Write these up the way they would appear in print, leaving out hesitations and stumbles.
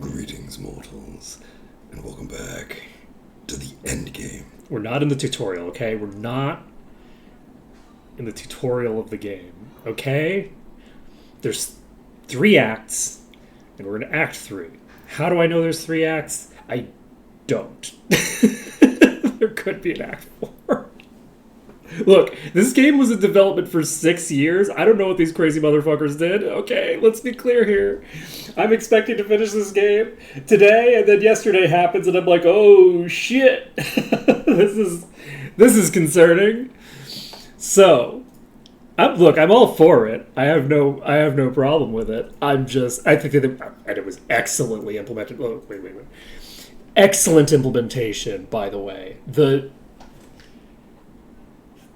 Greetings, mortals, and welcome back to the Endgame. We're not in the tutorial, okay? We're not in the tutorial of the game, okay? There's 3 acts, and we're in Act 3. How do I know there's 3 acts? I don't. There could be an Act 4. Look, this game was in development for 6 years. I don't know what these crazy motherfuckers did. Okay, let's be clear here. I'm expecting to finish this game today, and then yesterday happens, and I'm like, oh shit, this is concerning. So, I'm all for it. I have no problem with it. I think that it was excellently implemented. Oh, wait. Excellent implementation, by the way.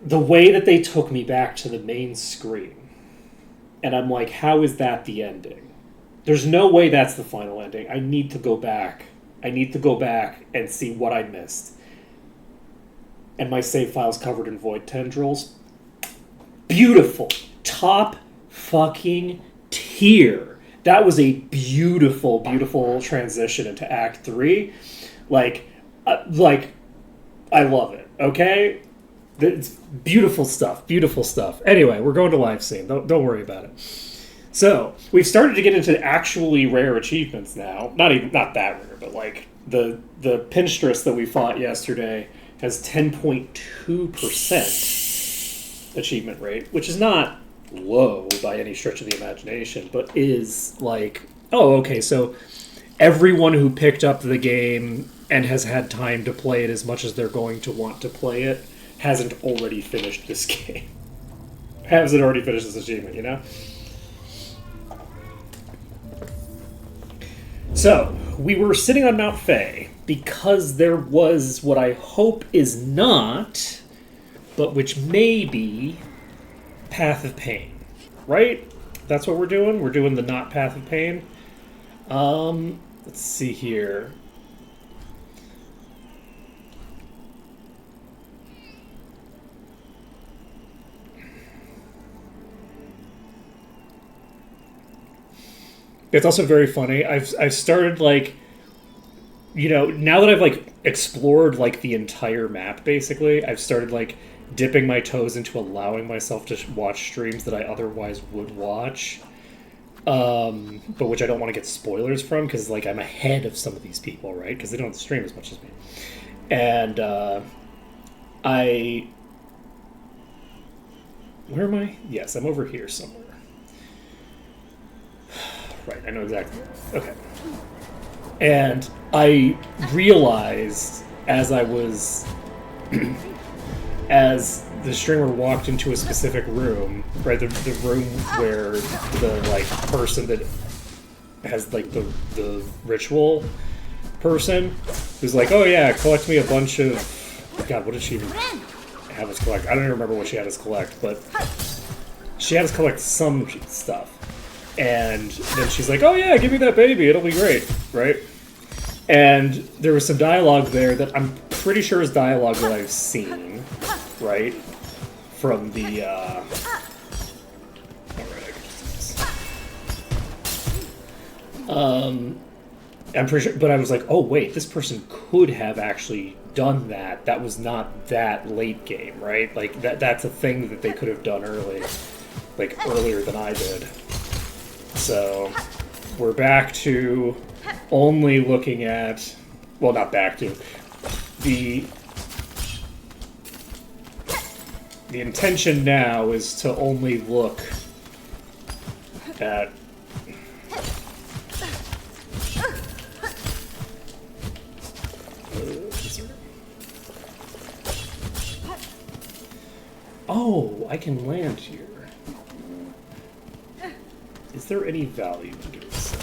The way that they took me back to the main screen, and I'm like, how is that the ending? There's no way that's the final ending. I need to go back. And see what I missed. And my save file's covered in void tendrils. Beautiful. Top fucking tier. That was a beautiful, beautiful transition into Act 3. Like, I love it, okay? It's beautiful stuff. Anyway, we're going to live scene. Don't worry about it. So we've started to get into actually rare achievements now. Not that rare, but like the Pinstress that we fought yesterday has 10.2% achievement rate, which is not low by any stretch of the imagination, but is like, oh, okay, so everyone who picked up the game and has had time to play it as much as they're going to want to play it hasn't already finished this game. Hasn't already finished this achievement, you know? So, we were sitting on Mount Fae because there was what I hope is not, but which may be, Path of Pain. Right? That's what we're doing? We're doing the not Path of Pain. Let's see here. It's also very funny. I've started like, now that I've like explored like the entire map basically, I've started like dipping my toes into allowing myself to watch streams that I otherwise would watch, but which I don't want to get spoilers from because like I'm ahead of some of these people, right? Because they don't stream as much as me, and where am I? Yes, I'm over here somewhere. Right, I know exactly. Okay. And I realized as I was... as the streamer walked into a specific room, right, the room where the, like, person that has, like, the ritual person who's like, oh yeah, collect me a bunch of... God, what did she even have us collect? I don't even remember what she had us collect, but she had us collect some stuff. And then she's like, oh yeah, give me that baby, it'll be great, right? And there was some dialogue there that I'm pretty sure is dialogue that I've seen, right? From the, alright, I can just do this. I'm pretty sure, but I was like, oh wait, this person could have actually done that. That was not that late game, right? Like, that's a thing that they could have done early, like, earlier than I did. So, we're back to only looking at... Well, not back to. The intention now is to only look at... Oh, I can land here. Is there any value in doing so?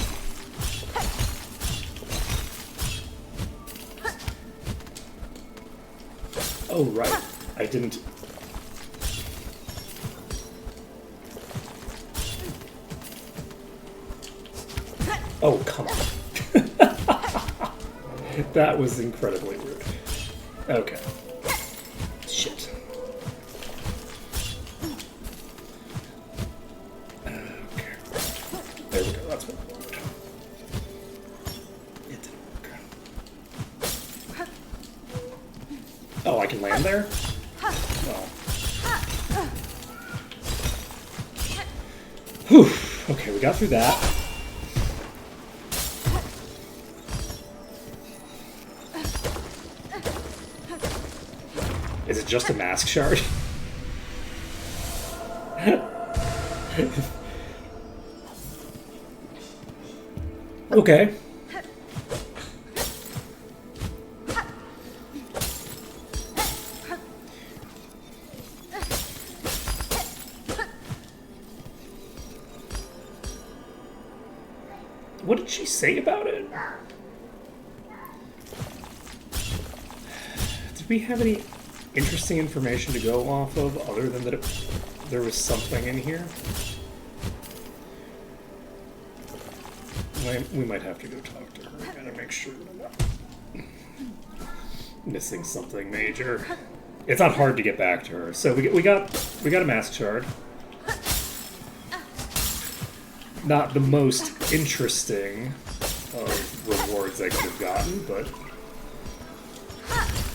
Oh, right. I didn't... Oh, come on. That was incredibly rude. Okay. Shit. Okay. There we go. That's what I wanted. Oh, I can land there? Oh. Whew. Okay, we got through that. Is it just a mask shard? Okay. What did she say about it? Did we have any interesting information to go off of other than that there was something in here? We might have to go talk to her. I gotta make sure we're not missing something major. It's not hard to get back to her. So we got a mask shard. Not the most interesting of rewards I could have gotten, but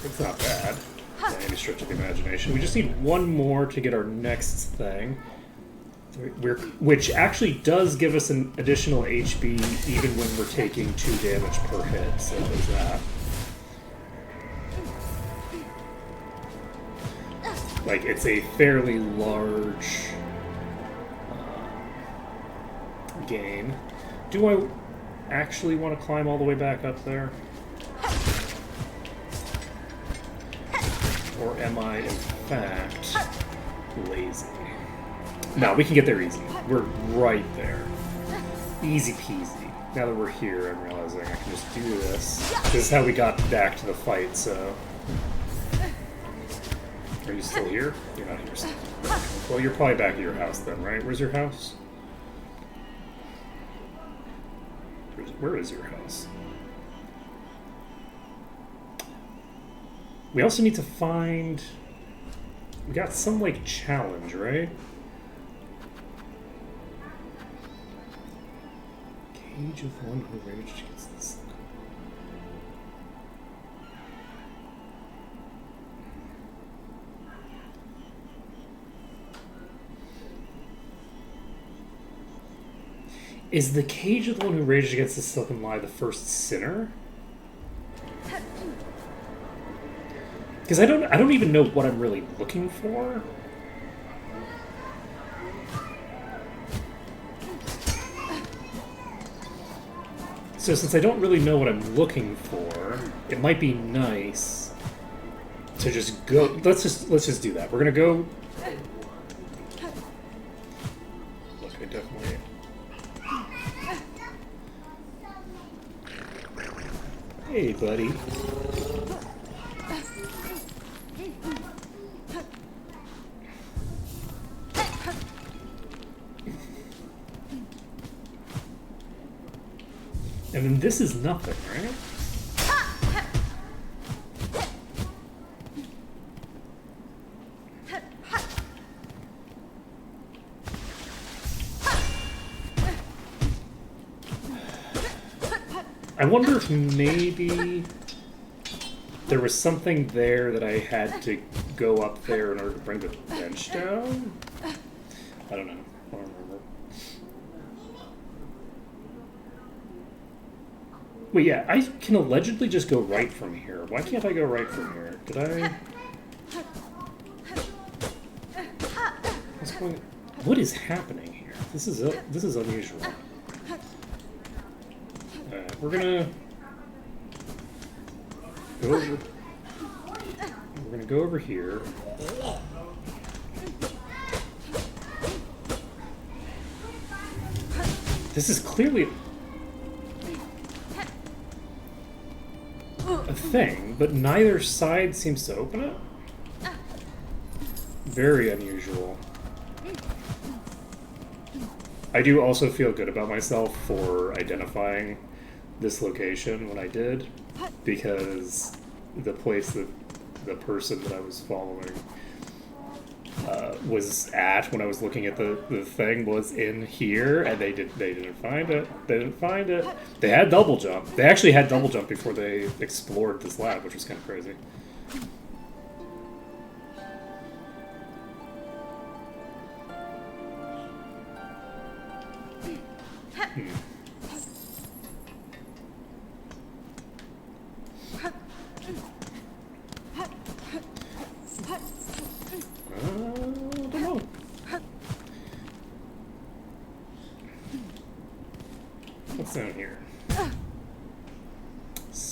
it's not bad by any stretch of the imagination. We just need one more to get our next thing, which actually does give us an additional HP even when we're taking 2 damage per hit, so there's that. Like, it's a fairly large gain. Do I actually want to climb all the way back up there? Or am I, in fact, lazy? No, we can get there easy. We're right there. Easy peasy. Now that we're here, I'm realizing I can just do this. This is how we got back to the fight, so... Are you still here? You're not here still. Well, you're probably back at your house then, right? Where's your house? Where is your house? We also need to find... We got some, like, challenge, right? Cage of one who raged against this. Is the cage of the one who raged against the silken lie the first sinner? Because I don't even know what I'm really looking for. So since I don't really know what I'm looking for, it might be nice to just go. Let's just do that. We're gonna go. Look, I definitely. Hey, buddy. And then this is nothing, right? I wonder if maybe there was something there that I had to go up there in order to bring the bench down? I don't know. I don't remember. Wait, yeah, I can allegedly just go right from here. Why can't I go right from here? Did I... What's going... What is happening here? This is unusual. Alright, we're gonna... We're gonna go over here. This is clearly a thing, but neither side seems to open it. Very unusual. I do also feel good about myself for identifying this location when I did, because the place that the person that I was following was at when I was looking at the thing was in here, and they didn't find it. They didn't find it. They had double jump. They actually had double jump before they explored this lab, which was kind of crazy.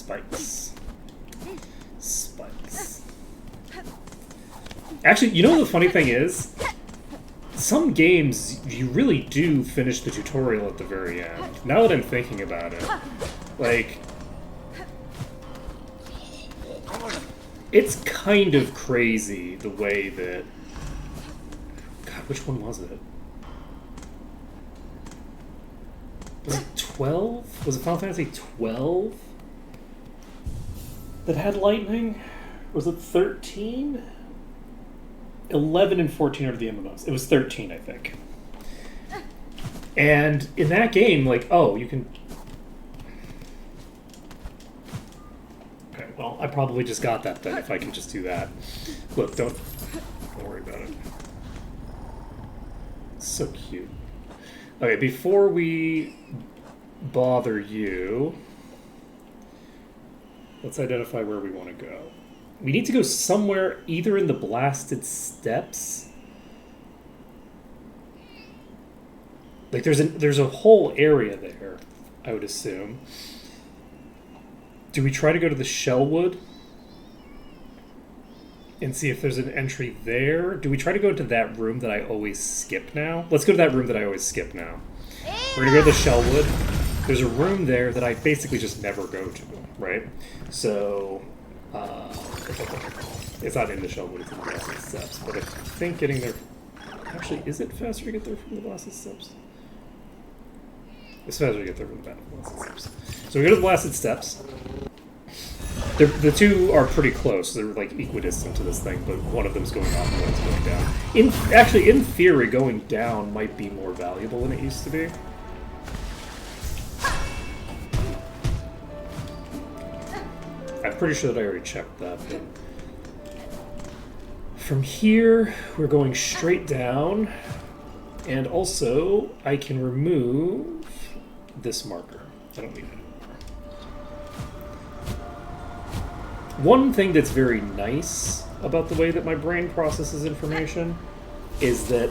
Spikes. Spikes. Actually, you know the funny thing is? Some games, you really do finish the tutorial at the very end. Now that I'm thinking about it. Like... It's kind of crazy the way that... God, which one was it? Was it 12? Was it Final Fantasy 12 that had lightning? Was it 13? 11 and 14 are the MMOs. It was 13, I think. And in that game, like, oh, you can... Okay, well, I probably just got that then if I can just do that. Look, don't worry about it. So cute. Okay, before we bother you, let's identify where we want to go. We need to go somewhere either in the blasted steppes. Like there's a whole area there, I would assume. Do we try to go to the Shellwood and see if there's an entry there? Do we try to go to that room that I always skip now? Let's go to that room that I always skip now. We're gonna go to the Shellwood. There's a room there that I basically just never go to, right? So, it's not in the Shellwood, it's in the Blasted Steps. But I think getting there... Actually, is it faster to get there from the Blasted Steps? It's faster to get there from the Blasted Steps. So we go to the Blasted Steps. The two are pretty close. They're like equidistant to this thing, but one of them's going up and one's going down. Actually, in theory, going down might be more valuable than it used to be. I'm pretty sure that I already checked that. But from here, we're going straight down, and also I can remove this marker. I don't need it anymore. One thing that's very nice about the way that my brain processes information is that,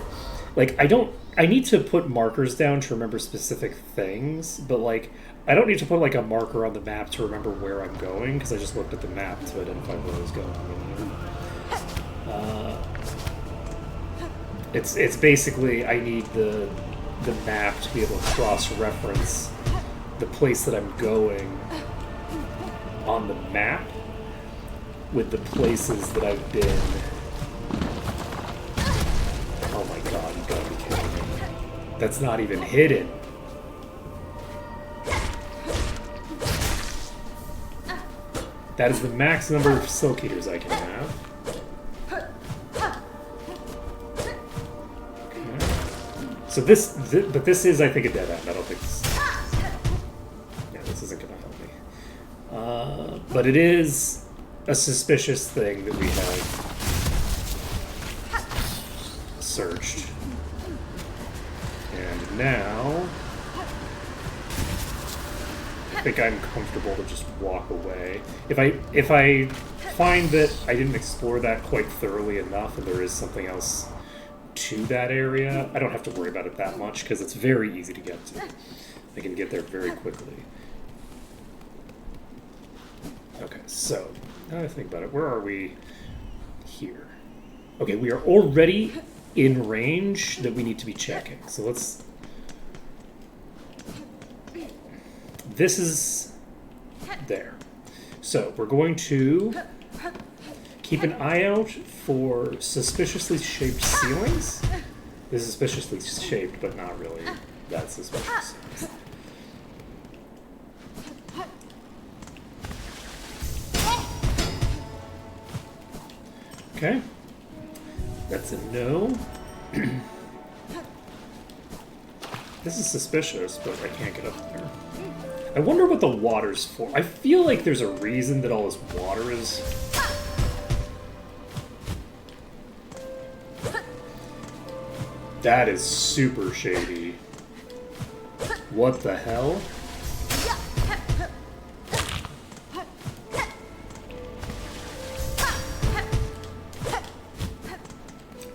like, I need to put markers down to remember specific things, but, like, I don't need to put, like, a marker on the map to remember where I'm going, because I just looked at the map to identify where I was going. It's basically, I need the map to be able to cross-reference the place that I'm going on the map with the places that I've been. Oh my god, you gotta be kidding me. That's not even hidden. That is the max number of Silk Eaters I can have. Okay. So but this is, I think, a dead end. I don't think this... Yeah, this isn't gonna help me. But it is a suspicious thing that we have searched. And now I think I'm comfortable to just walk away. If I find that I didn't explore that quite thoroughly enough and there is something else to that area, I don't have to worry about it that much because it's very easy to get to. I can get there very quickly. Okay, so now that I think about it, where are we here? Okay, we are already in range that we need to be checking. So let's... This is there. So we're going to keep an eye out for suspiciously shaped ceilings. This is suspiciously shaped, but not really that suspicious. Okay, that's a no. This is suspicious, but I can't get up there. I wonder what the water's for. I feel like there's a reason that all this water is... That is super shady. What the hell?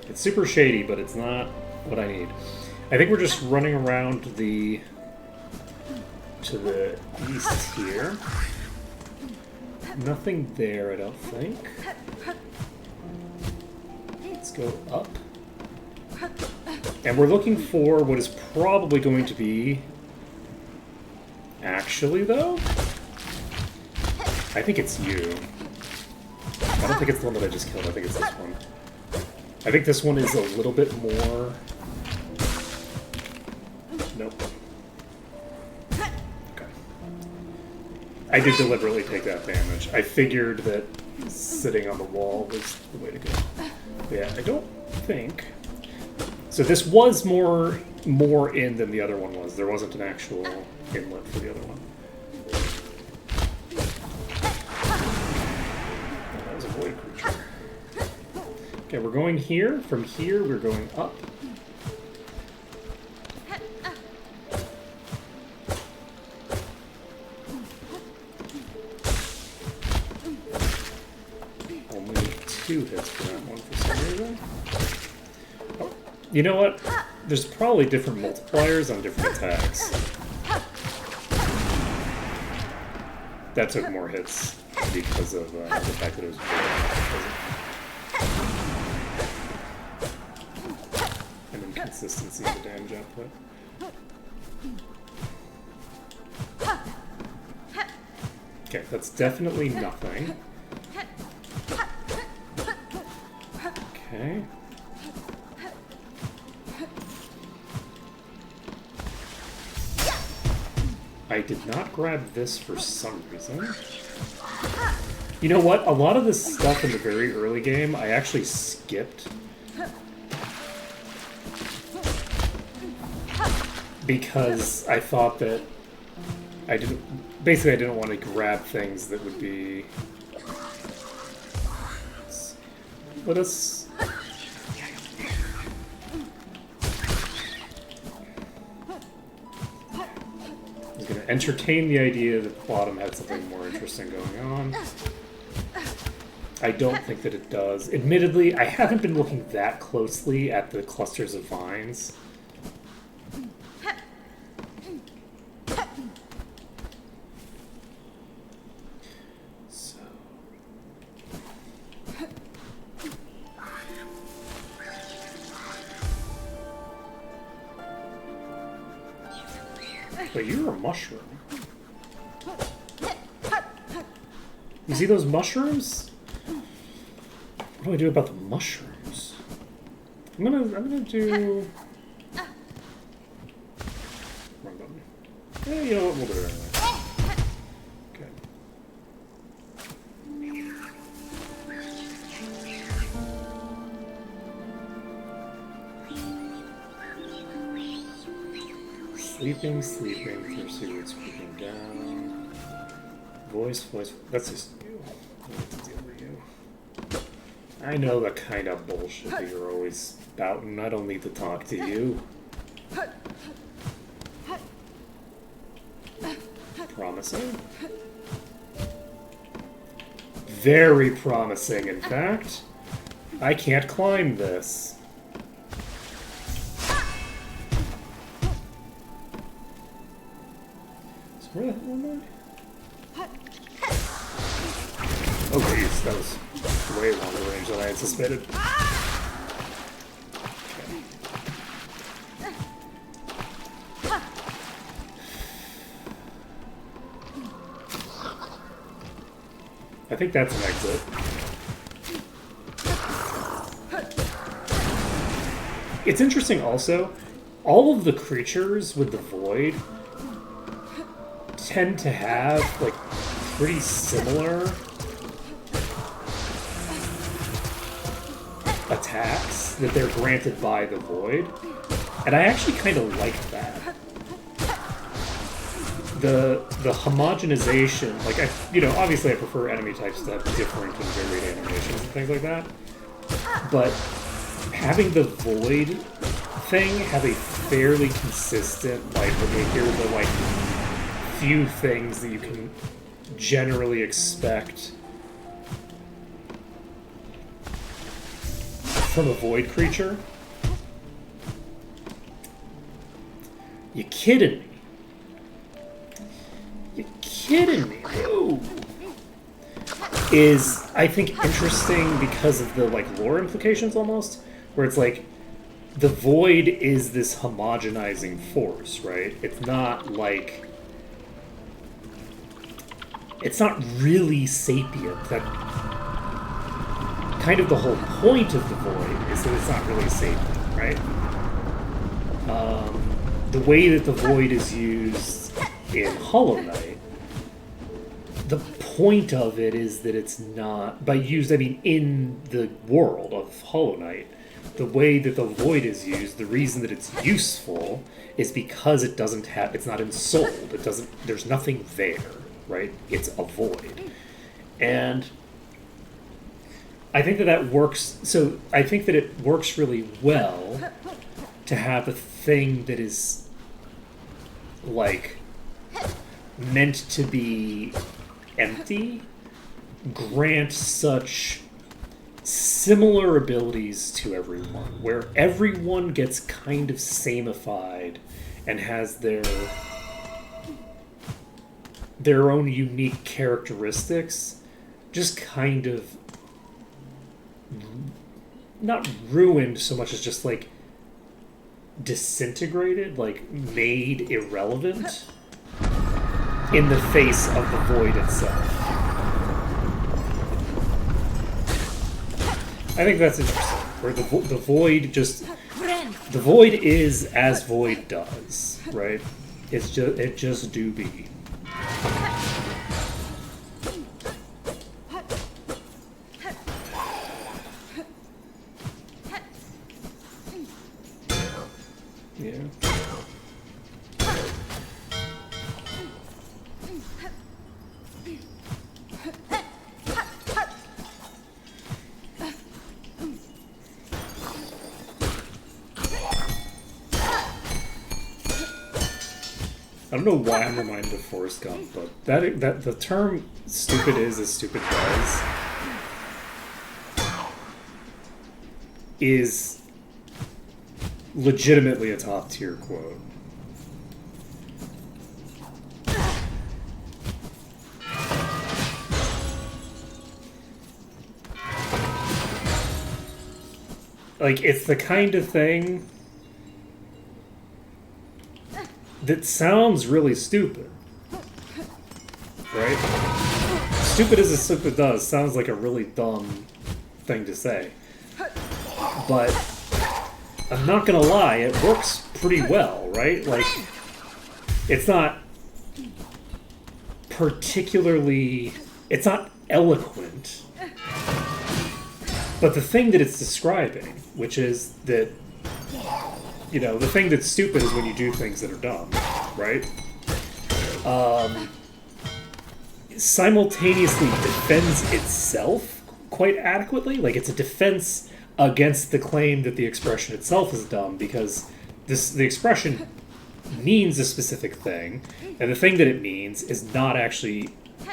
It's super shady, but it's not what I need. I think we're just running around to the east here. Nothing there, I don't think. Let's go up. And we're looking for what is probably going to be... Actually, though? I think it's you. I don't think it's the one that I just killed. I think it's this one. I think this one is a little bit more... Nope. Okay. I did deliberately take that damage. I figured that sitting on the wall was the way to go. Yeah, I don't think... So this was more in than the other one was. There wasn't an actual inlet for the other one. That was a void creature. Okay, we're going here. From here, we're going up. Only 2 hits for that one for some reason. Oh, you know what? There's probably different multipliers on different attacks. That took more hits because of the fact that it was and inconsistency of the damage output. Okay, that's definitely nothing. Okay. I did not grab this for some reason. You know what? A lot of this stuff in the very early game, I actually skipped. Because I thought that I didn't... Basically, I didn't want to grab things that would be... Let us... Entertain the idea that the bottom had something more interesting going on. I don't think that it does. Admittedly, I haven't been looking that closely at the clusters of vines. So. But you're a mushroom. You see those mushrooms? What do I do about the mushrooms? I'm gonna do... Wrong button. Eh, you know what, we'll do it anyway. Okay. Sleeping, thirsty roots creeping down. Voice. That's just you. I need to deal with you. I know the kind of bullshit that you're always spouting. I don't need to talk to you. Promising? Very promising, in fact. I can't climb this. So where the hell am I? Oh jeez, that was way longer range than I anticipated. Okay. I think that's an exit. It's interesting also, all of the creatures with the void tend to have, like, pretty similar attacks that they're granted by the void. And I actually kind of like that. The homogenization, like, obviously I prefer enemy types to have different and varied animations and things like that. But having the void thing have a fairly consistent, like, okay, here are the, like, few things that you can generally expect from a void creature. You kidding me? You kidding me? Ooh. is, I think, interesting because of the like lore implications almost, where it's like the void is this homogenizing force, right? It's not really sapient. That kind of the whole point of the void is that it's not really sapient, right? The way that the void is used in Hollow Knight, the point of it is that it's not, by used I mean in the world of Hollow Knight, the way that the void is used, the reason that it's useful is because it doesn't have, it's not ensouled. It doesn't, there's nothing there, right? It's a void. And I think that that works, so I think that it works really well to have a thing that is like meant to be empty grant such similar abilities to everyone, where everyone gets kind of samified and has their own unique characteristics, just kind of not ruined so much as just like disintegrated, like made irrelevant in the face of the void itself. I think that's interesting. Where the void just, the void is as void does, right? It just do be. Yeah. I don't know why I'm reminded of Forrest Gump, but that the term "stupid is as stupid does" is legitimately a top tier quote. Like, it's the kind of thing that sounds really stupid, right? Stupid as a stupid does sounds like a really dumb thing to say. But I'm not gonna lie, it works pretty well, right? Like, it's not particularly, it's not eloquent, but the thing that it's describing, which is that, you know, the thing that's stupid is when you do things that are dumb, right? Simultaneously defends itself quite adequately. Like, it's a defense against the claim that the expression itself is dumb, because the expression means a specific thing, and the thing that it means is not actually,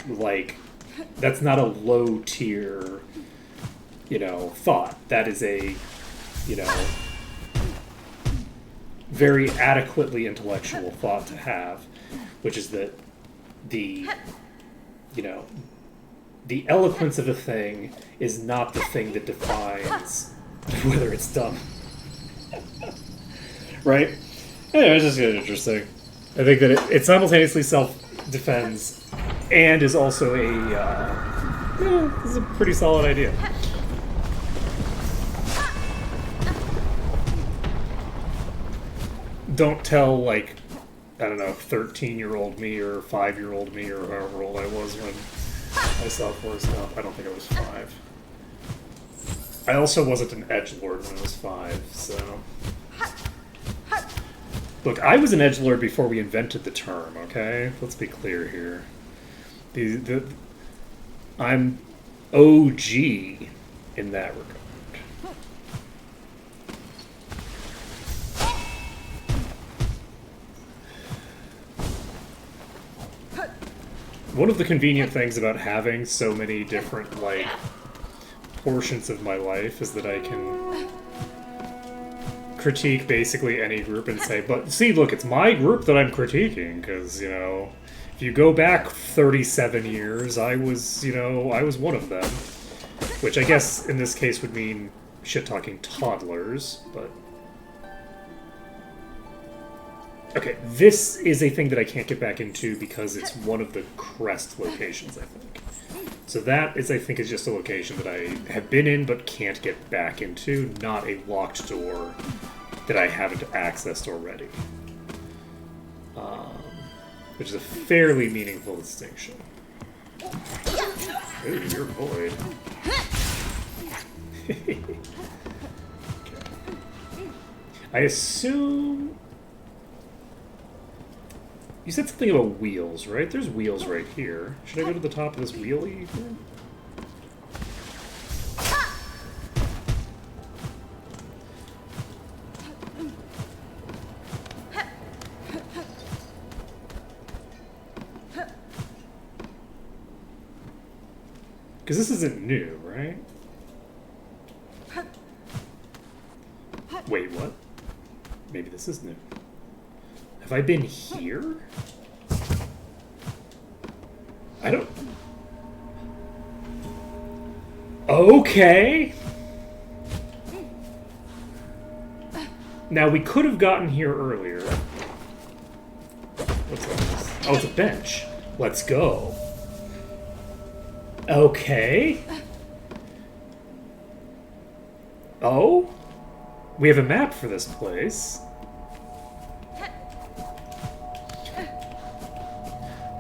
like, that's not a low tier, you know, thought. That is a, you know, very adequately intellectual thought to have, which is that the, you know, the eloquence of a thing is not the thing that defines whether it's dumb. Right? Anyway, it's just interesting. I think that it simultaneously self-defends and is also this is a pretty solid idea. Don't tell, like, I don't know, 13-year-old me or 5-year-old me or however old I was when I saw Forrest Gump. I don't think I was 5. I also wasn't an edgelord when I was 5, so... Look, I was an edgelord before we invented the term, okay? Let's be clear here. I'm OG in that regard. One of the convenient things about having so many different, like, portions of my life is that I can critique basically any group and say, but see, look, it's my group that I'm critiquing, because, you know, If you go back 37 years, I was, I was one of them. Which I guess in this case would mean shit-talking toddlers, but... Okay, this is a thing that I can't get back into because it's one of the crest locations, I think. So that is, I think, is just a location that I have been in but can't get back into, not a locked door that I haven't accessed already. Which is a fairly meaningful distinction. Ooh, you're void. Okay. I assume... You said something about wheels, right? There's wheels right here. Should I go to the top of this wheelie thing? Because this isn't new, right? Wait, what? Maybe this is new. Have I been here? I don't... Okay! Now, we could have gotten here earlier. What's this? Oh, it's a bench. Let's go. Okay. Oh? We have a map for this place.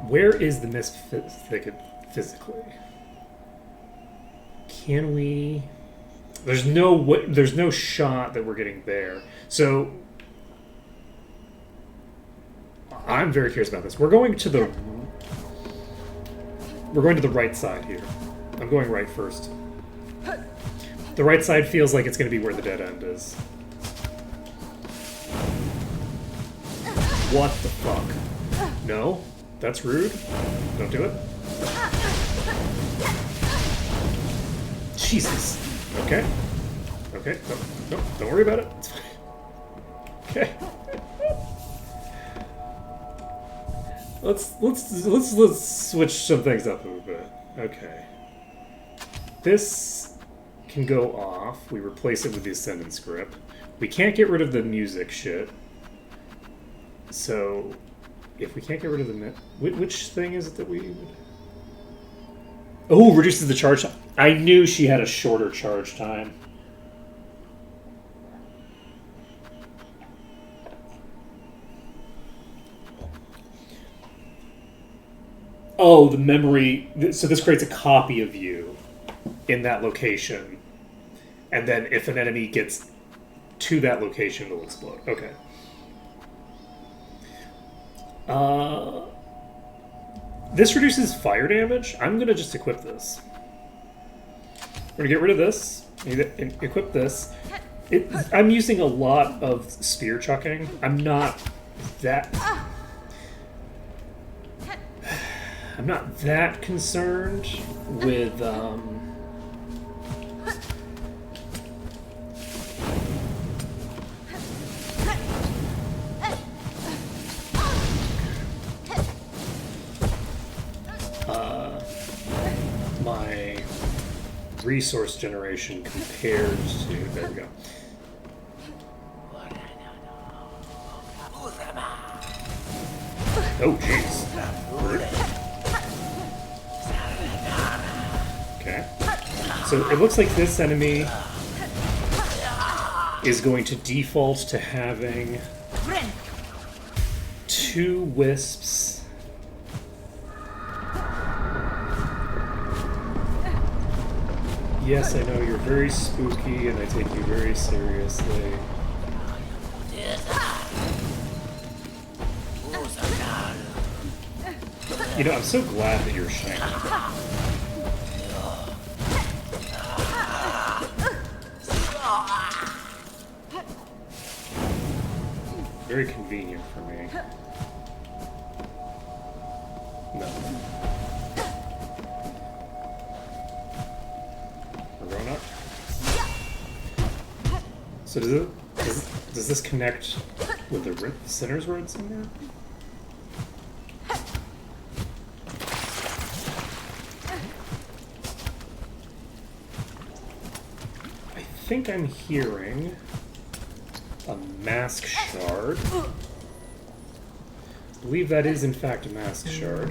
Where is the mist thicket physically? Can we... There's no shot that we're getting there. So... I'm very curious about this. We're going to the right side here. I'm going right first. The right side feels like it's going to be where the dead end is. What the fuck? No? That's rude. Don't do it. Jesus. Okay. Okay. No, don't worry about it. It's fine. Okay. Let's switch some things up a little bit. Okay. This can go off. We replace it with the Ascendant script. We can't get rid of the music shit. So, if we can't get rid of the... Which thing is it that we would... Oh, reduces the charge time. I knew she had a shorter charge time. Oh, the memory... So this creates a copy of you in that location. And then if an enemy gets to that location, it'll explode. Okay. This reduces fire damage. I'm going to just equip this. We're going to get rid of this. Equip this. I'm using a lot of spear chucking. I'm not that concerned with my resource generation compared to... There we go. Oh, jeez. Okay. So it looks like this enemy is going to default to having 2 wisps. Yes, I know you're very spooky and I take you very seriously. You know, I'm so glad that you're shiny. Very convenient for me. No. We're going up. So does this connect with the Sinner's Road somewhere? think I'm hearing a mask shard. I believe that is in fact a mask shard.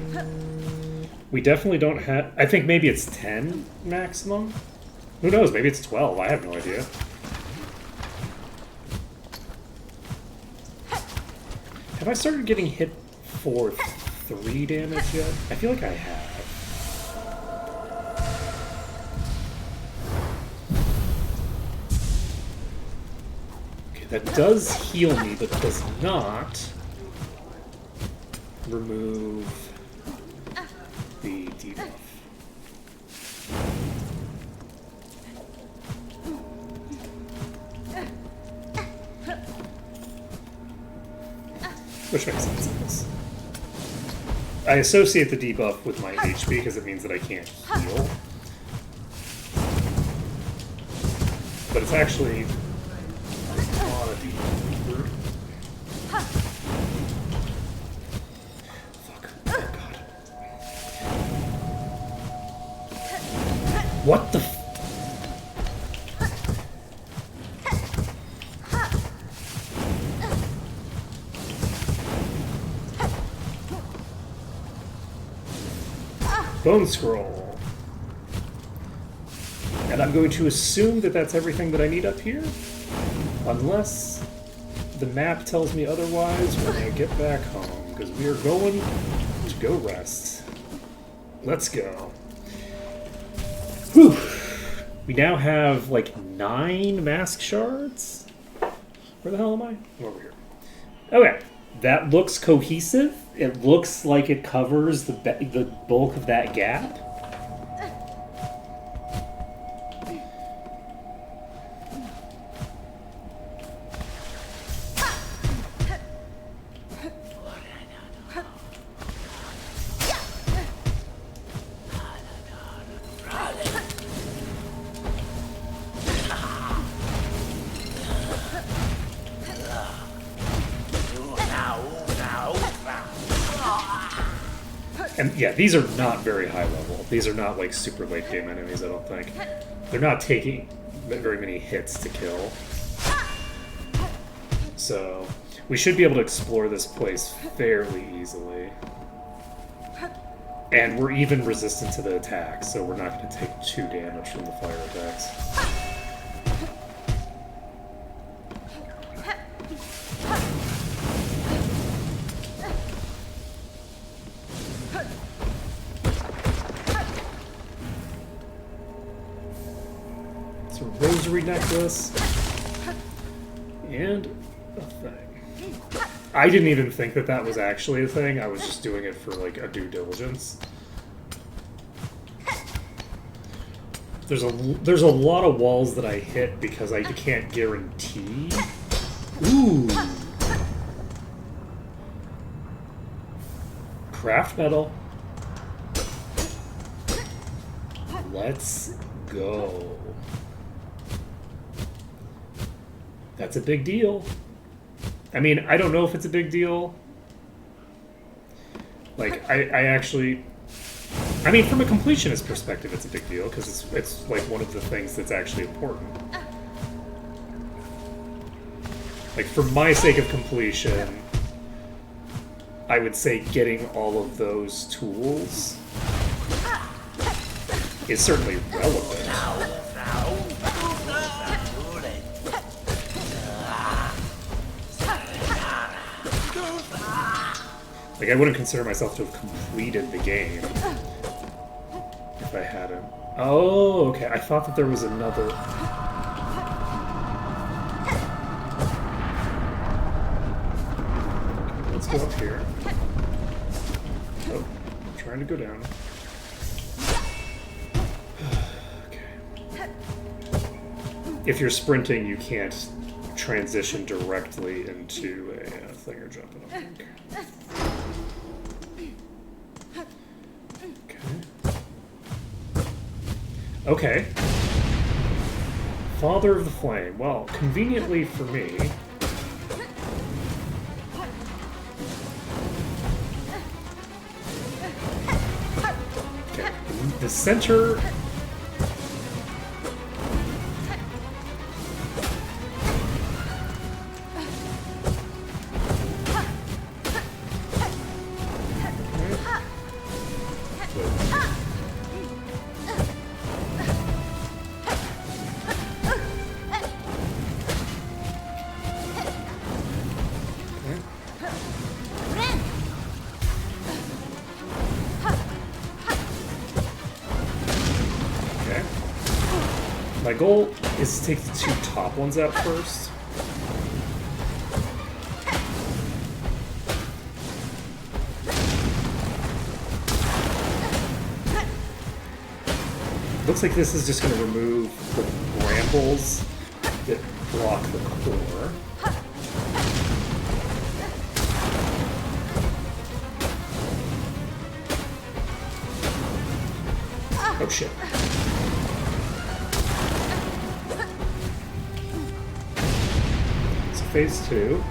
We definitely don't have... I think maybe it's 10 maximum? Who knows, maybe it's 12, I have no idea. Have I started getting hit for 3 damage yet? I feel like I have. Okay, that does heal me, but does not remove the debuff. Which makes sense, I guess. I associate the debuff with my HP because it means that I can't heal. But it's actually not a debuff. Fuck. Oh god. What the f- Bone scroll. And I'm going to assume that that's everything that I need up here. Unless the map tells me otherwise when I get back home. Because we are going to go rest. Let's go. Whew. We now have like 9 mask shards. Where the hell am I? I'm over here. Okay. That looks cohesive. It looks like it covers the bulk of that gap. And yeah, these are not very high level. These are not like super late game enemies, I don't think. They're not taking very many hits to kill. So we should be able to explore this place fairly easily. And we're even resistant to the attack, so we're not going to take 2 damage from the fire attacks. Rosary necklace and a thing. I didn't even think that that was actually a thing. I was just doing it for like a due diligence. There's a lot of walls that I hit because I can't guarantee. Ooh. Craft metal. Let's go. That's a big deal. I mean, I don't know if it's a big deal. Like, I actually... I mean, from a completionist perspective, it's a big deal, because it's like one of the things that's actually important. Like, for my sake of completion, I would say getting all of those tools is certainly relevant. Like, I wouldn't consider myself to have completed the game if I hadn't. Oh, okay. I thought that there was another... Let's go up here. Oh, I'm trying to go down. Okay. If you're sprinting, you can't transition directly into a thing you're jumping on. Okay. Father of the Flame. Well, conveniently for me... Okay. The center... My goal is to take the two top ones out first. Looks like this is just going to remove the brambles that block the core. Oh shit. So phase 2.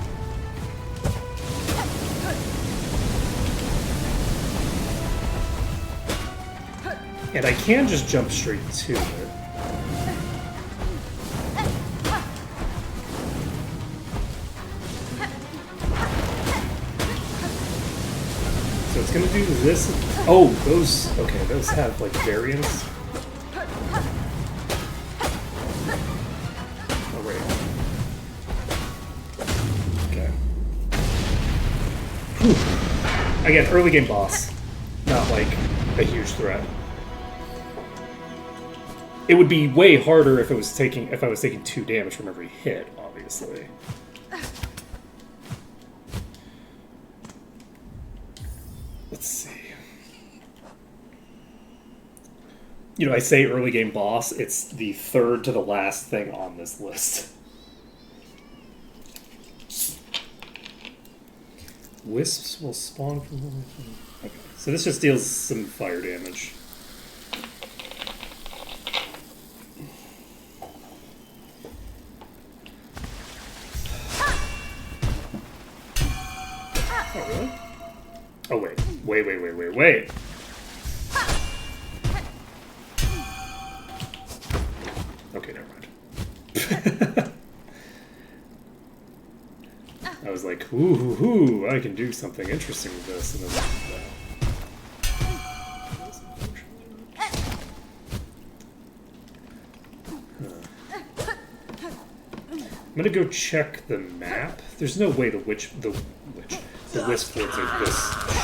And I can just jump straight to it. So it's gonna do this. Oh, those. Okay, those have like variants. Oh, wait. Okay. Whew. Again, early game boss. Not like a huge threat. It would be way harder if I was taking 2 damage from every hit, obviously. Let's see. You know, I say early game boss, it's the third to the last thing on this list. Wisps will spawn from... Okay, so this just deals some fire damage. Oh, really? Oh, wait. Wait. Okay, never mind. I was like, ooh, I can do something interesting with this. And then, I'm gonna go check the map. There's no way the wisp woods are this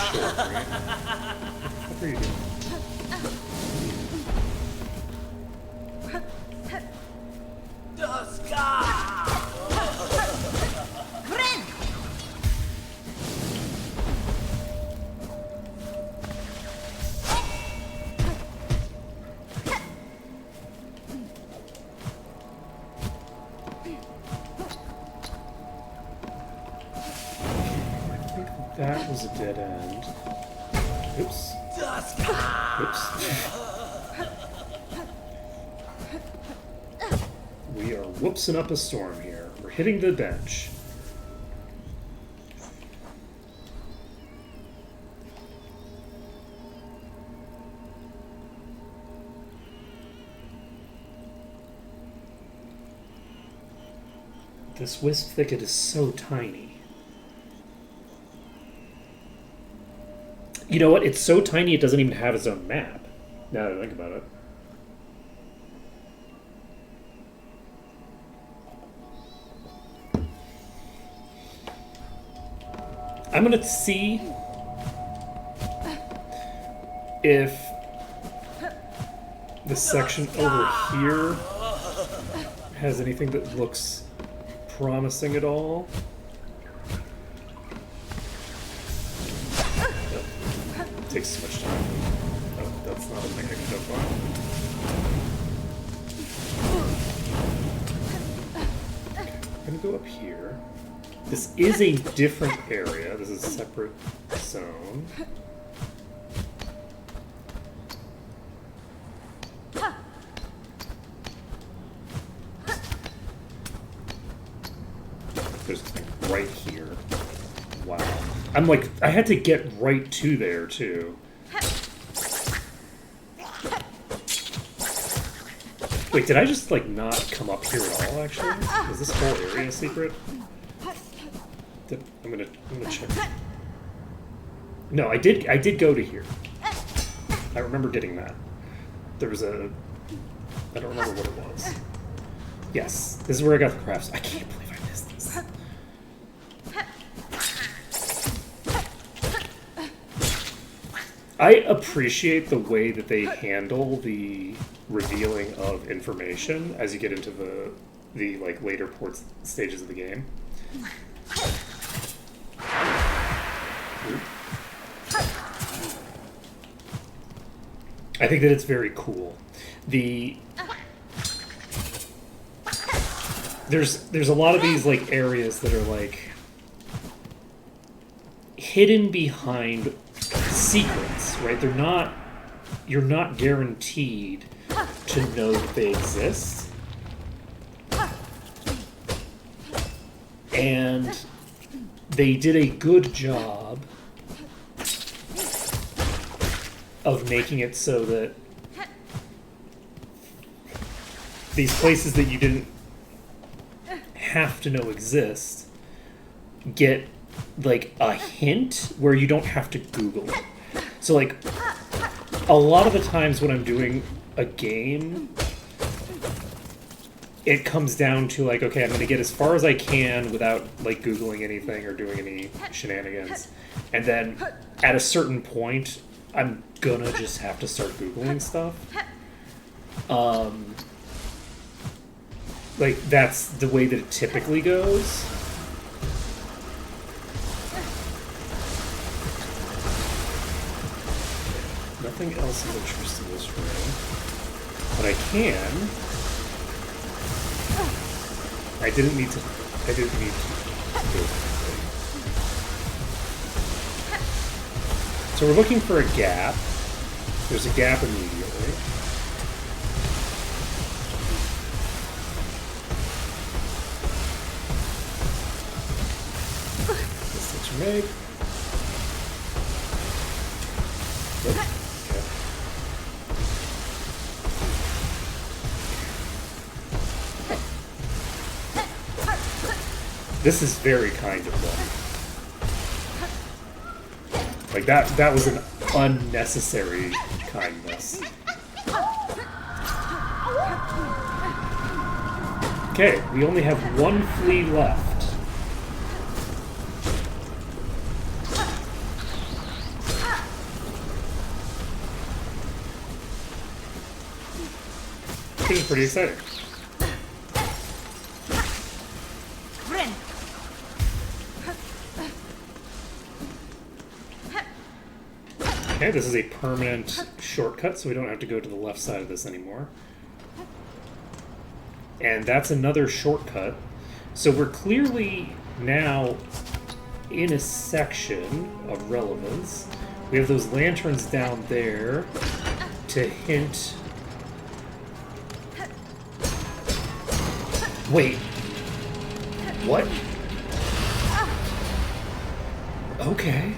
short, right? What are you doing? That was a dead end. Oops. We are whoopsing up a storm here. We're hitting the bench. This wisp thicket is so tiny. You know what? It's so tiny it doesn't even have its own map. Now that I think about it. I'm gonna see if the section over here has anything that looks promising at all. Takes so much time. Oh, that's not a thing I can jump on. Okay, I'm gonna go up here. This is a different area. This is a separate zone. There's something right here. Wow. I'm like, I had to get right to there, too. Wait, did I just, like, not come up here at all, actually? Is this whole area a secret? I'm gonna check. No, I did go to here. I remember getting that. There was a... I don't remember what it was. Yes, this is where I got the crafts. I can't believe I missed this. I appreciate the way that they handle the revealing of information as you get into the like later stages of the game. I think that it's very cool. There's a lot of these like areas that are like hidden behind secrets, right? You're not guaranteed to know that they exist. And they did a good job of making it so that these places that you didn't have to know exist get like a hint where you don't have to Google it. So like a lot of the times when I'm doing a game, it comes down to like, okay, I'm going to get as far as I can without like Googling anything or doing any shenanigans. And then at a certain point, I'm gonna just have to start Googling stuff. Like that's the way that it typically goes. Nothing else of interest in this room. But I can. I didn't need to do it. So we're looking for a gap. There's a gap immediately. Mistakes are made. Nope. Okay. This is very kind of them. Like that was an unnecessary kindness. Okay, we only have one flea left. This is pretty exciting. Okay, this is a permanent shortcut, so we don't have to go to the left side of this anymore. And that's another shortcut. So we're clearly now in a section of relevance. We have those lanterns down there to hint. Wait. What? Okay.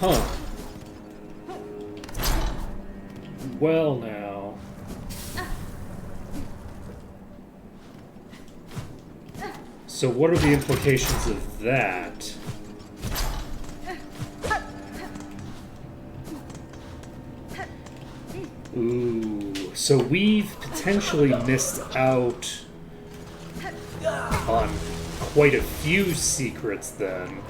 Huh. Well, now. So what are the implications of that? Ooh. So we've potentially missed out on quite a few secrets then.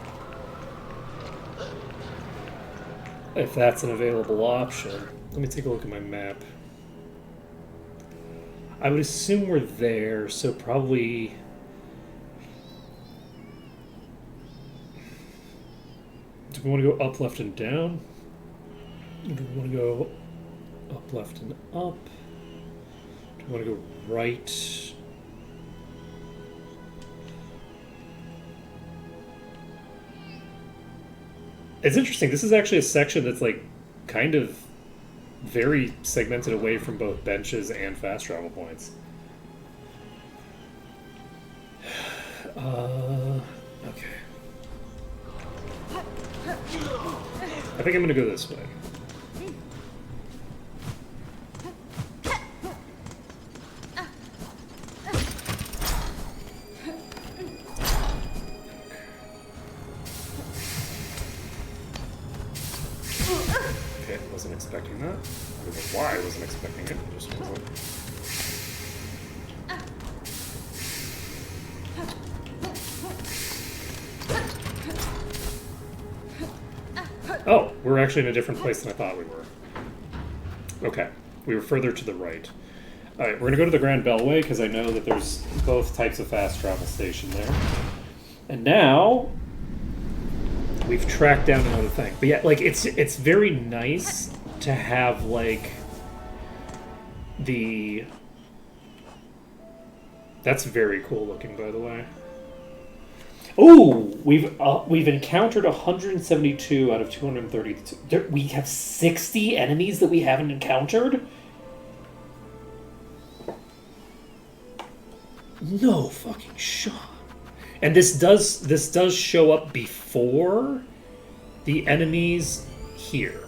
If that's an available option. Let me take a look at my map. I would assume we're there, so probably... Do we want to go up, left, and down? Do we want to go up, left, and up? Do we want to go right? It's interesting. This is actually a section that's like kind of very segmented away from both benches and fast travel points. Okay. I think I'm gonna go this way. Okay, wasn't expecting that. I don't know why I wasn't expecting it. I just wasn't. Oh, we're actually in a different place than I thought we were. Okay, we were further to the right. All right, we're gonna go to the Grand Beltway because I know that there's both types of fast travel station there. And now we've tracked down another thing. But yeah, like it's very nice to have like the. That's very cool looking, by the way. Oh, we've encountered 172 out of 232. We have 60 enemies that we haven't encountered. No fucking shot. And this does show up before the enemies here.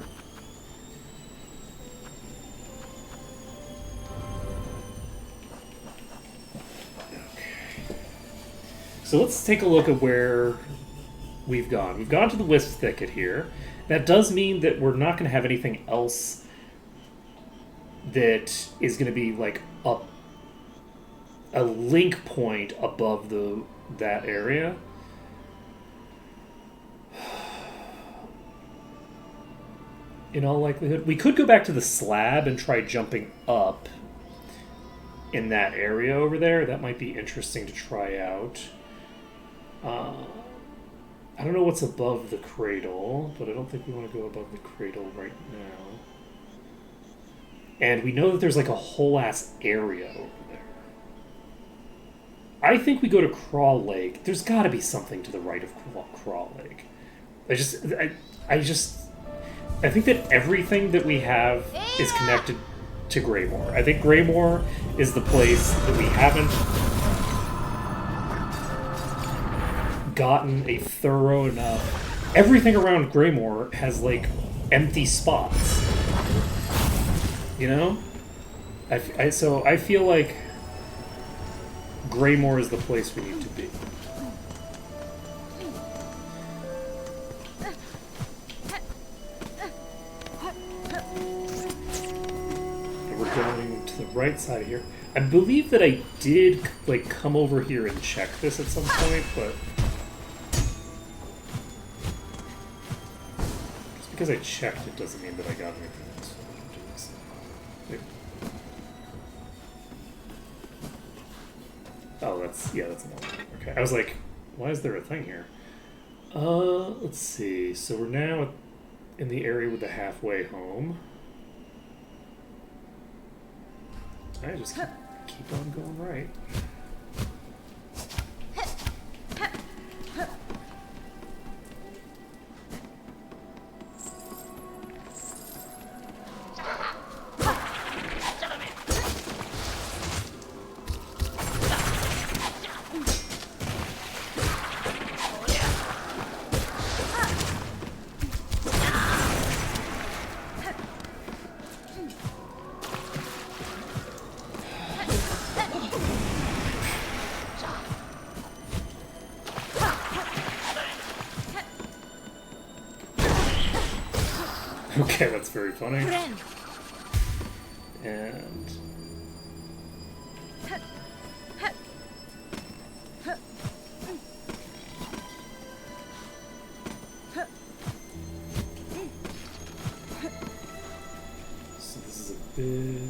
So let's take a look at where we've gone. We've gone to the Wisp Thicket here. That does mean that we're not going to have anything else that is going to be like a link point above that area. In all likelihood, we could go back to the slab and try jumping up in that area over there. That might be interesting to try out. I don't know what's above the cradle, but I don't think we want to go above the cradle right now. And we know that there's like a whole ass area over there. I think we go to Crawl Lake. There's got to be something to the right of Crawl Lake. I think that everything that we have is connected to Greymore. I think Greymore is the place that we haven't gotten a thorough enough. Everything around Greymore has like empty spots. You know? So I feel like Greymore is the place we need to be. And we're going to the right side here. I believe that I did like come over here and check this at some point, but just because I checked it doesn't mean that I got anything else. Oh, that's another one. Okay, I was like, why is there a thing here? Let's see. So we're now in the area with the halfway home. I just keep on going right. Okay, that's very funny. And so this is a bit.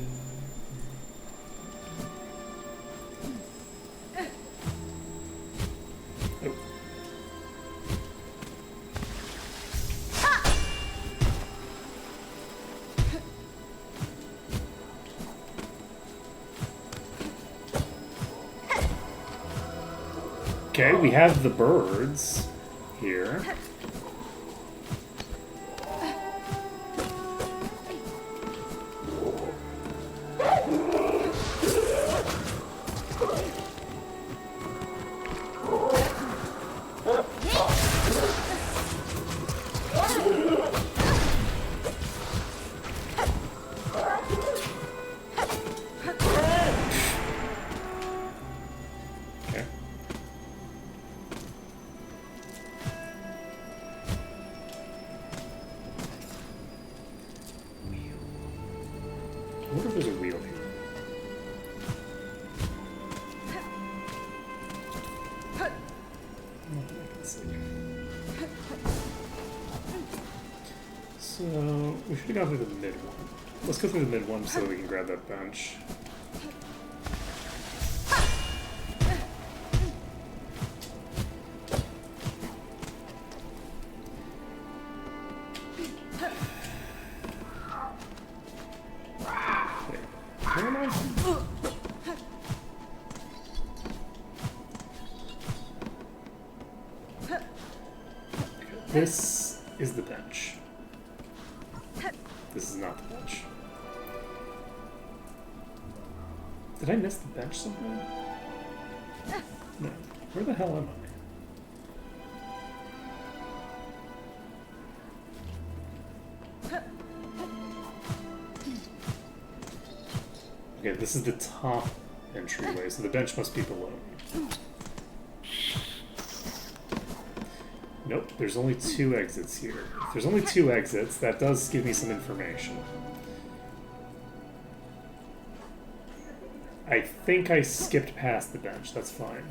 Okay, we have the birds here. Should have gone through the mid one. Let's go through the mid one so that we can grab that bench. Where am I? This is the bench. This is not the bench. Did I miss the bench somehow? No. Where the hell am I? Okay, this is the top entryway, so the bench must be below me. Nope, there's only 2 exits here. If there's only 2 exits, that does give me some information. I think I skipped past the bench, that's fine.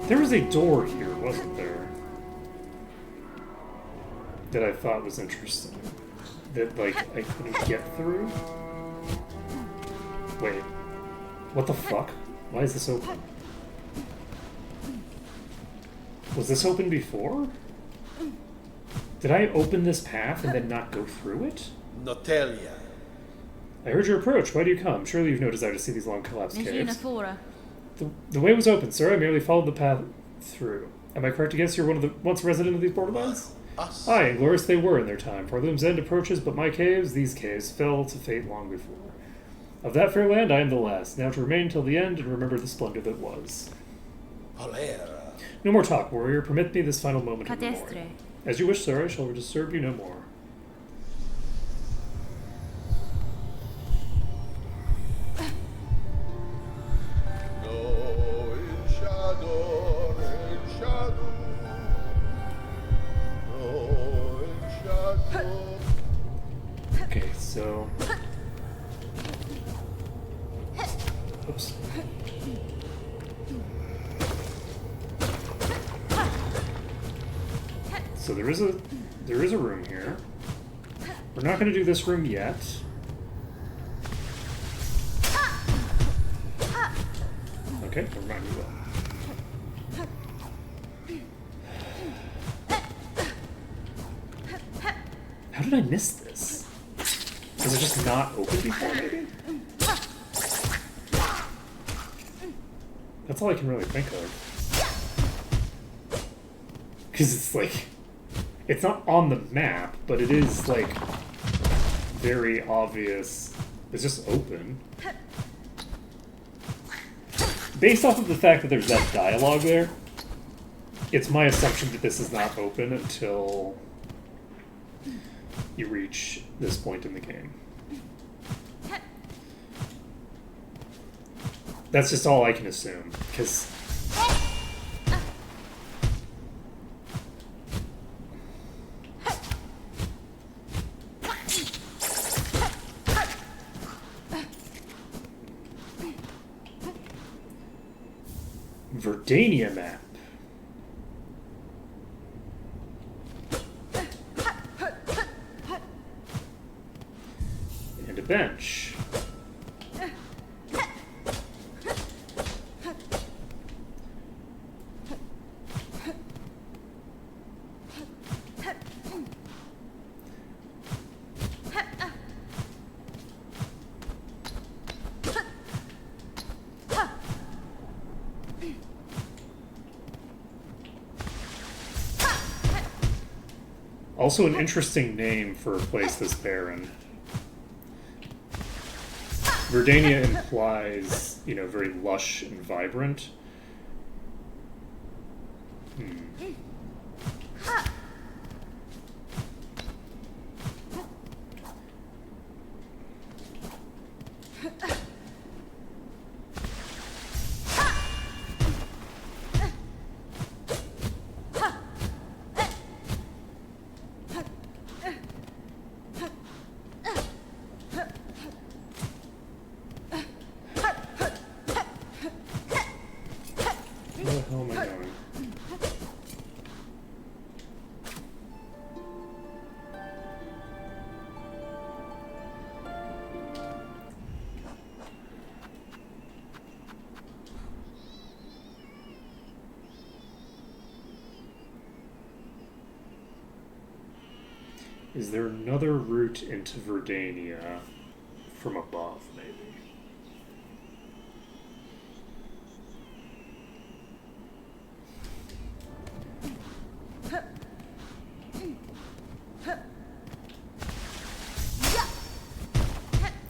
There was a door here, wasn't there? That I thought was interesting. That, like, I couldn't get through? Wait. What the fuck? Why is this open? Was this open before? Did I open this path and then not go through it? Notelia. I heard your approach. Why do you come? Surely you've no desire to see these long collapsed caves. Fora. The way was open, sir. I merely followed the path through. Am I correct to guess you're one of the once resident of these borderlands? Us. Aye, and glorious they were in their time. For Loom's end approaches, but my caves, these caves, fell to fate long before. Of that fair land I am the last, now to remain till the end and remember the splendor that was. Polera. No more talk, warrior. Permit me this final moment of Cadestre. memory. As you wish, sir, I shall disturb you no more. No, il shadow, il shadow. No, il shadow. Okay, so... Oops. So there is a room here. We're not going to do this room yet. Okay, never mind, we will. How did I miss this? Was it just not open before, maybe? That's all I can really think of. Because it's like... It's not on the map, but it is, like, very obvious. It's just open. Based off of the fact that there's that dialogue there, it's my assumption that this is not open until you reach this point in the game. That's just all I can assume, because... Verdania map. And a bench. Also an interesting name for a place this barren. Verdania implies, you know, very lush and vibrant. Is there another route into Verdania from above, maybe?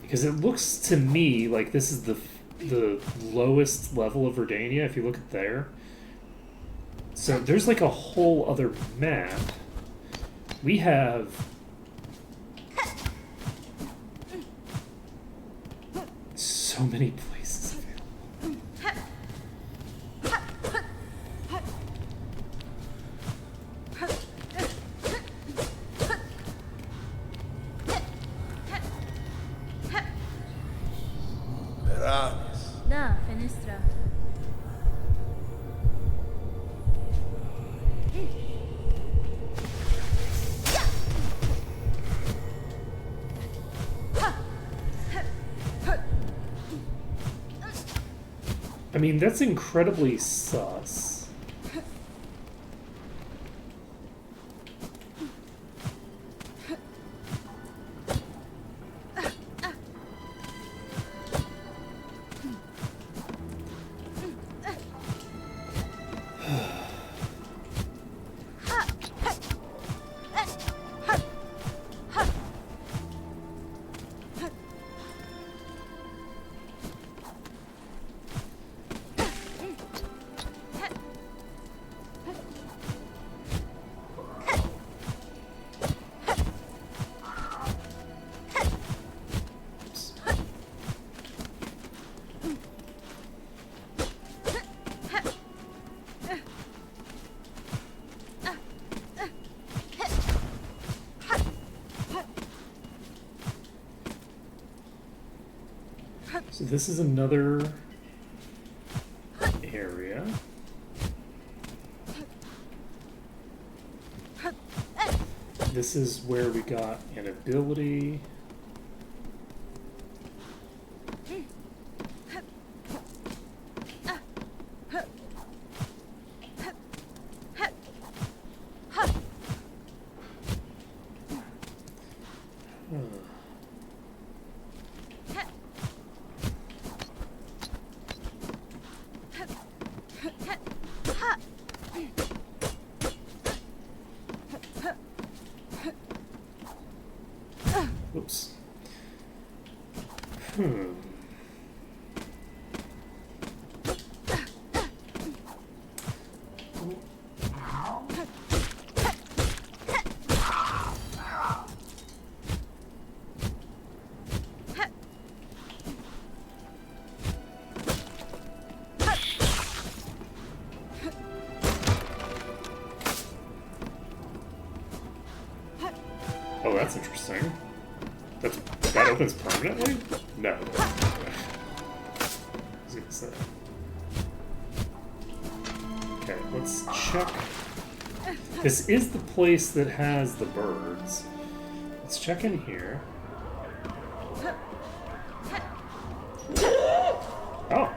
Because it looks to me like this is the lowest level of Verdania, if you look at there. So there's like a whole other map. We have so many places available. Veranis. Da, fenestra. I mean, that's incredibly sus. So this is another area. This is where we got an ability. Oops. Oh, that's interesting. That opens permanently? No. I was gonna say. Okay, let's check. This is the place that has the birds. Let's check in here. Oh.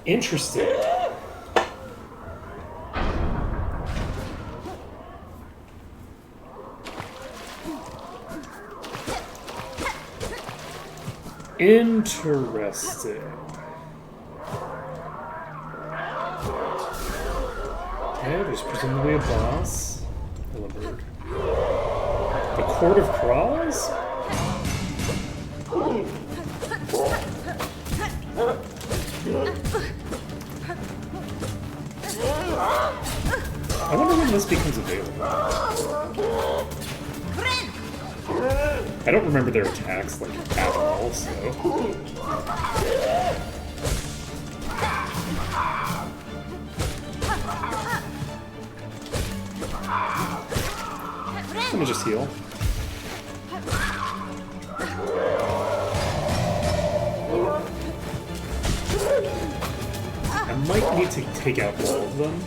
Interesting. Interesting. Okay, there's presumably a boss. Hello, bird. The Court of Crawls? I wonder when this becomes available. I don't remember their attacks, like, at all, so... Let me just heal. I might need to take out all of them.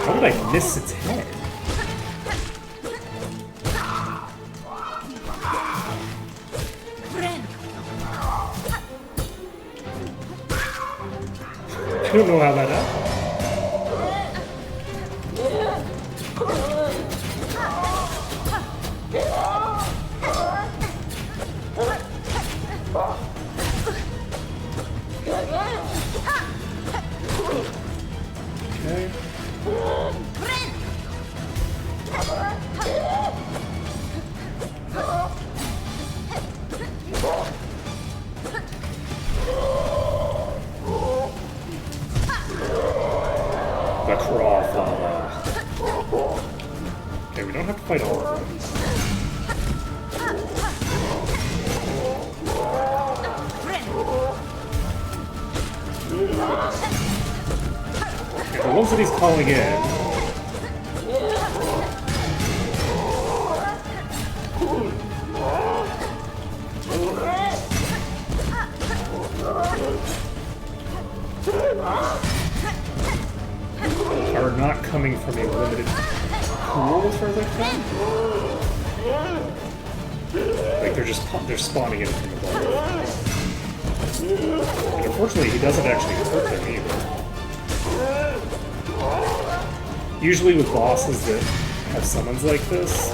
How did I miss its head? I don't know how that happened. Okay. The Crawford. Okay, we don't have to fight all of them. Okay, the ones that he's calling in. Are not coming from a limited pool as far as I can. Like they're spawning in from the bottom. And unfortunately he doesn't actually hurt them either. Usually with bosses that have summons like this,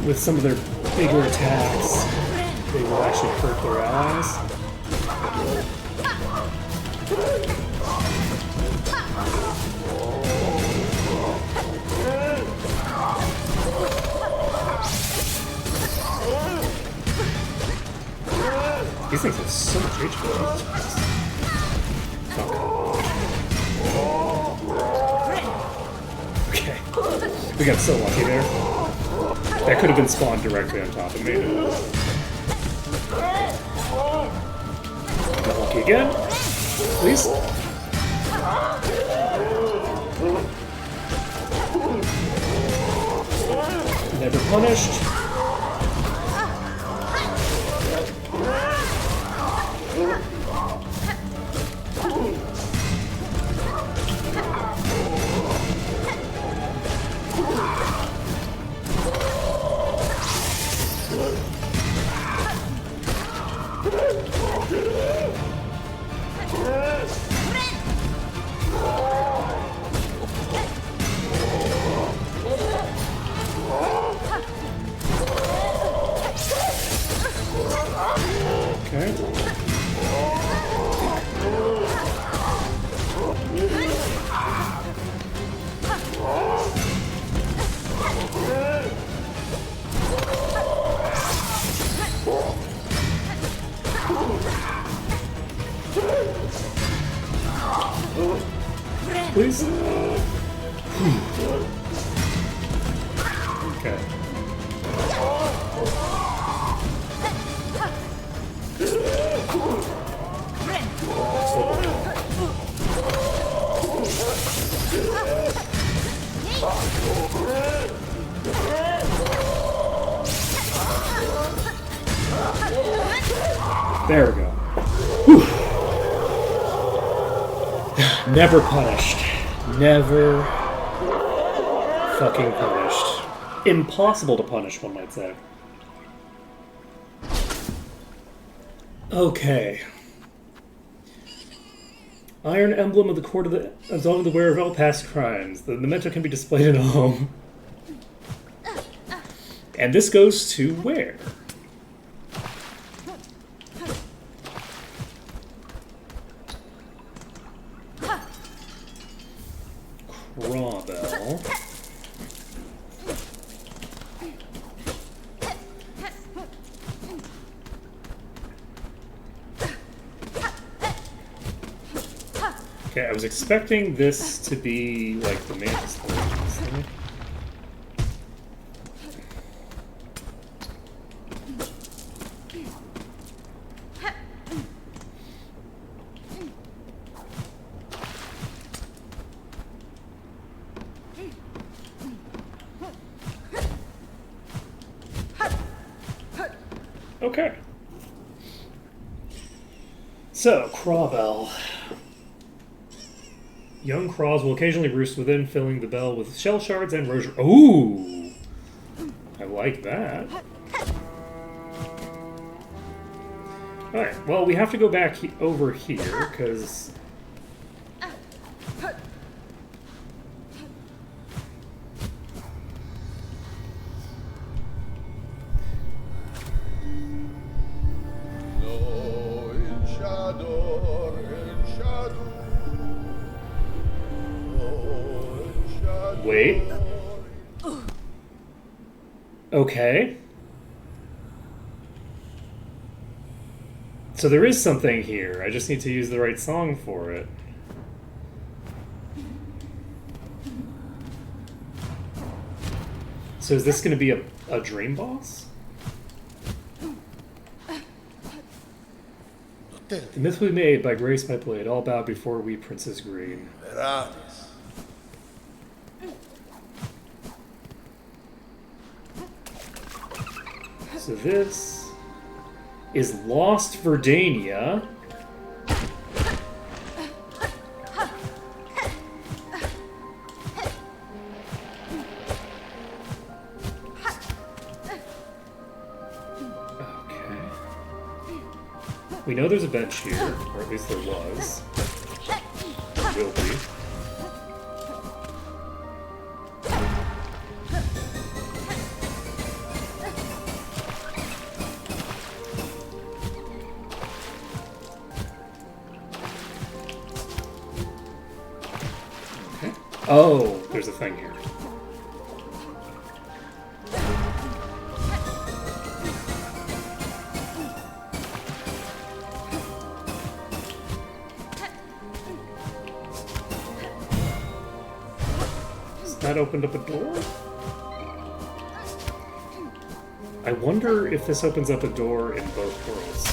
with some of their bigger attacks, they will actually hurt their allies. These things have so much HP. Okay. We got so lucky there. That could have been spawned directly on top of me. Got lucky again. Please. Never punished. Okay. Please. Okay. There we go. Whew. Never punished. Never fucking punished. Impossible to punish, one might say. Okay. Iron emblem of the court of the absolving the wearer of all past crimes. The memento can be displayed in a home. And this goes to where? Crawbell. Okay, I was expecting this to be like the main thing. Okay. So, Crawbell. Young craws will occasionally roost within, filling the bell with shell shards and rosier. Ooh! I like that. Alright, well, we have to go back over here, because... No, in shadow, in shadow. No, in shadow. Wait. Okay. So there is something here. I just need to use the right song for it. So is this going to be a dream boss? The myth we made by grace by blade, all bow before we Princess Green. Veratis. So this is Lost Verdania. Okay. We know there's a bench here, or at least there was. There will be. Okay. Oh, there's a thing here. That opened up a door? I wonder if this opens up a door in both worlds.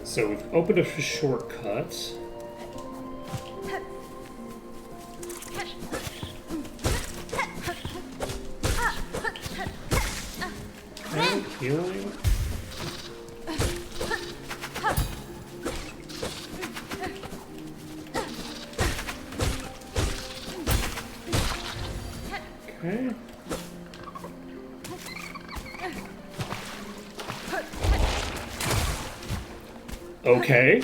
So we've opened up a shortcut. Okay, healing. Okay. Okay.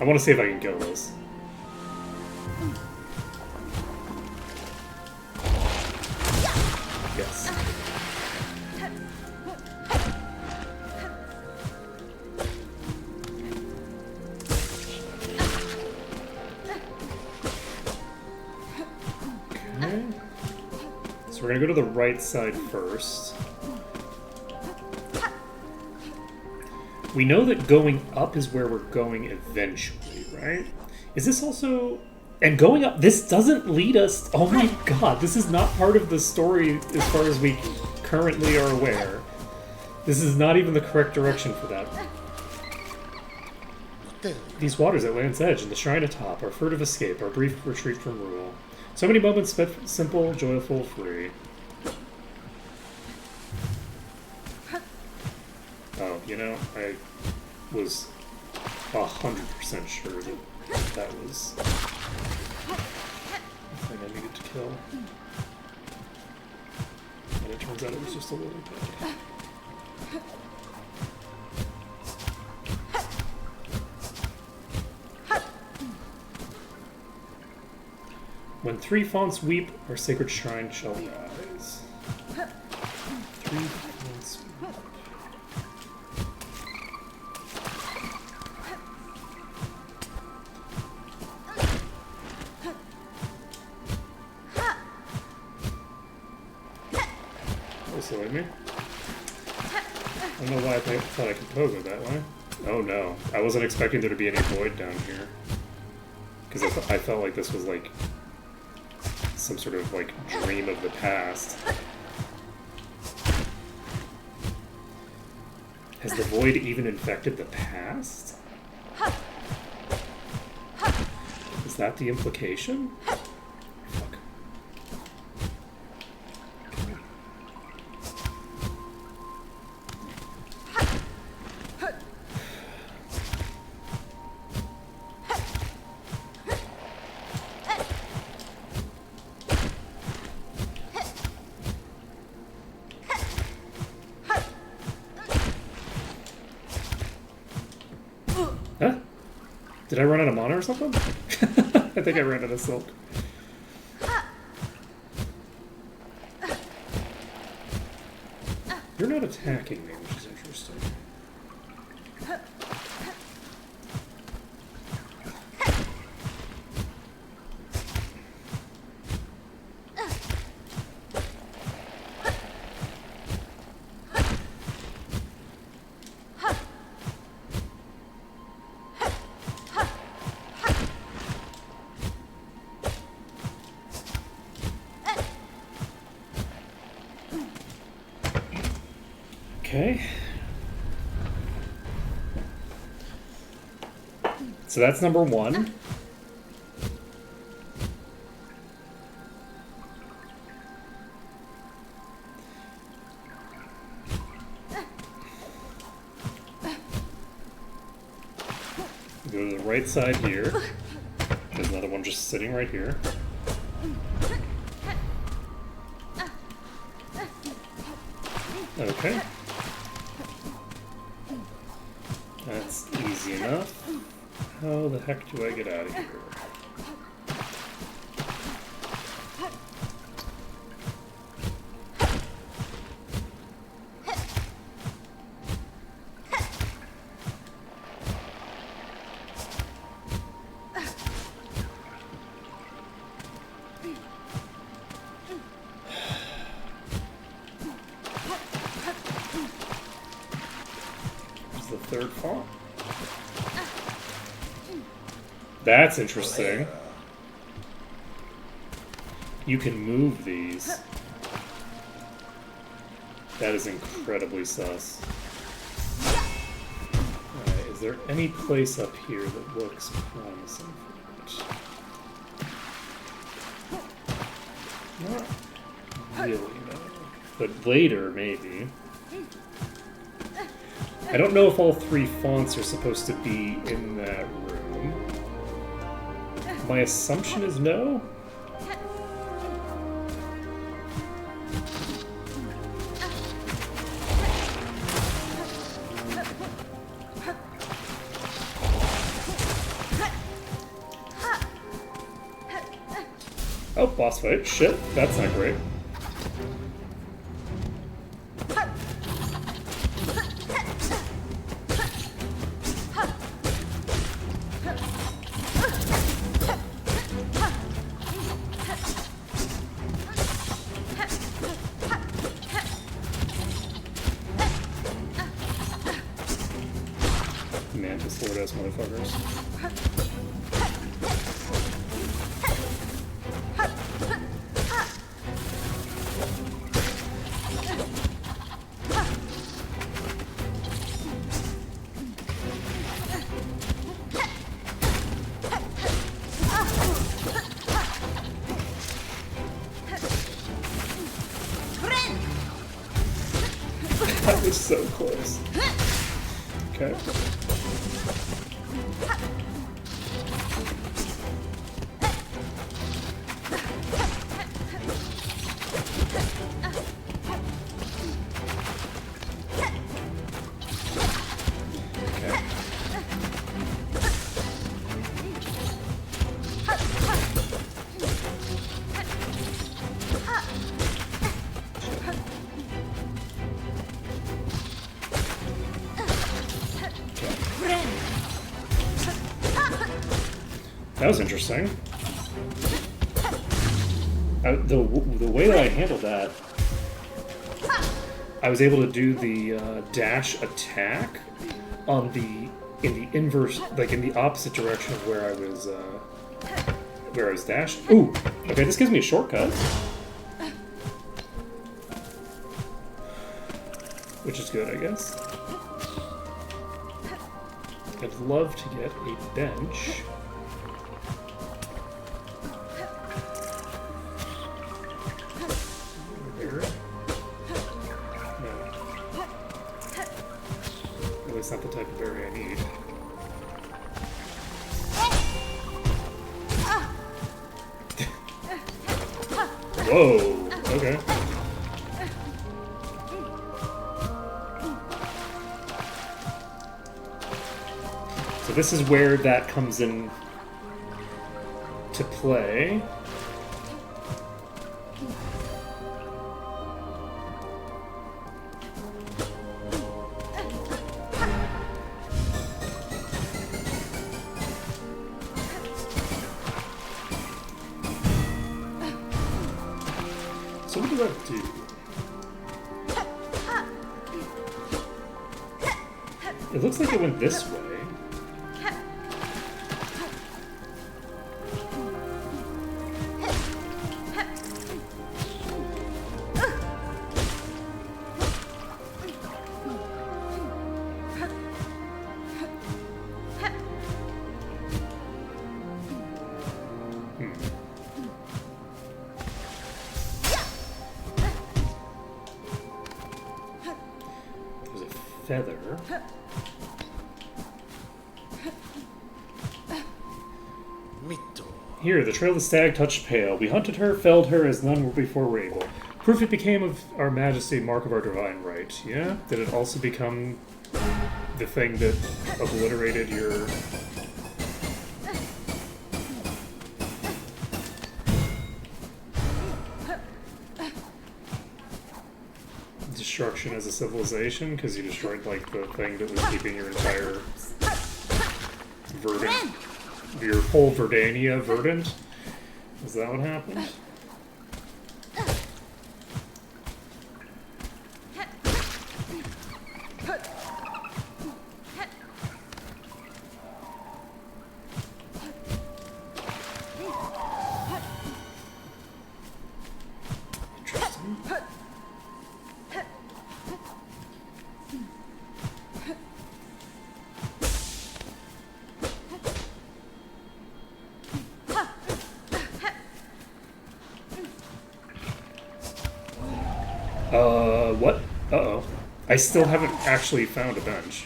I want to see if I can kill this. Yes. Okay. So we're gonna go to the right side first. We know that going up is where we're going eventually, right? Is this also... And going up, this doesn't lead us... Oh my god, this is not part of the story as far as we currently are aware. This is not even the correct direction for that. These waters at Land's Edge and the shrine atop, our furtive escape, our brief retreat from rule. So many moments spent simple, joyful, free. Oh, you know, I was 100% sure that that was the thing I needed to kill. Turns out it was just a lily pad. When 3 fonts weep, our sacred shrine shall rise. 3 fonts weep. Also like me. I don't know why I thought I could pose it that way. Oh no, I wasn't expecting there to be any void down here. Because I felt like this was like some sort of like dream of the past. Has the void even infected the past? Is that the implication? Fuck. Huh? Did I run out of mana or something? I think I ran out of silk. You're not attacking me, which is interesting. Okay. So that's number 1. Go to the right side here. There's another one just sitting right here. Okay. That's easy enough. How the heck do I get out of here? Where's the third font? That's interesting. You can move these. That is incredibly sus. Alright, is there any place up here that looks promising for it? Not really, no. But later, maybe. I don't know if all 3 fonts are supposed to be in that room. My assumption is no. Oh, boss fight. Shit, that's not great. Mantis Lord ass motherfuckers. That was so close. Okay. That was interesting. The way that I handled that, I was able to do the dash attack on in the inverse, like in the opposite direction of where I was dashed. Ooh, okay, this gives me a shortcut, which is good, I guess. I'd love to get a bench. It's not the type of berry I need. Whoa, okay. So this is where that comes in to play. So what do I do? It looks like it went this way. Feather. Here, the trail of the stag touched pale. We hunted her, felled her, as none were before were able. Proof it became of our majesty, mark of our divine right. Yeah? Did it also become the thing that obliterated your... destruction as a civilization? Because you destroyed, like, the thing that was keeping your entire... verdant... your whole Verdania verdant? Is that what happened? Interesting. What? Uh-oh. I still haven't actually found a bench.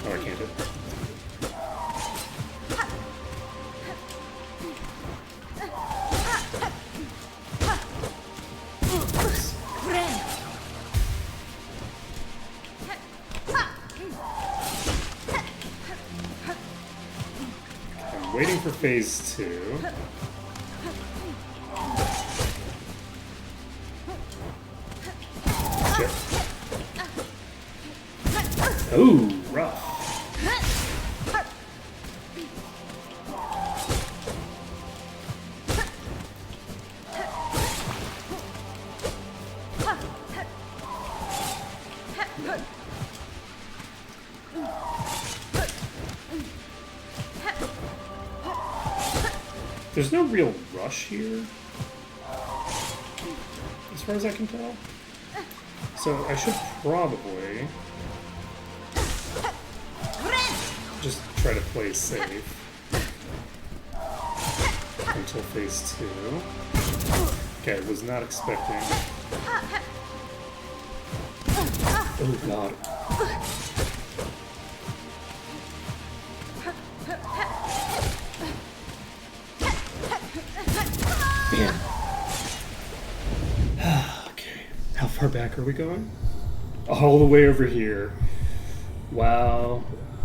Oh, I can't do it. Waiting for phase 2. Shit. Ooh, rough. There's no real rush here, as far as I can tell. So I should probably just try to play safe until phase 2. Okay, I was not expecting... Oh god. Man. Okay. How far back are we going? All the way over here. Wow.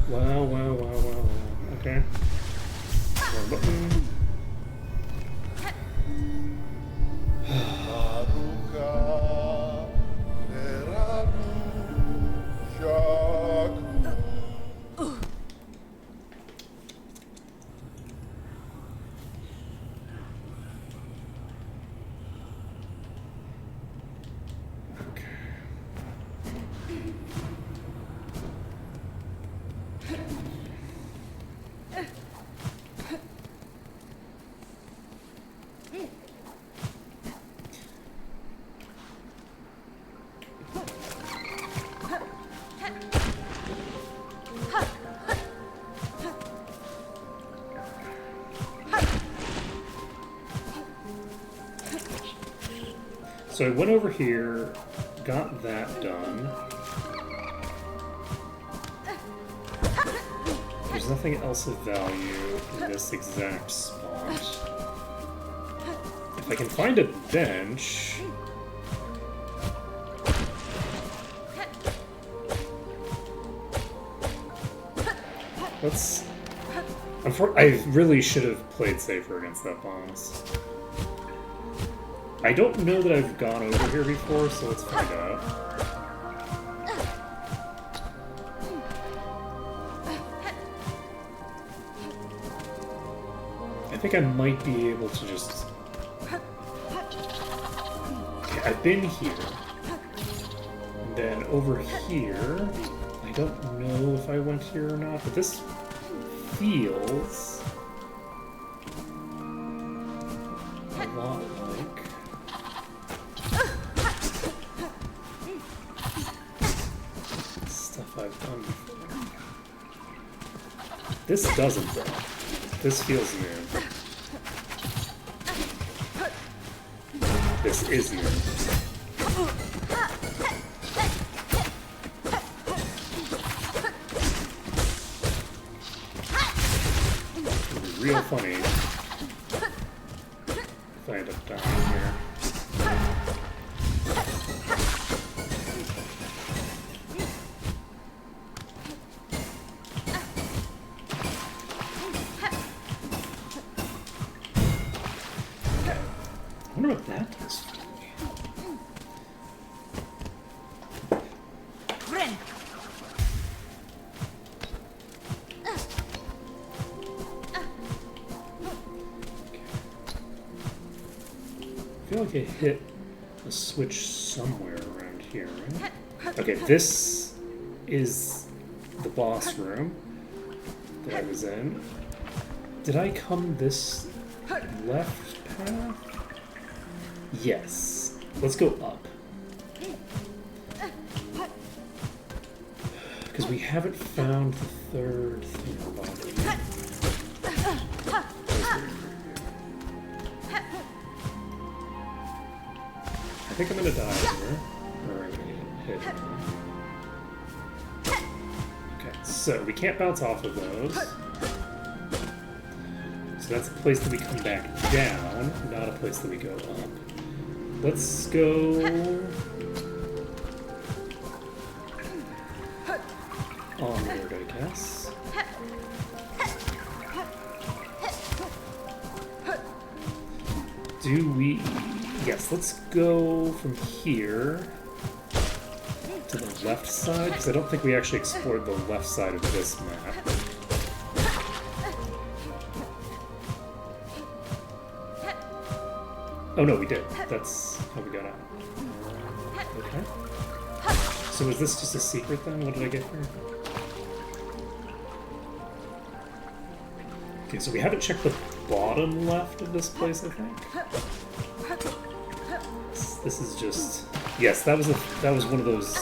Wow, wow, wow, wow, wow. Okay. Wrong button. Maruka Neradu Shaku. So I went over here, got that done. There's nothing else of value in this exact spot. If I can find a bench... Let's... I really should have played safer against that boss. I don't know that I've gone over here before, so let's find out. I think I might be able to just... Okay, I've been here. And then over here... I don't know if I went here or not, but this feels... a lot like... stuff I've done before. This doesn't, though. This feels new. This is new. It'll be real funny if I end up dying here. I wonder what that does for me. I feel like I hit a switch somewhere around here, right? Okay, this is the boss room that I was in. Did I come this left path? Yes. Let's go up. Because we haven't found the third thing about it. I think I'm gonna die here. Or I'm gonna get hit. Okay, so we can't bounce off of those. So that's a place that we come back down, not a place that we go up. Let's go... onward, I guess. Do we... Yes, let's go from here to the left side, because I don't think we actually explored the left side of this map. Oh no, we did. That's how we got out. Okay. So is this just a secret then? What did I get here? Okay, so we haven't checked the bottom left of this place, I think. This is just... Yes, that was one of those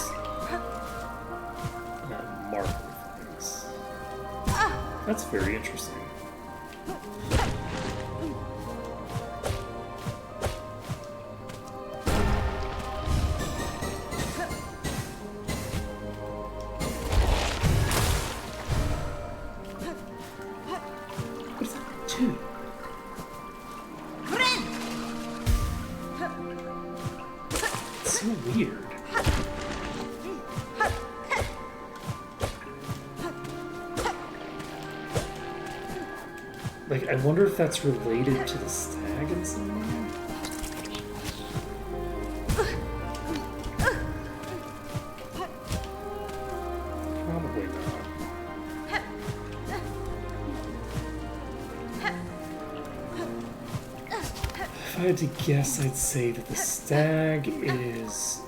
marker things. That's very interesting. Weird. Like, I wonder if that's related to the stag in some way? Probably not. If I had to guess, I'd say that the stag is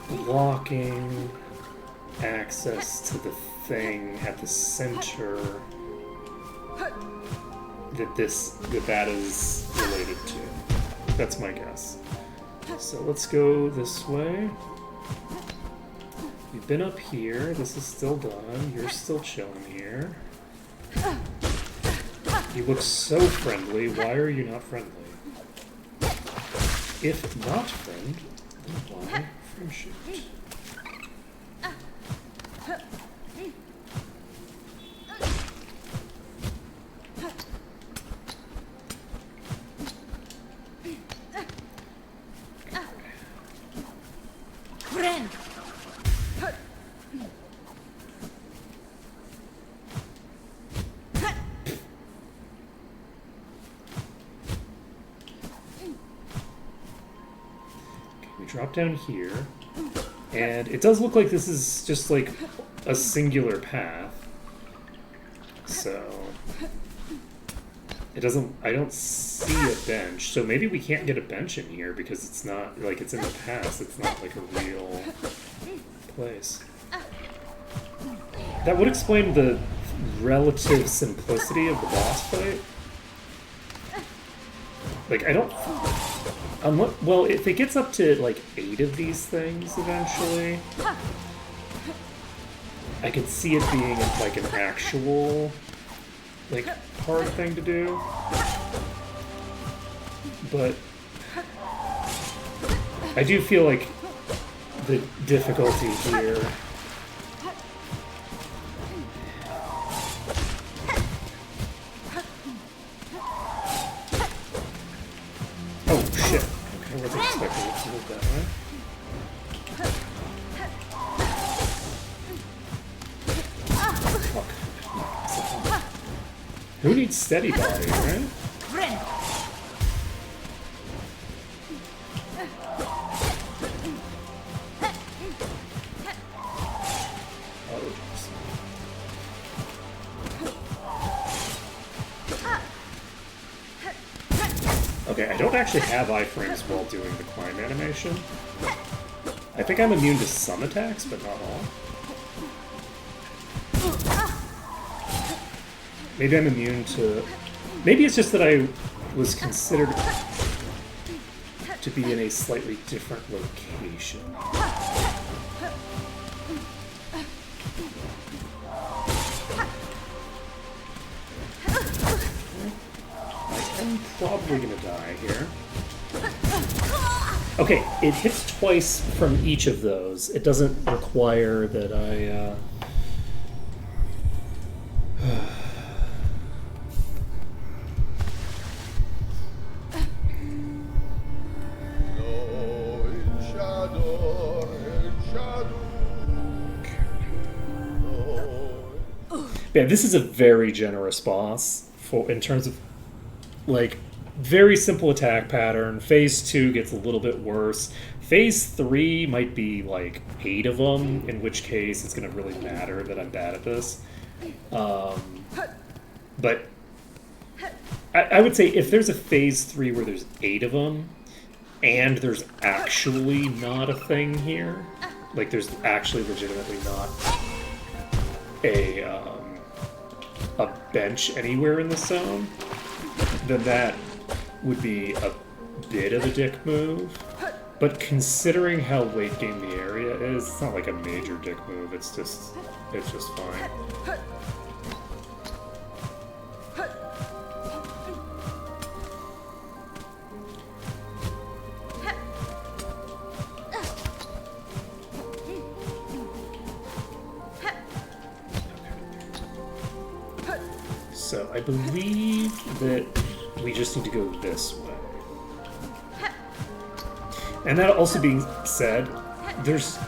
blocking access to the thing at the center that is related to. That's my guess. So let's go this way. You've been up here. This is still done. You're still chilling here. You look so friendly. Why are you not friendly? If not friend, then why friendship? Friend. We drop down here, and it does look like this is just like a singular path. So it doesn't. I don't see a bench. So maybe we can't get a bench in here because it's not like it's in the past. It's not like a real place. That would explain the relative simplicity of the boss fight. Like I don't. Well, if it gets up to like 8 of these things eventually, I could see it being like an actual like hard thing to do. But I do feel like the difficulty here I wasn't expecting it to move that way. Fuck. Who needs steady body, right? Okay, I don't actually have iframes while doing the climb animation. I think I'm immune to some attacks, but not all. Maybe I'm immune to... Maybe it's just that I was considered to be in a slightly different location. I'm probably gonna die here. Okay, it hits twice from each of those. It doesn't require that I, Yeah, this is a very generous boss for in terms of like very simple attack pattern. Phase 2 gets a little bit worse. Phase 3 might be like 8 of them, in which case it's going to really matter that I'm bad at this. But I would say if there's a Phase 3 where there's 8 of them, and there's actually not a thing here, like there's actually legitimately not a bench anywhere in the zone, then that would be a bit of a dick move. But considering how late game the area is, it's not like a major dick move. It's just fine. So I believe that we just need to go this way. And that also being said, this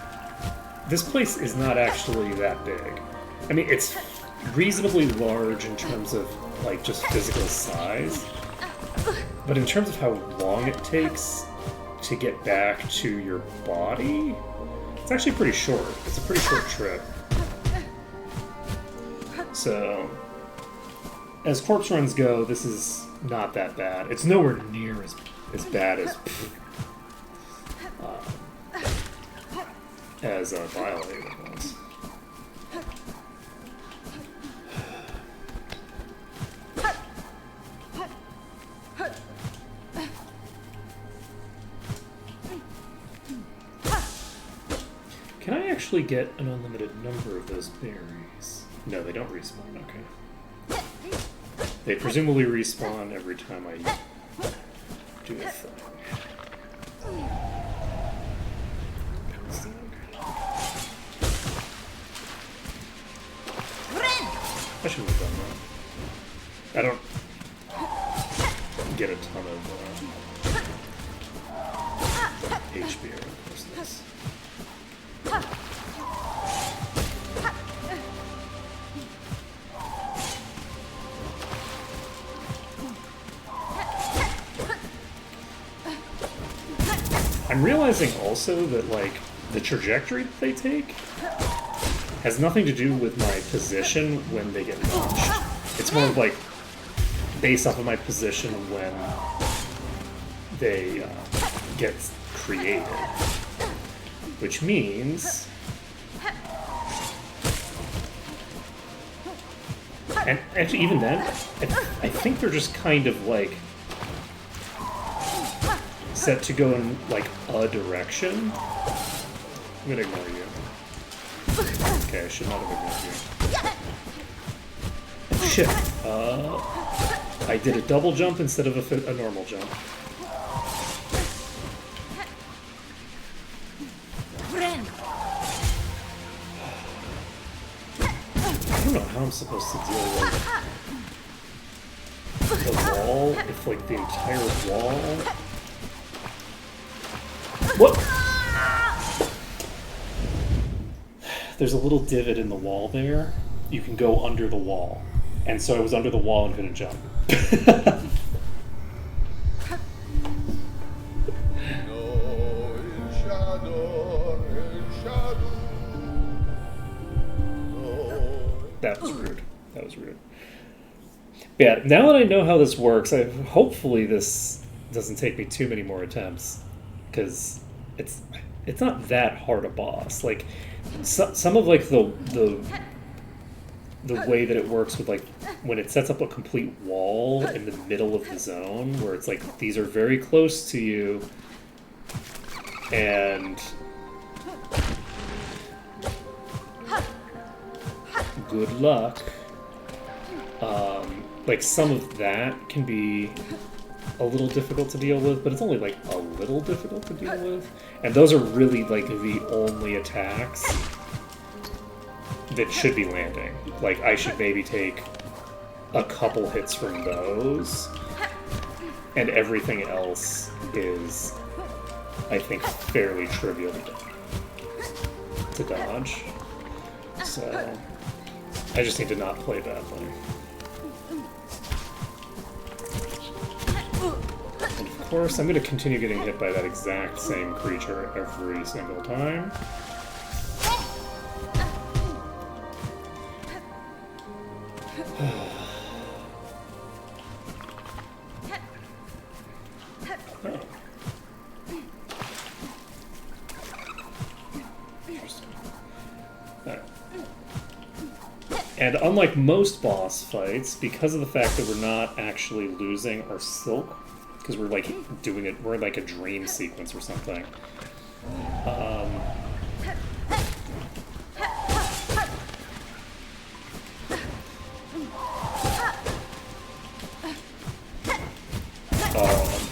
place is not actually that big. I mean, it's reasonably large in terms of like just physical size. But in terms of how long it takes to get back to your body, it's actually pretty short. It's a pretty short trip. So, as corpse runs go, this is not that bad. It's nowhere near as bad as Violator was. Can I actually get an unlimited number of those berries? No, they don't respawn. Okay. They presumably respawn every time I do a thing. I shouldn't have done that. I don't get a ton of HP or this. I'm realizing also that, like, the trajectory that they take has nothing to do with my position when they get launched. It's more of, like, based off of my position when they get created. Which means... And actually, even then, I think they're just kind of, like, set to go in, like, a direction. I'm gonna ignore you. Okay, I should not have ignored you. Shit. I did a double jump instead of a normal jump. I don't know how I'm supposed to deal with the wall, if, like, the entire wall... What? There's a little divot in the wall there. You can go under the wall. And so I was under the wall and couldn't jump. That was rude. That was rude. Yeah, now that I know how this works, hopefully this doesn't take me too many more attempts. Because it's not that hard a boss. Like, some of, like, the way that it works with, like, when it sets up a complete wall in the middle of the zone, where it's like, these are very close to you, and good luck. Like, some of that can be a little difficult to deal with, but it's only, like, a little difficult to deal with. And those are really, like, the only attacks that should be landing. Like, I should maybe take a couple hits from those, and everything else is, I think, fairly trivial to dodge. So, I just need to not play badly. And of course, I'm going to continue getting hit by that exact same creature every single time. And unlike most boss fights, because of the fact that we're not actually losing our silk, because we're, like, doing it, we're in, like, a dream sequence or something.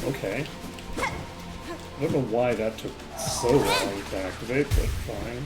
Okay. I don't know why that took so long to activate, but fine.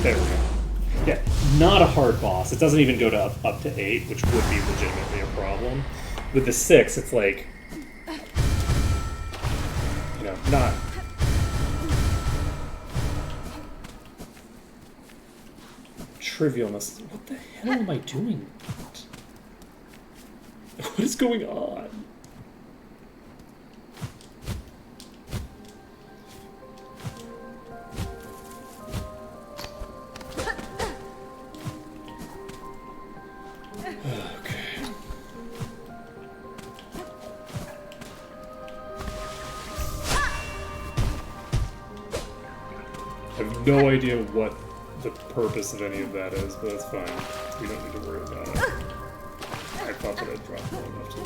There we go. Yeah, not a hard boss. It doesn't even go to up to 8, which would be legitimately a problem. With the 6, it's like, you know, not... trivialness. What the hell am I doing? What is going on? I have no idea what the purpose of any of that is, but that's fine. We don't need to worry about it. I thought that I'd dropped low enough to...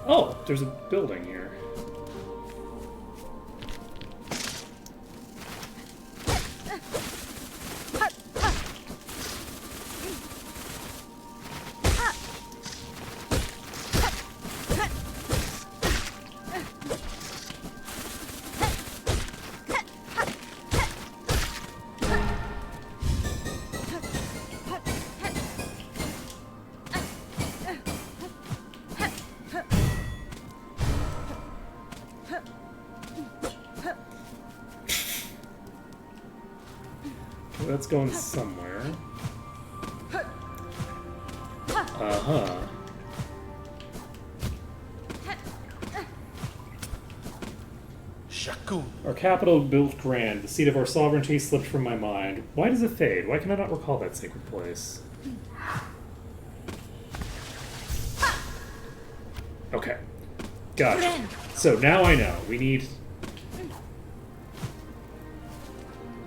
Oh, there's a building here. That's going somewhere. Uh-huh. Shakun. Our capital built grand, the seat of our sovereignty slipped from my mind. Why does it fade? Why can I not recall that sacred place? Okay. Gotcha. So now I know. We need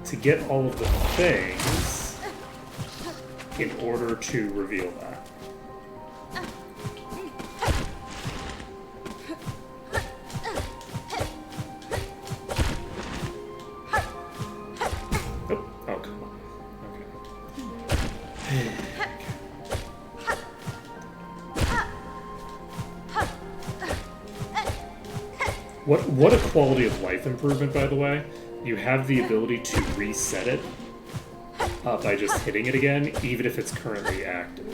to get all of the things in order to reveal that. Oh, come on. Okay. What a quality of life improvement, by the way. You have the ability to reset it by just hitting it again, even if it's currently active.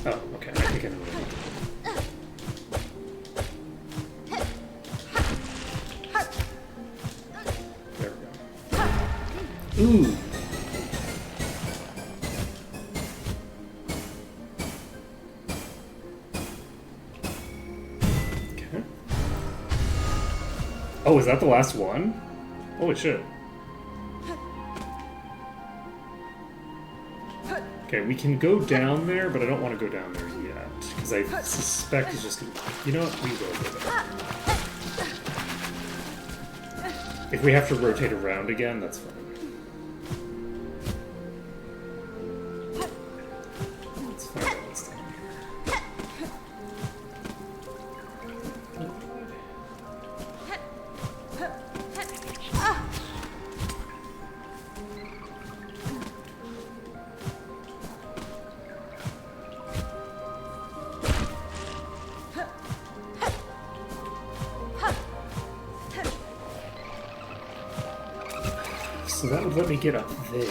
Oh, okay. I think I know what I need. There we go. Ooh. Oh, is that the last one? Holy shit. Okay, we can go down there, but I don't want to go down there yet. Because I suspect it's just gonna... You know what? We will go there. If we have to rotate around again, that's fine. Let's find out what's down here. So that would let me get up there.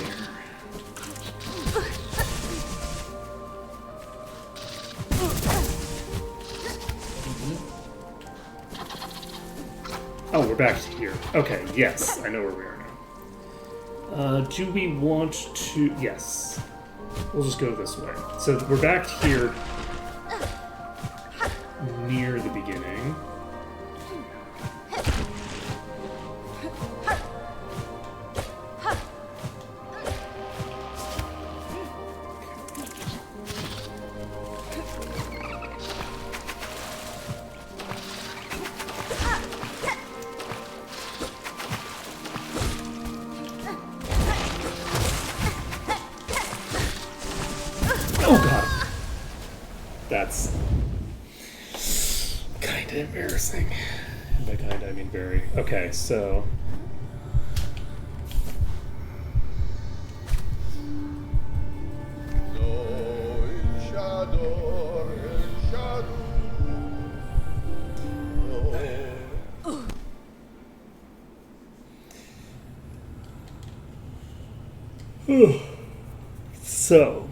Oh, we're back to here. Okay, yes, I know where we are now. Do we want to... Yes. We'll just go this way. So we're back here near the beginning. Oh god! That's kinda embarrassing. And by kinda, I mean very. Okay, so... So,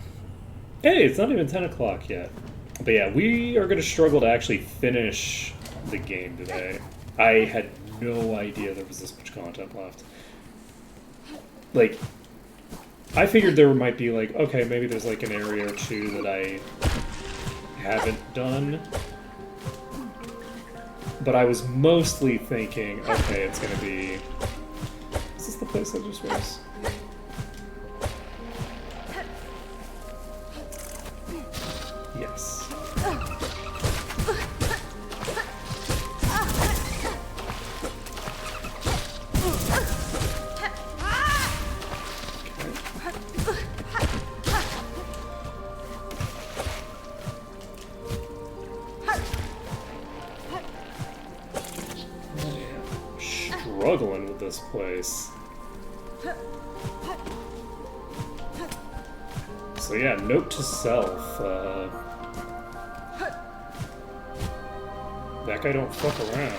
hey, it's not even 10 o'clock yet. But yeah, we are going to struggle to actually finish the game today. I had no idea there was this much content left. Like, I figured there might be like, okay, maybe there's like an area or two that I haven't done. But I was mostly thinking, okay, it's going to be... Is this the place I just was? Yes. Struggling with this place. So yeah, note to self. That guy don't fuck around.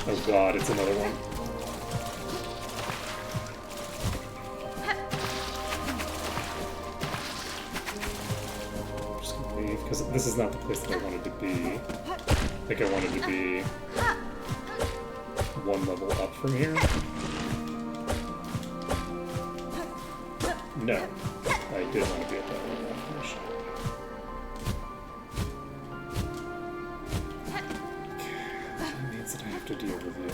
Oh god, it's another one. I'm just gonna leave, because this is not the place that I wanted to be. I think I wanted to be one level up from here. No, I did want to be at that level. That means that I have to deal with you.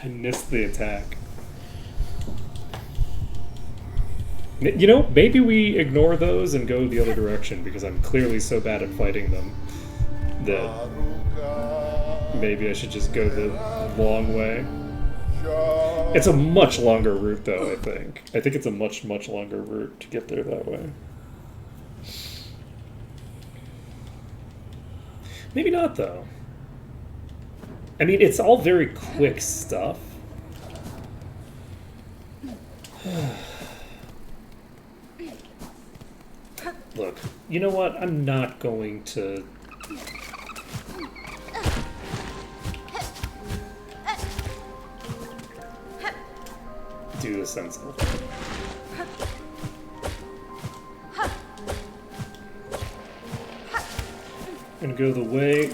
I missed the attack. You know, maybe we ignore those and go the other direction because I'm clearly so bad at fighting them that maybe I should just go the long way. It's a much longer route though, I think. I think it's a much, much longer route to get there that way. Maybe not though. I mean, it's all very quick stuff. Look, you know what? I'm not going to... do the sensible thing. I'm gonna go the way...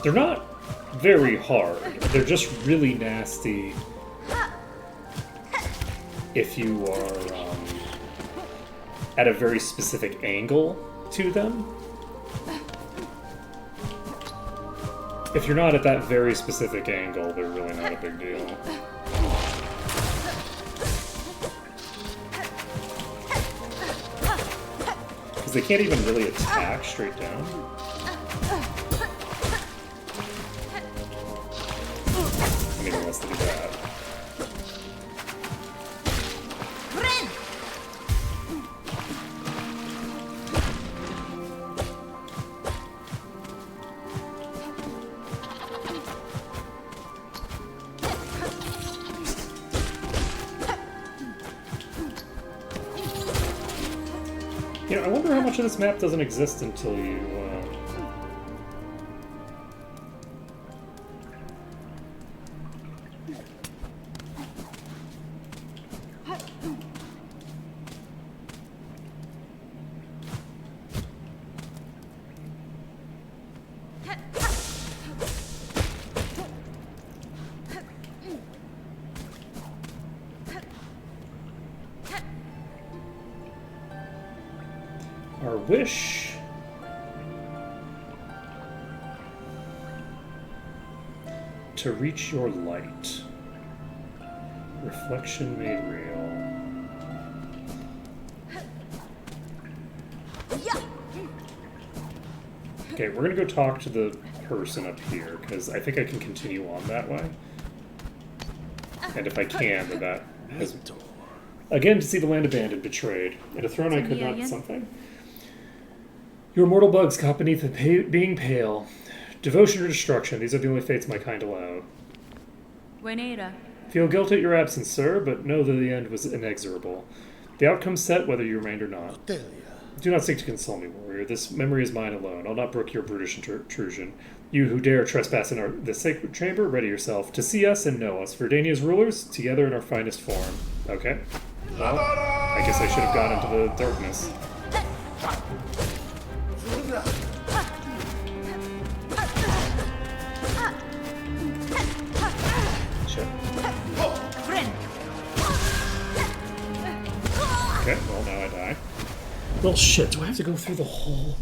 They're not very hard. They're just really nasty if you are at a very specific angle to them. If you're not at that very specific angle, they're really not a big deal. Because they can't even really attack straight down. Unless they do that. You know, I wonder how much of this map doesn't exist until you, our wish to reach your light. Reflection made real. Okay, we're gonna go talk to the person up here because I think I can continue on that way. And if I can, then that has Again to see the land abandoned, betrayed, and a throne I could not Ian? something. Your mortal bugs caught beneath the being pale. Devotion or destruction, these are the only fates my kind allow. Buenera. Feel guilt at your absence, sir, but know that the end was inexorable. The outcome's set whether you remained or not. Delia. Do not seek to console me, warrior. This memory is mine alone. I'll not brook your brutish intrusion. You who dare trespass in the sacred chamber, ready yourself to see us and know us. Verdania's rulers, together in our finest form. Okay. Well, I guess I should have gone into the darkness. Shit. Okay, well, now I die. Well, shit, do I have to go through the whole...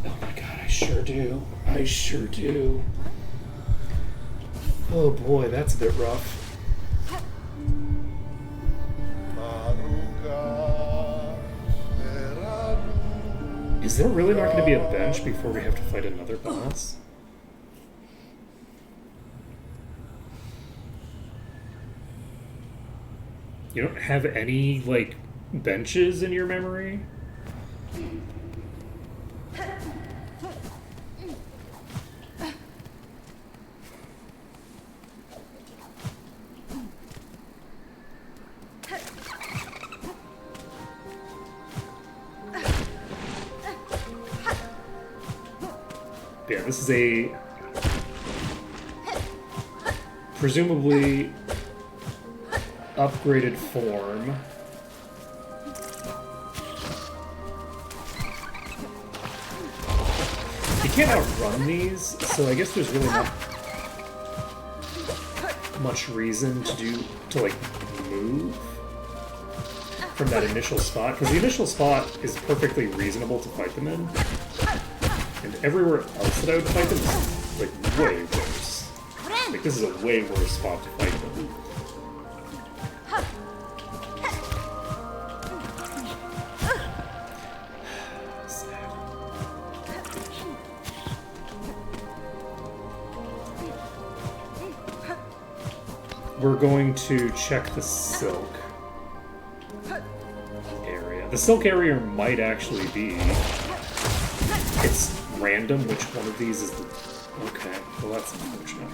Oh my god, I sure do. I sure do. Oh boy, that's a bit rough. Maruka. Eranu. Is there really not going to be a bench before we have to fight another boss? You don't have any, like, benches in your memory? Yeah, this is a presumably upgraded form. You can't outrun these, so I guess there's really not much reason to like move from that initial spot, because the initial spot is perfectly reasonable to fight them in, and everywhere else that I would fight them is like way worse. Like this is a way worse spot to fight them. We're going to check the silk area. The silk area might actually be... It's random which one of these is the... Okay, well that's unfortunate.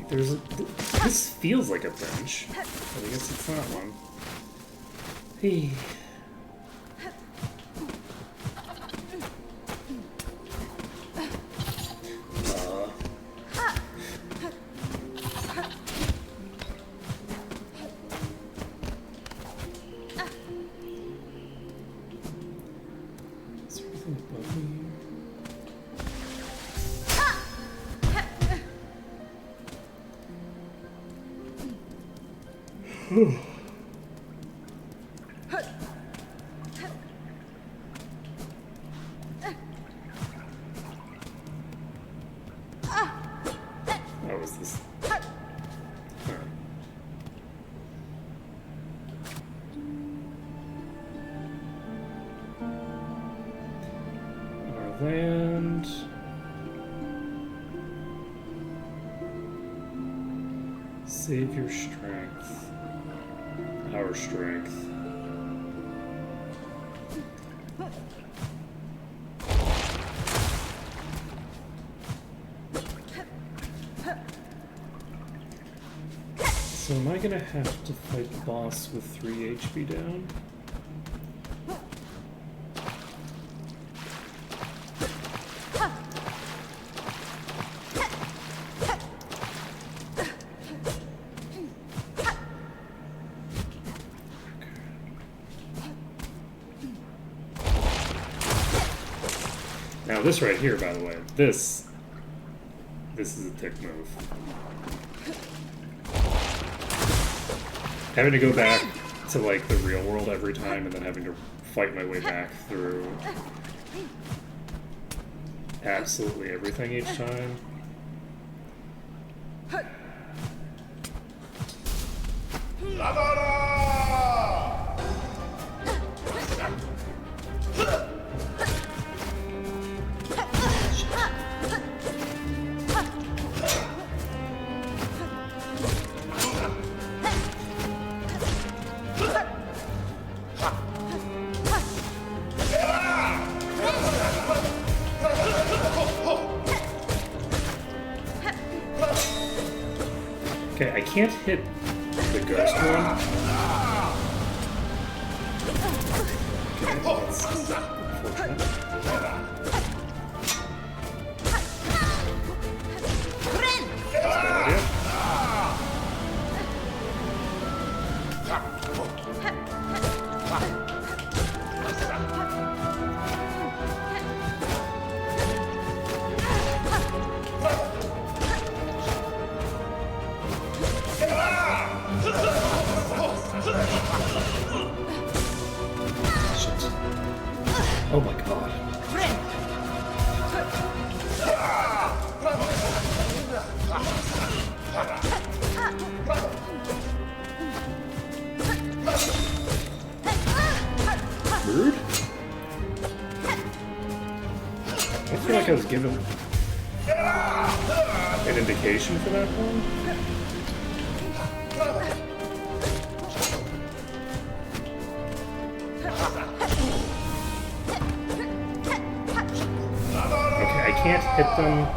There's a, this feels like a bench, but I guess it's not one. Hey. Is there anything above me here? What was this? Huh. Our land. Save your strength. Our strength. So am I gonna have to fight the boss with 3 HP down? Now this right here, by the way, this is a dick move. Having to go back to like the real world every time and then having to fight my way back through absolutely everything each time. Okay, I can't hit the ghost one. Okay, that's unfortunate. That's a bad idea. Shit. Oh my god. Rude? I feel like I was given an indication for that one. Okay, I can't hit them.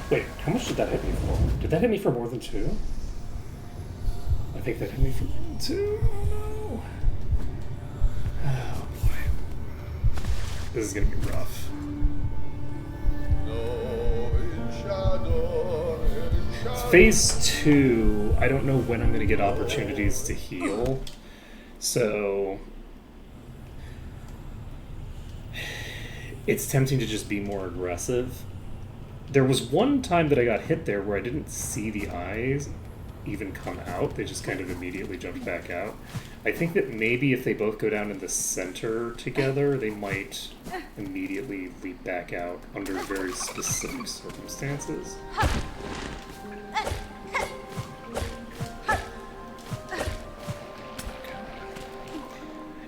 Wait, how much did that hit me for? Did that hit me for more than 2? I think that hit me for more than 2. Oh no. Oh boy. This is gonna be rough. Phase 2, I don't know when I'm gonna get opportunities to heal. So it's tempting to just be more aggressive. There was one time that I got hit there where I didn't see the eyes even come out. They just kind of immediately jumped back out. I think that maybe if they both go down in the center together, they might immediately leap back out under very specific circumstances.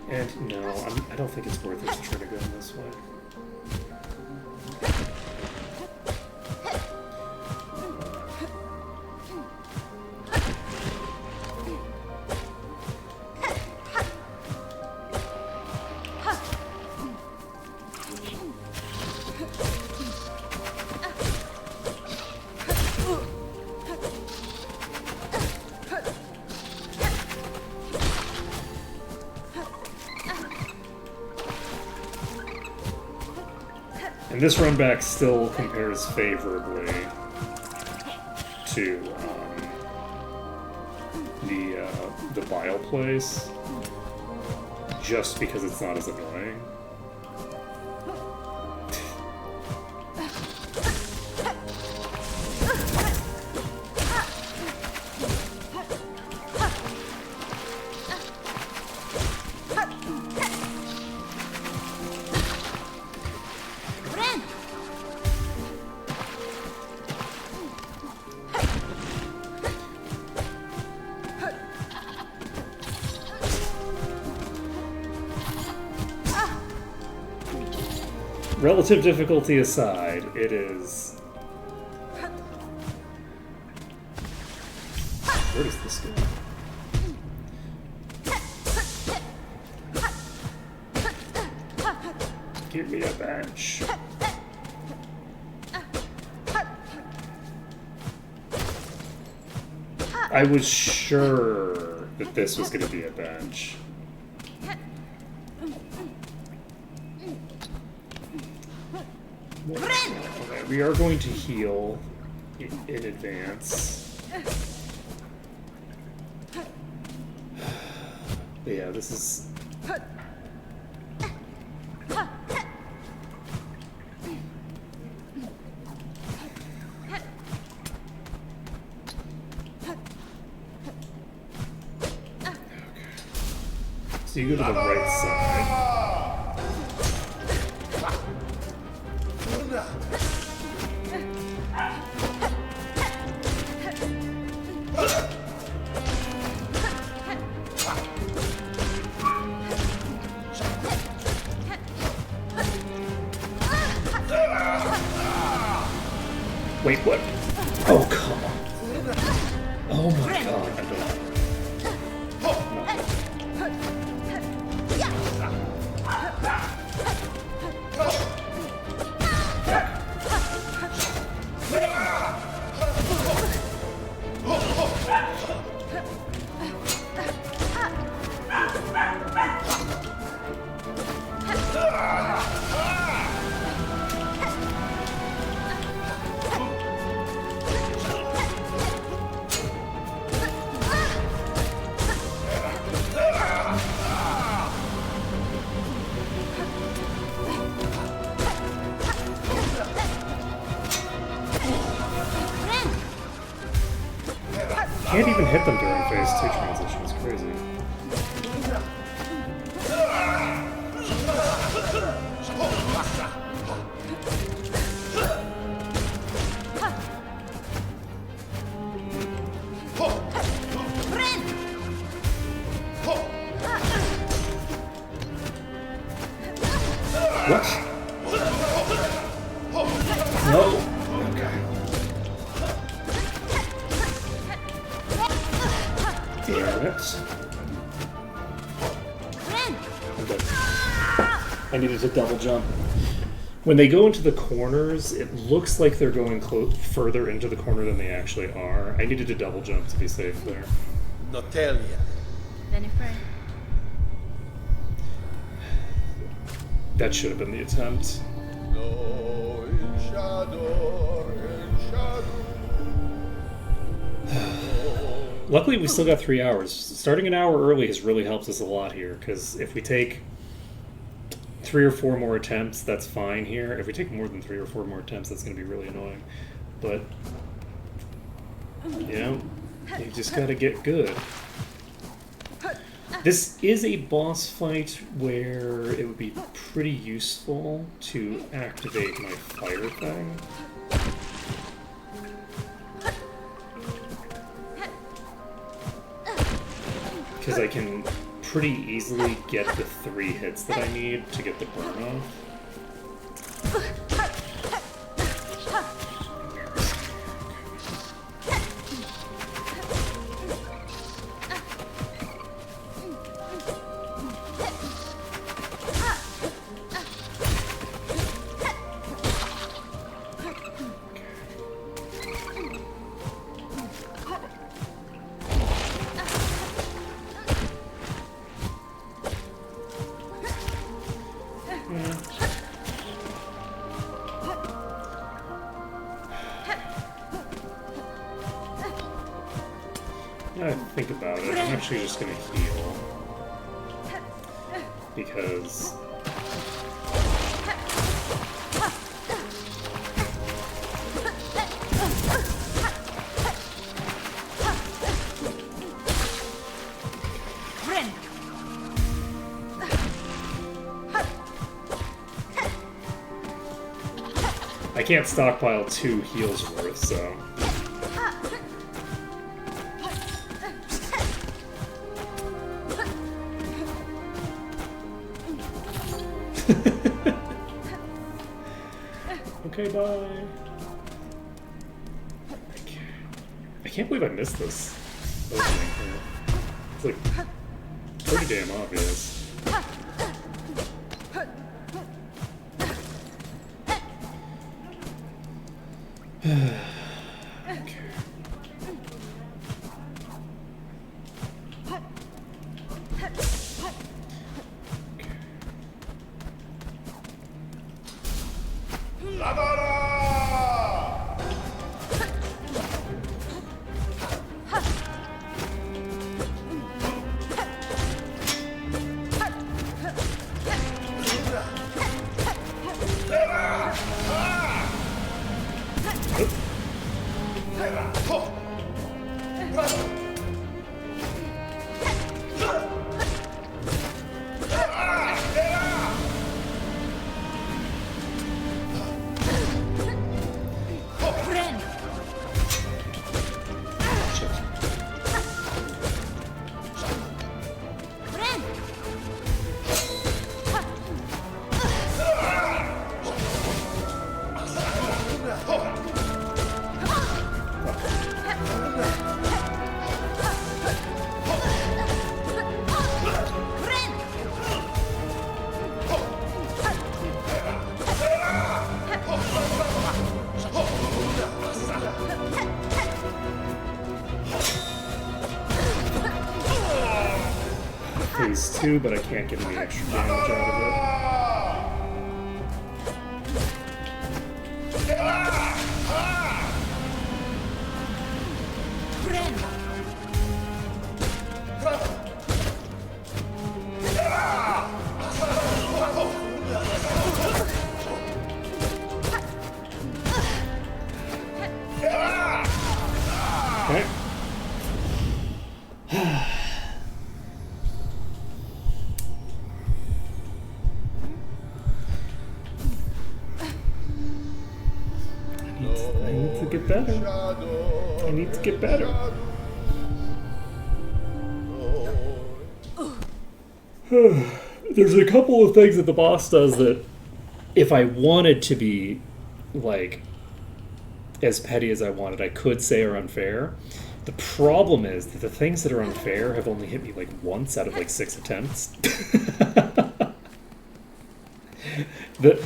And no, I don't think it's worth it to try to go in this way. And this run back still compares favorably to the bile place, just because it's not as annoying. Relative difficulty aside, it is... Where does this go? Give me a bench. I was sure that this was going to be a bench. Okay, we are going to heal in advance. But yeah, this is... So you go to the right side. Wait, what? Oh, come on. Oh my god, I don't... Can't even hit them during phase 2 transition. It's crazy. What? No. Okay. Damn it. I'm dead. I needed to double jump. When they go into the corners, it looks like they're going further into the corner than they actually are. I needed to double jump to be safe there. Notelia. Benefray. That should have been the attempt. No, in shadow, in shadow. Luckily, we still got 3 hours. Starting an hour early has really helped us a lot here, because if we take 3 or 4 more attempts, that's fine here. If we take more than 3 or 4 more attempts, that's going to be really annoying. But, you know, you just got to get good. This is a boss fight where it would be pretty useful to activate my fire thing. Because I can pretty easily get the 3 hits that I need to get the burn off. Now I think about it, I'm actually just gonna heal. Because... I can't stockpile 2 heals worth, so... Okay, bye. I can't believe I missed this opening here. It's like pretty damn obvious. Okay. Ren. Ren. Ren. Phase 2, but I can't get any extra damage out of it. Ren. Okay. I need to get better. I need to get better. There's a couple of things that the boss does that, if I wanted to be, like, as petty as I wanted, I could say are unfair. The problem is that the things that are unfair have only hit me, like, once out of, like, 6 attempts.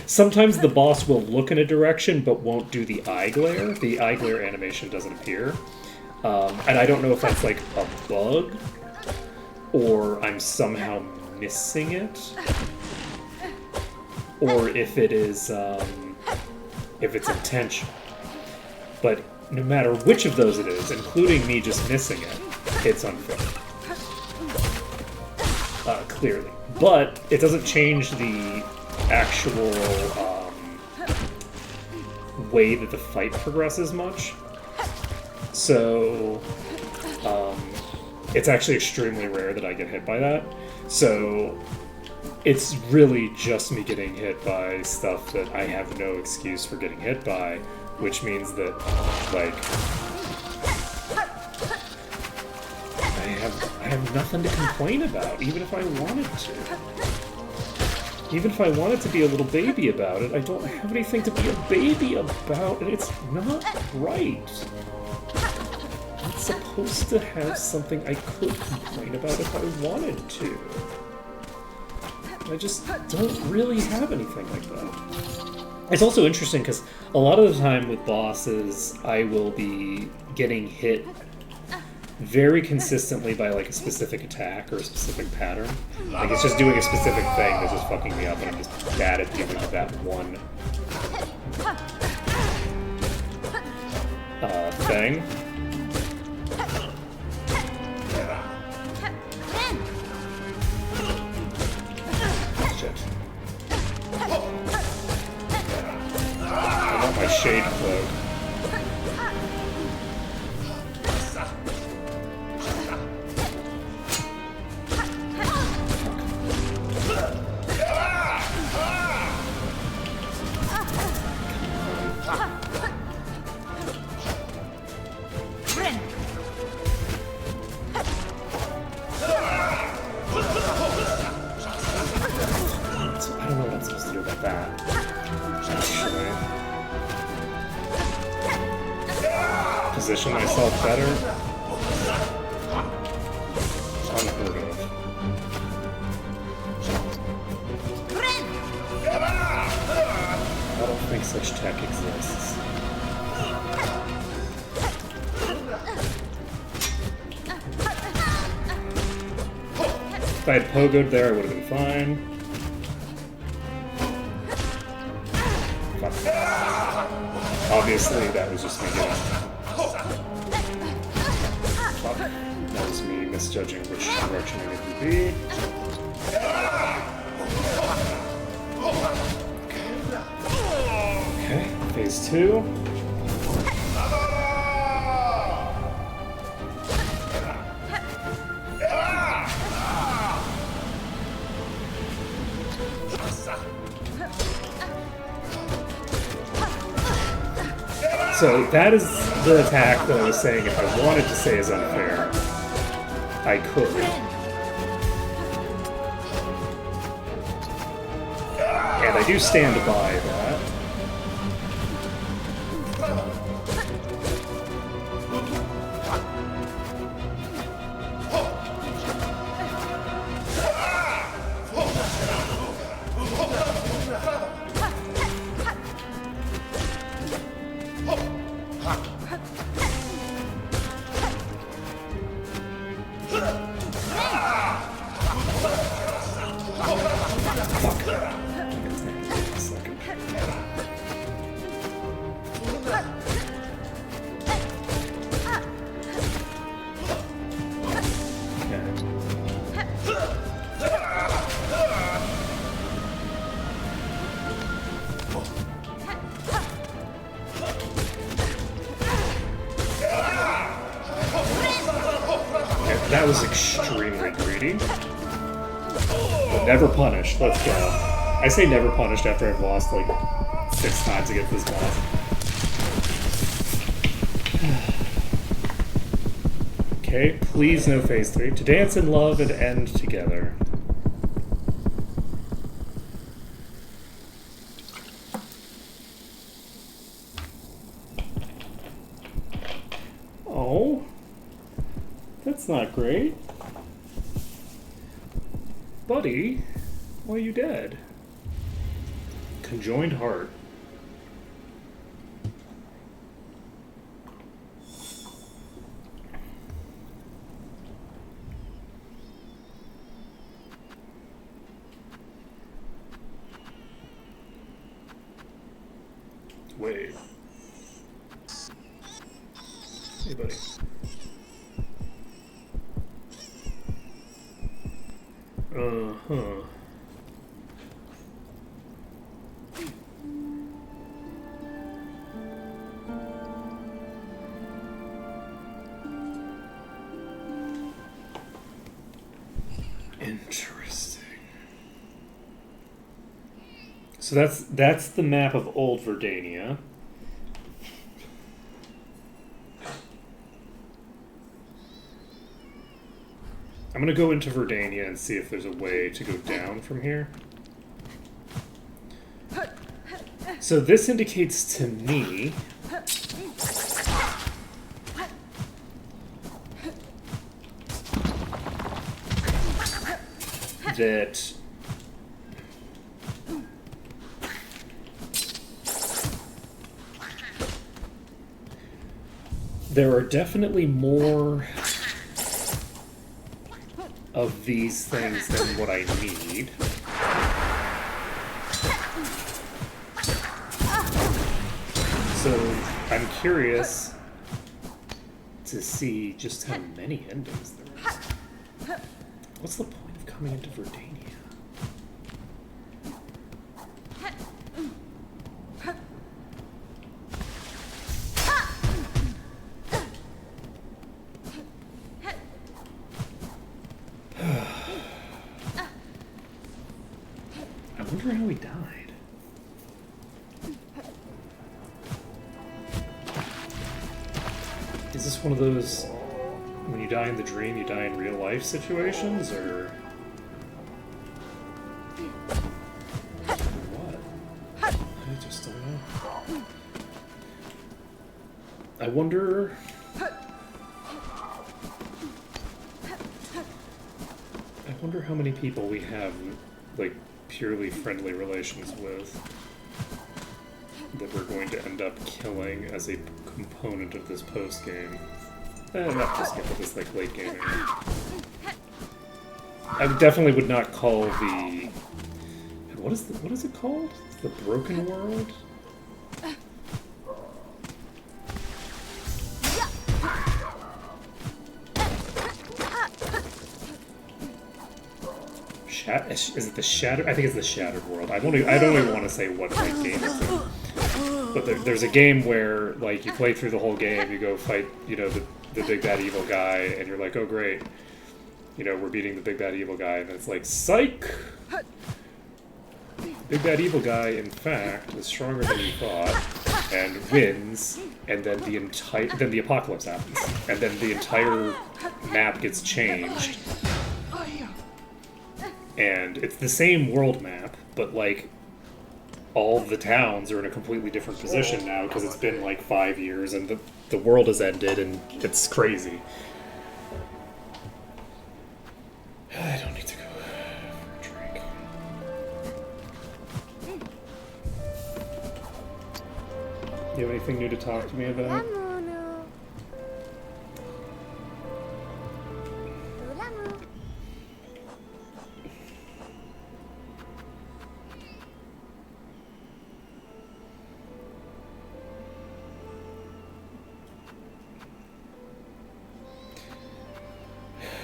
Sometimes the boss will look in a direction but won't do the eye glare. The eye glare animation doesn't appear. And I don't know if that's, like, a bug or I'm somehow missing it, or if it is, if it's intentional. But no matter which of those it is, including me just missing it, it's unfair. Clearly. But it doesn't change the actual way that the fight progresses much. So, it's actually extremely rare that I get hit by that. So, it's really just me getting hit by stuff that I have no excuse for getting hit by, which means that, like, I have nothing to complain about, even if I wanted to. Even if I wanted to be a little baby about it, I don't have anything to be a baby about, and it's not right. I'm supposed to have something I could complain about if I wanted to. I just don't really have anything like that. It's also interesting because a lot of the time with bosses, I will be getting hit very consistently by, like, a specific attack or a specific pattern. Like, it's just doing a specific thing that's just fucking me up, and I'm just bad at dealing with that one thing. Shit. I want my shade cloak. Ren. So I don't know what I'm supposed to do about that. Actually. Position myself better. Unheard of. I don't think such tech exists. If I had pogoed there, I would have been fine. Fuck. Obviously, that was just me getting... Fuck. That was me misjudging which direction it would be. Okay, phase 2. So that is the attack that I was saying if I wanted to say is unfair, I could. And I do stand by that. That was extremely greedy. But never punished. Let's go. I say never punished after I've lost like 6 times against this boss. Okay, please no phase 3. To dance in love and end together. Oh. That's not great. Buddy, why are you dead? Conjoined heart. Wait. Hey, buddy. Uh-huh. Interesting. So that's the map of Old Verdania. I'm gonna go into Verdania and see if there's a way to go down from here. So this indicates to me that there are definitely more of these things than what I need. So I'm curious to see just how many endings there is. What's the point of coming into Verdania? I wonder how he died. Is this one of those, when you die in the dream, you die in real life situations, or what? I just don't know. I wonder... I wonder how many people we have, like, purely friendly relations with that we're going to end up killing as a component of this post-game. Not post-game, but this, like, late game. I definitely would not call the... What is it called? The Broken World? Is it the Shattered? I think it's the Shattered World. I don't even want to say what like game it's in. But there's a game where like you play through the whole game, you go fight, the big bad evil guy, and you're like, oh great, we're beating the big bad evil guy, and it's like, psych! Big bad evil guy, in fact, is stronger than you thought. and wins, and then the apocalypse happens, and then the entire map gets changed, and it's the same world map, but like all the towns are in a completely different position now because it's been like 5 years and the world has ended and it's crazy. I don't need to go for a drink. You have anything new to talk to me about?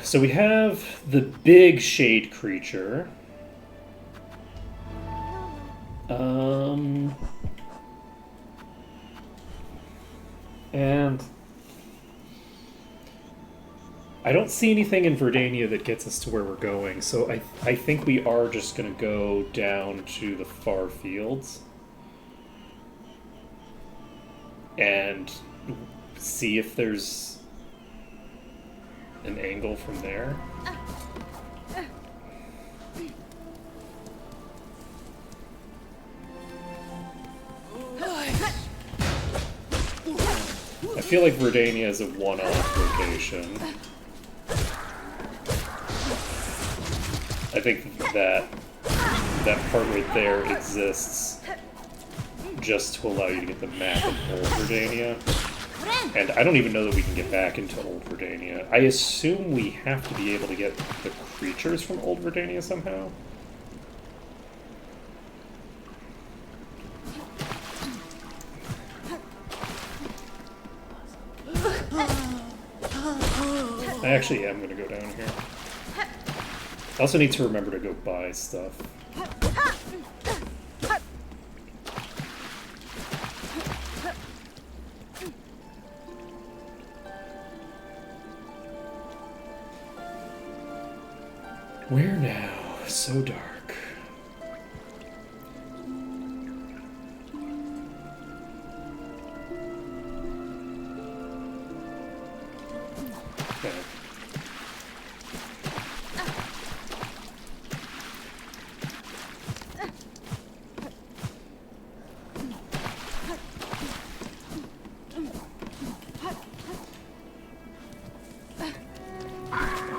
So we have the big shade creature. And I don't see anything in Verdania that gets us to where we're going, so I think we are just going to go down to the far fields and see if there's an angle from there. I feel like Verdania is a one-off location. I think that part right there exists just to allow you to get the map of Old Verdania. And I don't even know that we can get back into Old Verdania. I assume we have to be able to get the creatures from Old Verdania somehow. I actually am going to go down here. I also need to remember to go buy stuff. Where now? So dark. Okay.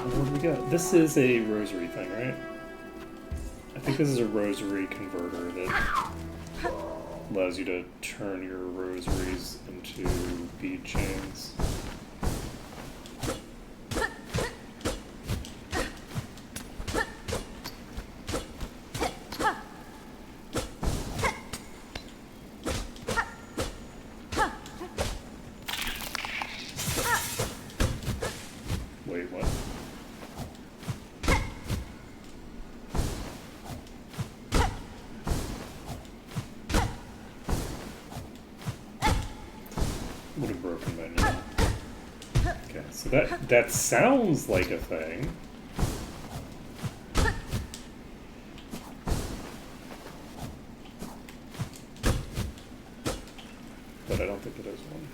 What do we got? This is a rosary thing, right? I think this is a rosary converter that allows you to turn your rosaries into bead chains. Wait, what? Would have broken by now. Okay, so that sounds like a thing. But I don't think it is one.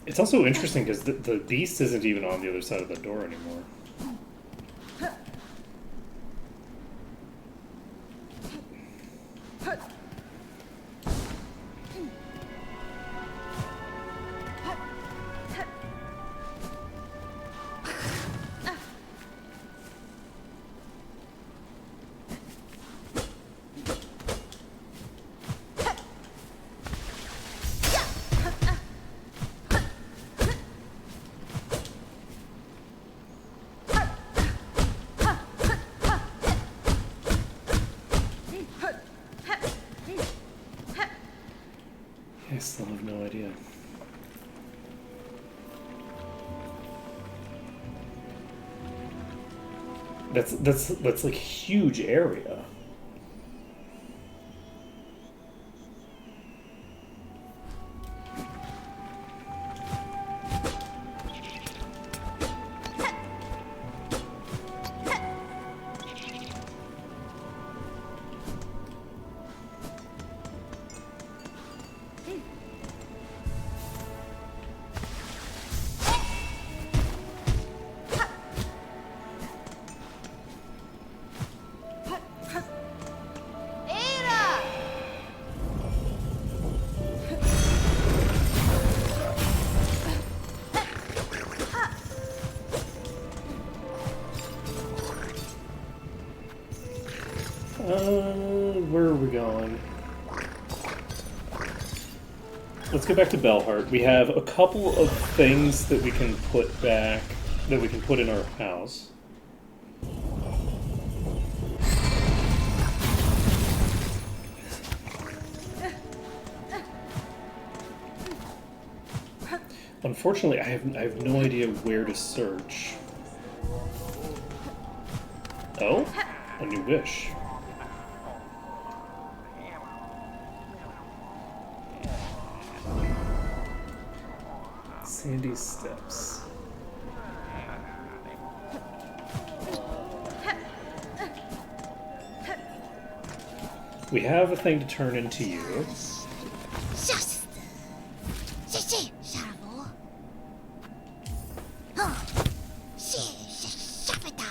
It's also interesting because the beast isn't even on the other side of the door anymore. I still have no idea. That's like a huge area. Era! Where are we going? Let's go back to Bellheart. We have a couple of things that we can put back, that we can put in our house. Unfortunately, I have no idea where to search. Oh, a new wish. Sandy Steps. We have a thing to turn into you. Just. Shishi, Sharabo. Shapata.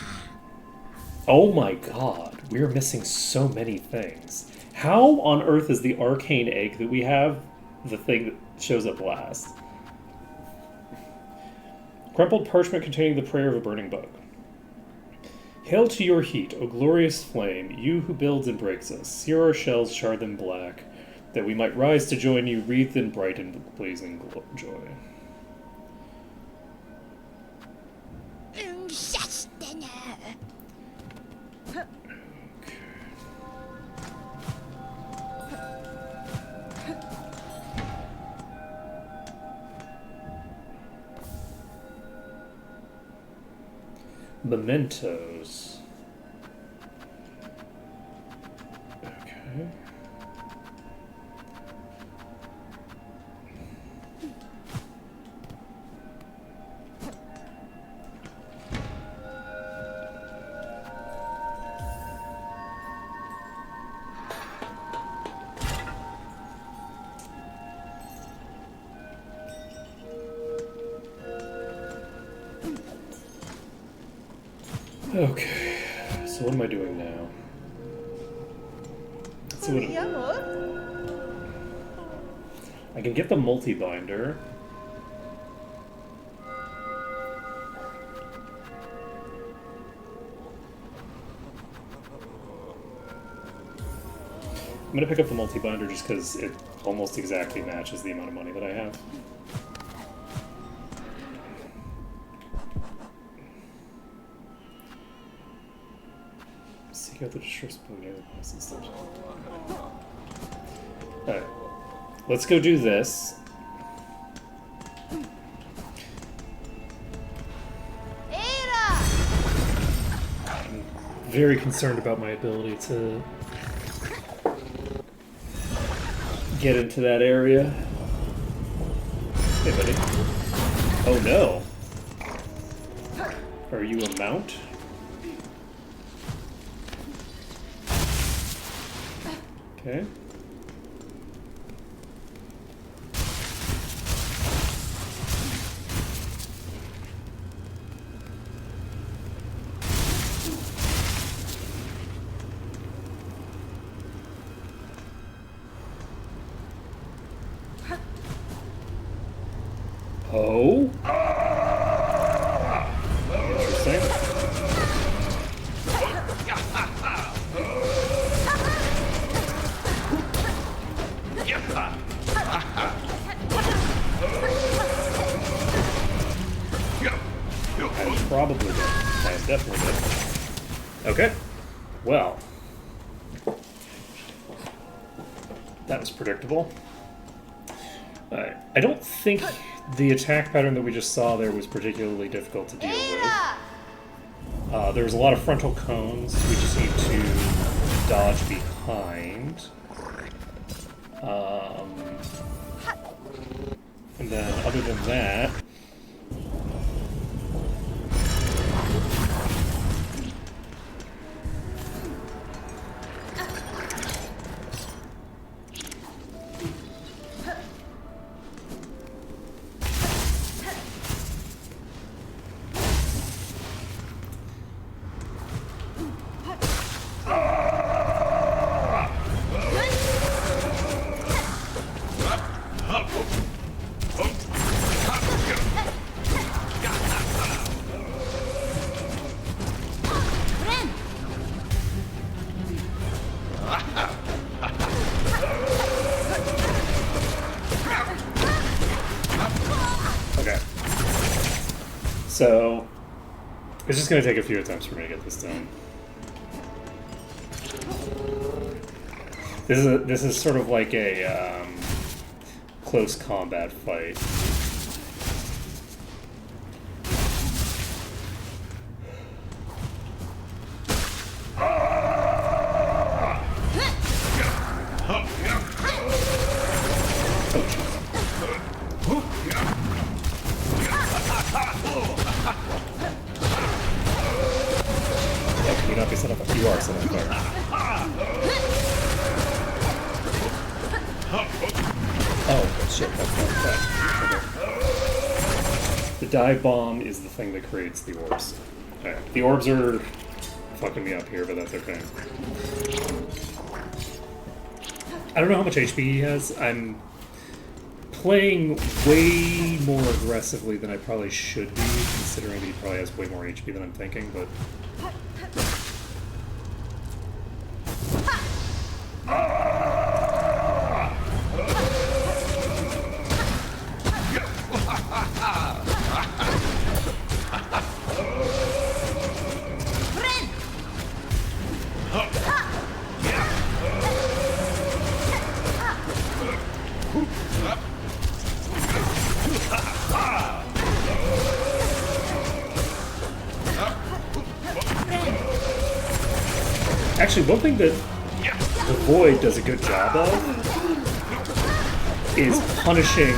Oh my god, we're missing so many things. How on earth is the arcane egg that we have the thing that shows up last? Crumpled parchment containing the prayer of a burning bug. Hail to your heat, O glorious flame, you who builds and breaks us. Sear our shells, shard them black, that we might rise to join you, wreathed in bright and blazing joy. Mementos. Okay. Okay, so what am I doing now? So what I can get the multi-binder. I'm gonna pick up the multi-binder just because it almost exactly matches the amount of money that I have. Seek out the distress book near the constant steps. Alright. Let's go do this. Era! I'm very concerned about my ability to get into that area. Hey, buddy. Oh no. Are you a mount? Okay. Oh? Interesting. I'm probably dead. I'm definitely dead. Okay. Well. That was predictable. I don't think the attack pattern that we just saw there was particularly difficult to deal with. There's a lot of frontal cones. We just need to dodge behind. And then, other than that... Okay. So, it's just going to take a few attempts for me to get this done. This is sort of like a close combat fight. Can you not be set up? You are set up fire. Oh, shit, that's not that. Okay. The dive bomb is the thing that creates the orbs. Okay. The orbs are fucking me up here, but that's okay. I don't know how much HP he has. I'm playing way more aggressively than I probably should be, considering that he probably has way more HP than I'm thinking, but... Actually, one thing that the Void does a good job of is punishing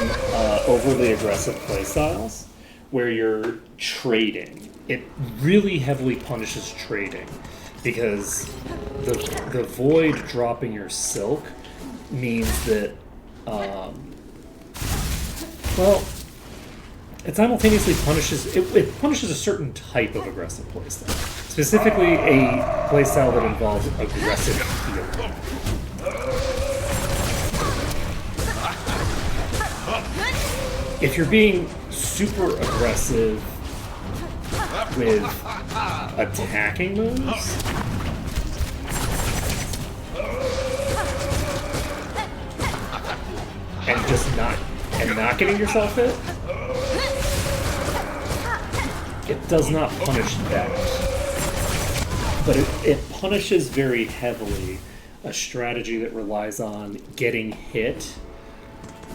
overly aggressive playstyles where you're trading. It really heavily punishes trading because the Void dropping your Silk means that, well, it simultaneously punishes it punishes a certain type of aggressive playstyle. Specifically, a playstyle that involves aggressive healing. If you're being super aggressive with attacking moves, and just not getting yourself hit, it does not punish that. But it punishes very heavily a strategy that relies on getting hit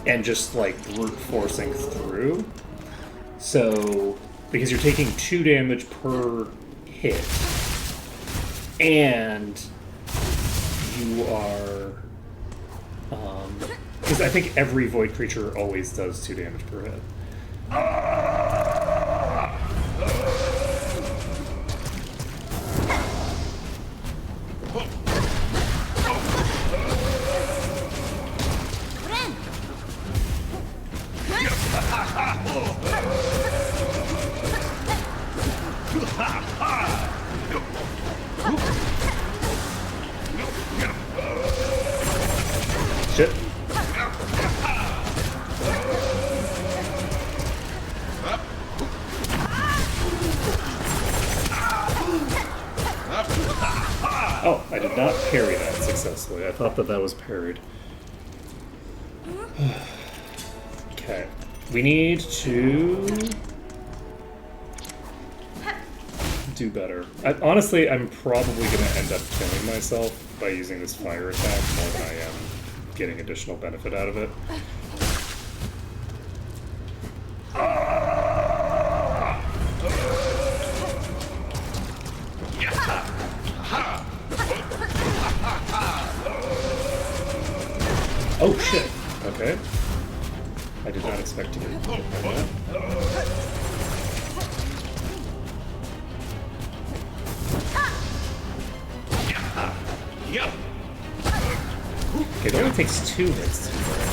and just like brute forcing through. So, because you're taking 2 damage per hit, and you are, because I think every Void creature always does 2 damage per hit. Shit. Oh, I did not parry that successfully. I thought that was parried. Okay. We need to do better. Honestly, I'm probably going to end up killing myself by using this fire attack more than I am getting additional benefit out of it. Oh shit. Okay. I did not expect to get hit by that. Okay, it only takes 2 hits to do that.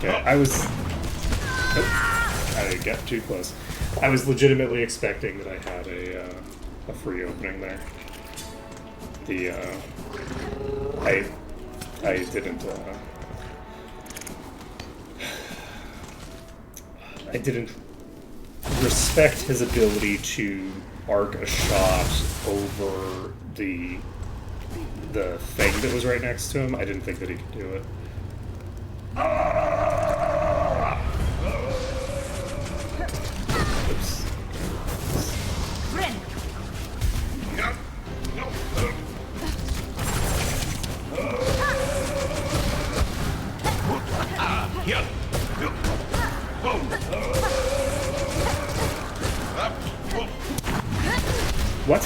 Okay, I was... Oh, I got too close. I was legitimately expecting that I had a free opening there. The, I didn't respect his ability to arc a shot over the thing that was right next to him. I didn't think that he could do it. Oops. What?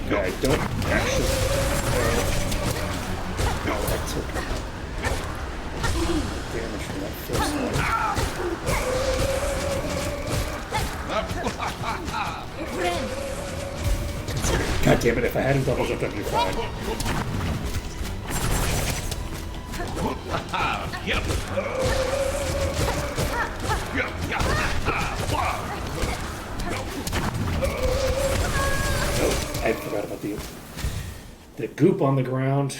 Okay, I don't actually... No, I took damage from that first one. God damn it, if I hadn't double jumped, I'd be fine. I forgot about the goop on the ground.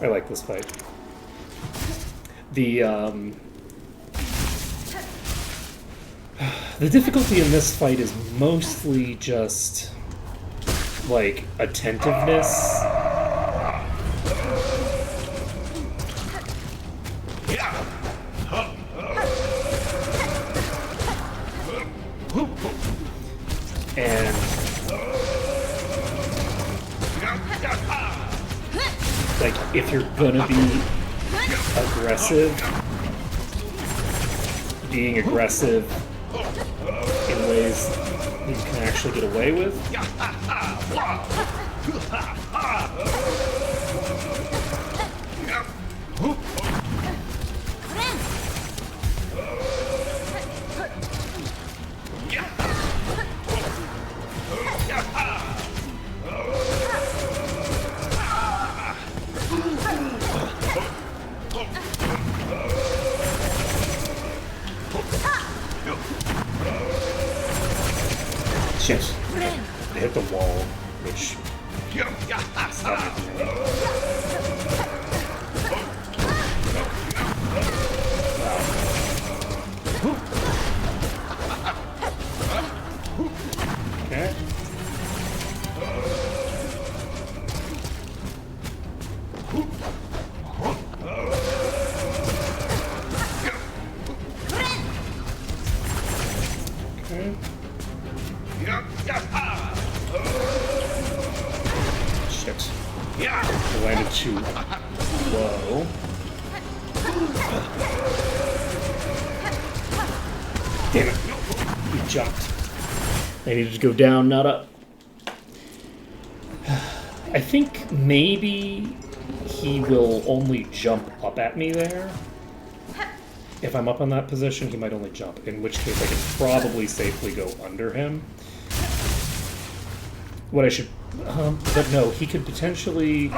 I like this fight. The difficulty in this fight is mostly just like attentiveness. And like if you're gonna be aggressive, being aggressive in ways that you can actually get away with. Shit. They hit the wall, which is not okay. Okay. Shit. I landed too low. Damn it. He jumped. I needed to go down, not up. I think maybe he will only jump up at me there. If I'm up on that position, he might only jump, in which case I can probably safely go under him. What I should... but no, he could potentially...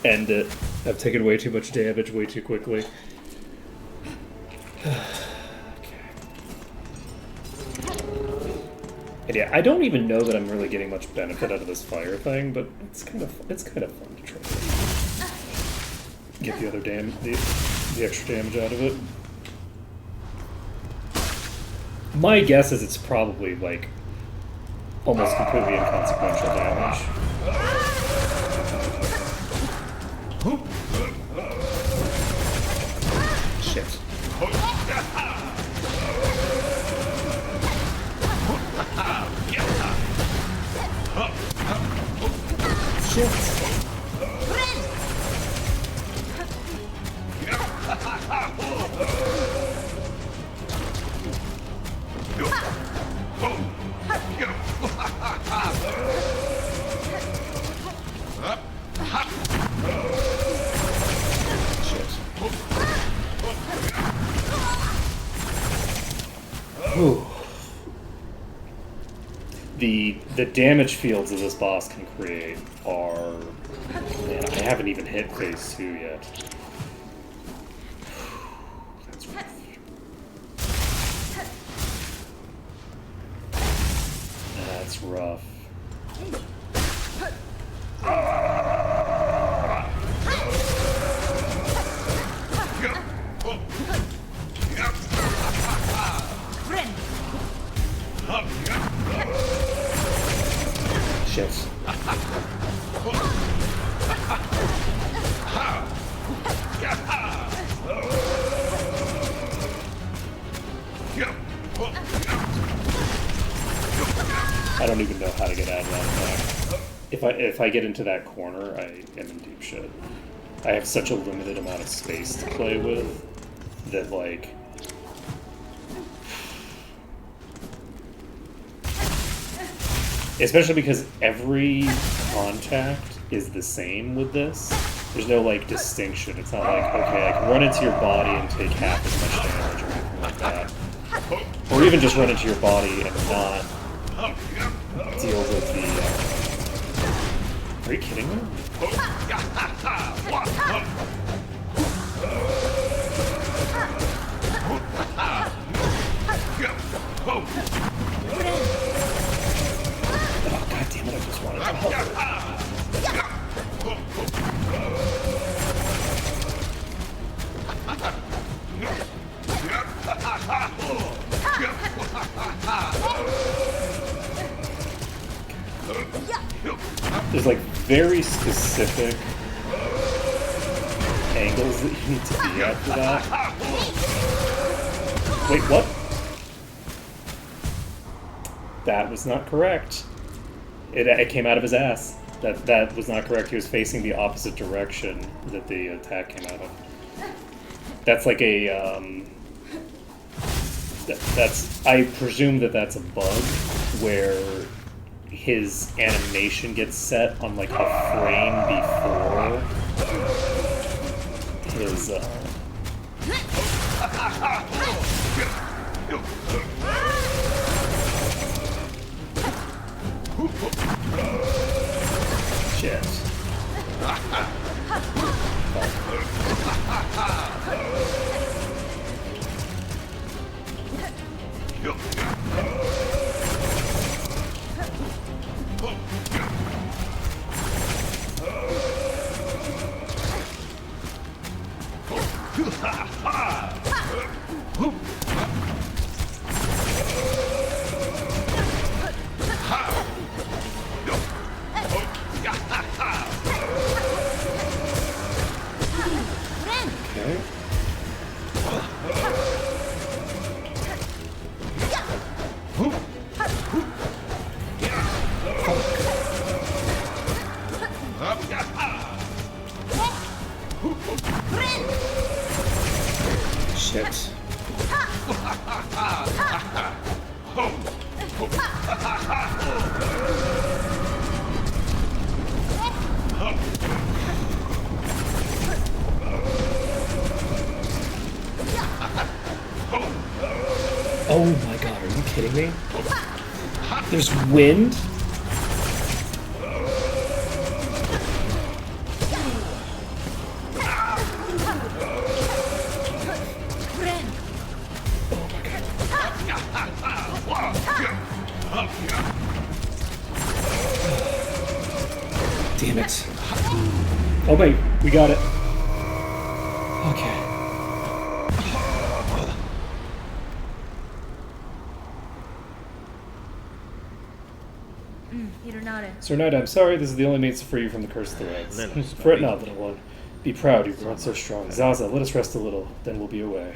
end it. I've taken way too much damage way too quickly. And yeah, I don't even know that I'm really getting much benefit out of this fire thing, but it's kind of fun to try to get the other the extra damage out of it. My guess is it's probably like almost completely inconsequential damage. Shit. Whew. The damage fields that this boss can create are... Man, I haven't even hit phase 2 yet. That's rough. That's rough. Shit. I don't even know how to get out of that attack. If I get into that corner, I am in deep shit. I have such a limited amount of space to play with that, like... Especially because every contact is the same with this. There's no, like, distinction. It's not like, okay, I can run into your body and take half as much damage or anything like that. Or even just run into your body and not deal with the... Are you kidding me? Oh, God damn it, I just wanted to help. There's like very specific angles that you need to be at for that. Wait, what? That was not correct. It came out of his ass. That was not correct. He was facing the opposite direction that the attack came out of. That's like a that's I presume that's a bug where his animation gets set on like a frame before his shit. Shit. Oh my god, are you kidding me? There's wind? Oh wait, we got it. Okay. Sir Knight, I'm sorry, this is the only mate to free you from the curse of the Reds. Fret not, little one. Be proud you've grown so strong. Zaza, let us rest a little, then we'll be away.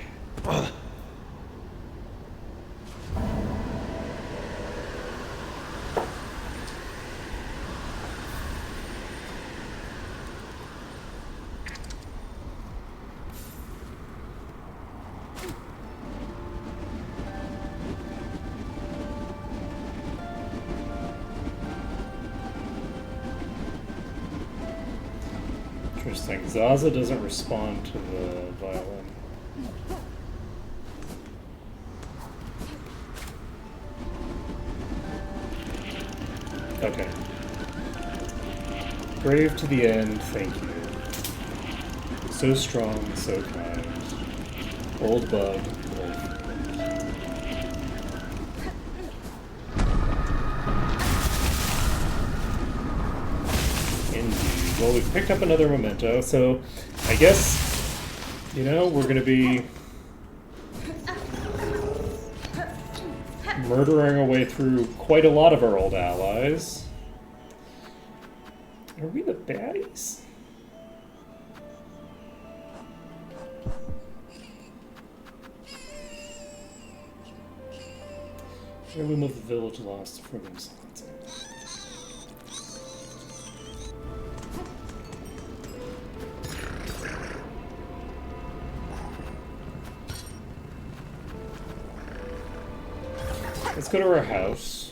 Interesting. Zaza doesn't respond to the violin. Okay. Brave to the end, thank you. So strong, so kind. Old bug, old friend. Indeed. Well, we've picked up another memento, so I guess, you know, we're going to be murdering our way through quite a lot of our old allies. Are we the baddies? Here we move the village lost for themselves. Let's go to our house.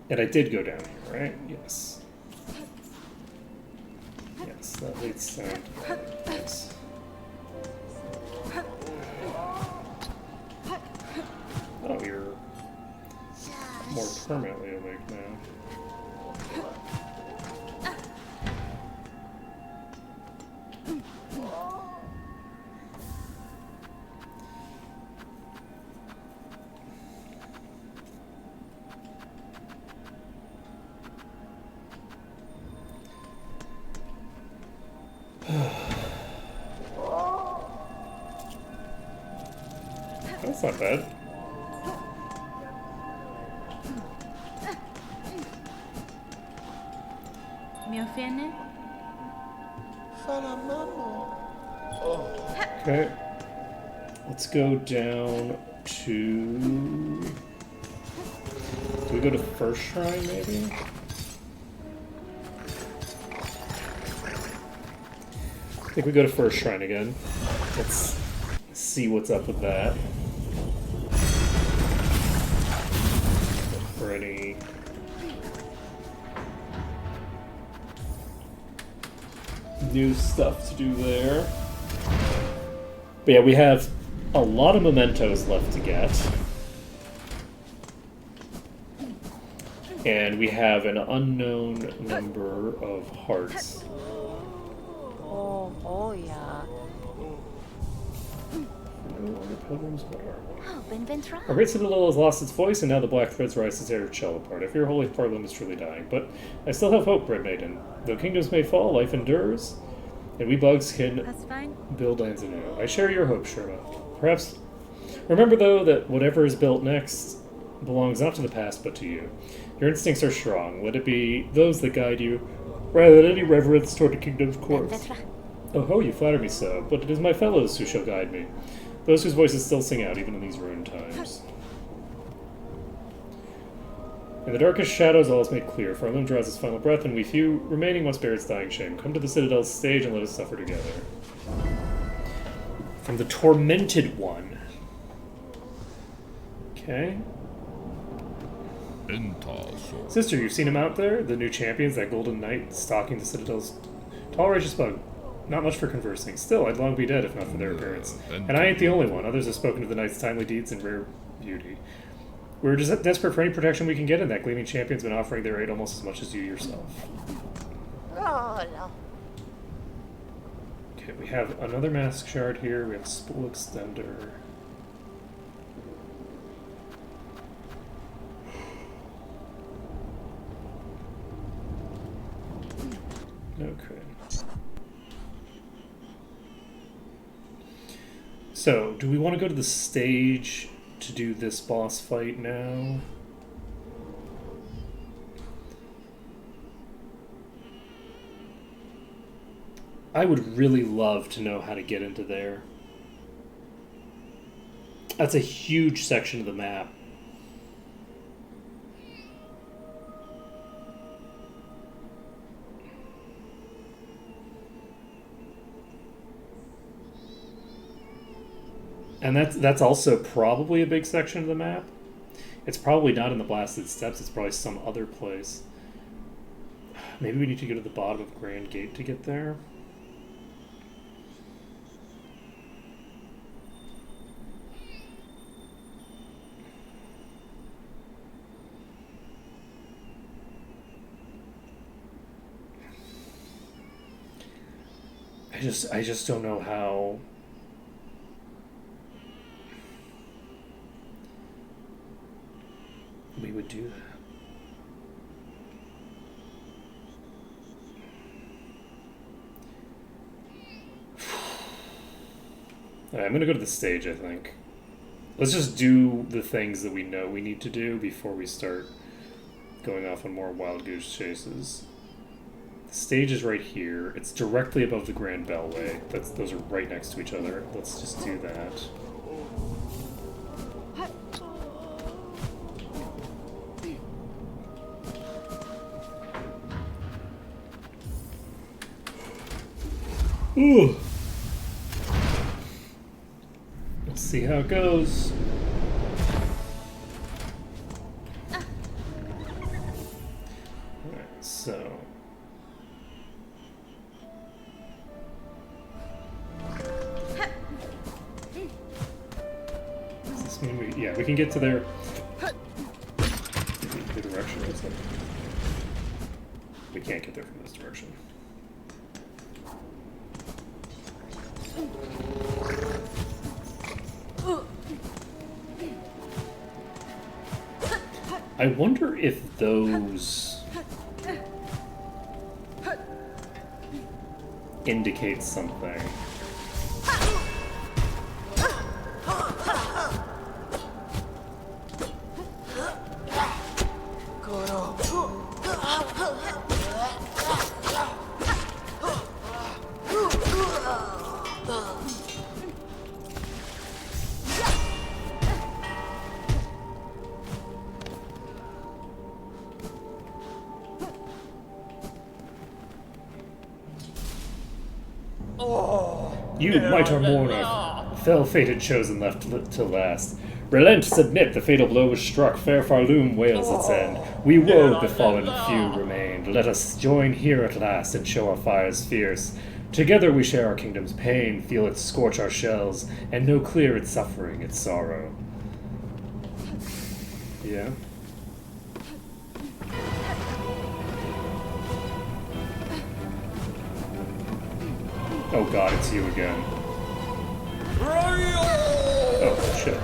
And I did go down here, right? Yes. Yes, that leads down to that place. Oh, you're more permanently awake now. That's not bad. Okay. Let's go down to... Do we go to First Shrine, maybe? I think we go to First Shrine again. Let's see what's up with that. Look for any... new stuff to do there. But yeah, we have a lot of mementos left to get. And we have an unknown number of hearts. Oh, yeah. No longer pilgrims, what are we? Oh, Ben Tran. Our great citadel has lost its voice, and now the black threads rise to tear its shell apart. I fear Holy Parliament is truly dying, but I still have hope, Red Maiden. Though kingdoms may fall, life endures, and we bugs can That's fine. build lands anew. I share your hope, Sherma. Perhaps... Remember, though, that whatever is built next belongs not to the past, but to you. Your instincts are strong. Let it be those that guide you, rather than any reverence toward the kingdom's course. Oh ho, you flatter me so, but it is my fellows who shall guide me. Those whose voices still sing out, even in these ruined times. In the darkest shadows all is made clear. Farlim draws his final breath, and we few remaining must bear its dying shame. Come to the Citadel's stage and let us suffer together. From the Tormented One. Okay. Sister, you've seen him out there? The new champions, that golden knight stalking the Citadel's tall, righteous bug. Not much for conversing. Still, I'd long be dead if not for their appearance. And I ain't the only one. Others have spoken of the knight's timely deeds and rare beauty. We're just desperate for any protection we can get, and that gleaming champion's been offering their aid almost as much as you yourself. Oh, no. Okay, we have another mask shard here. We have a spool extender. Okay. So, do we want to go to the stage to do this boss fight now? I would really love to know how to get into there. That's a huge section of the map. And that's also probably a big section of the map. It's probably not in the Blasted Steps, it's probably some other place. Maybe we need to go to the bottom of Grand Gate to get there. I just don't know how. We would do that. Alright, I'm gonna go to the stage, I think. Let's just do the things that we know we need to do before we start going off on more wild goose chases. The stage is right here. It's directly above the Grand Bellway. Those are right next to each other. Let's just do that. Ooh. Let's see how it goes. Alright, so. Does this mean we. Yeah, we can get to there. The direction looks like. We can't get there from this direction. I wonder if those indicate something. You, mighty mourner, fell fated chosen left to last. Relent, submit, the fatal blow was struck, fair Farloom wails its end. We woe the fallen few remained. Let us join here at last and show our fires fierce. Together we share our kingdom's pain, feel it scorch our shells, and know clear its suffering, its sorrow. Yeah? Oh god, it's you again. Oh, shit.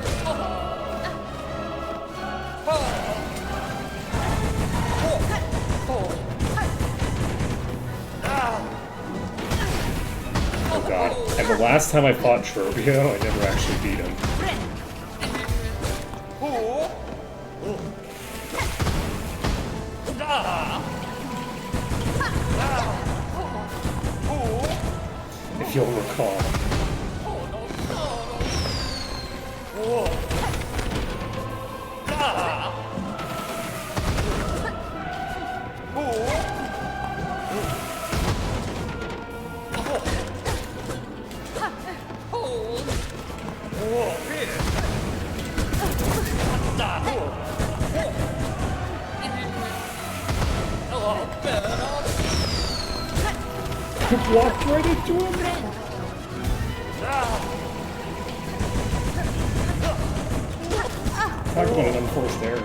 Oh god. And the last time I fought Turbio, I never actually beat him. If you'll recall. Walked right into him. Talk about an unforced error.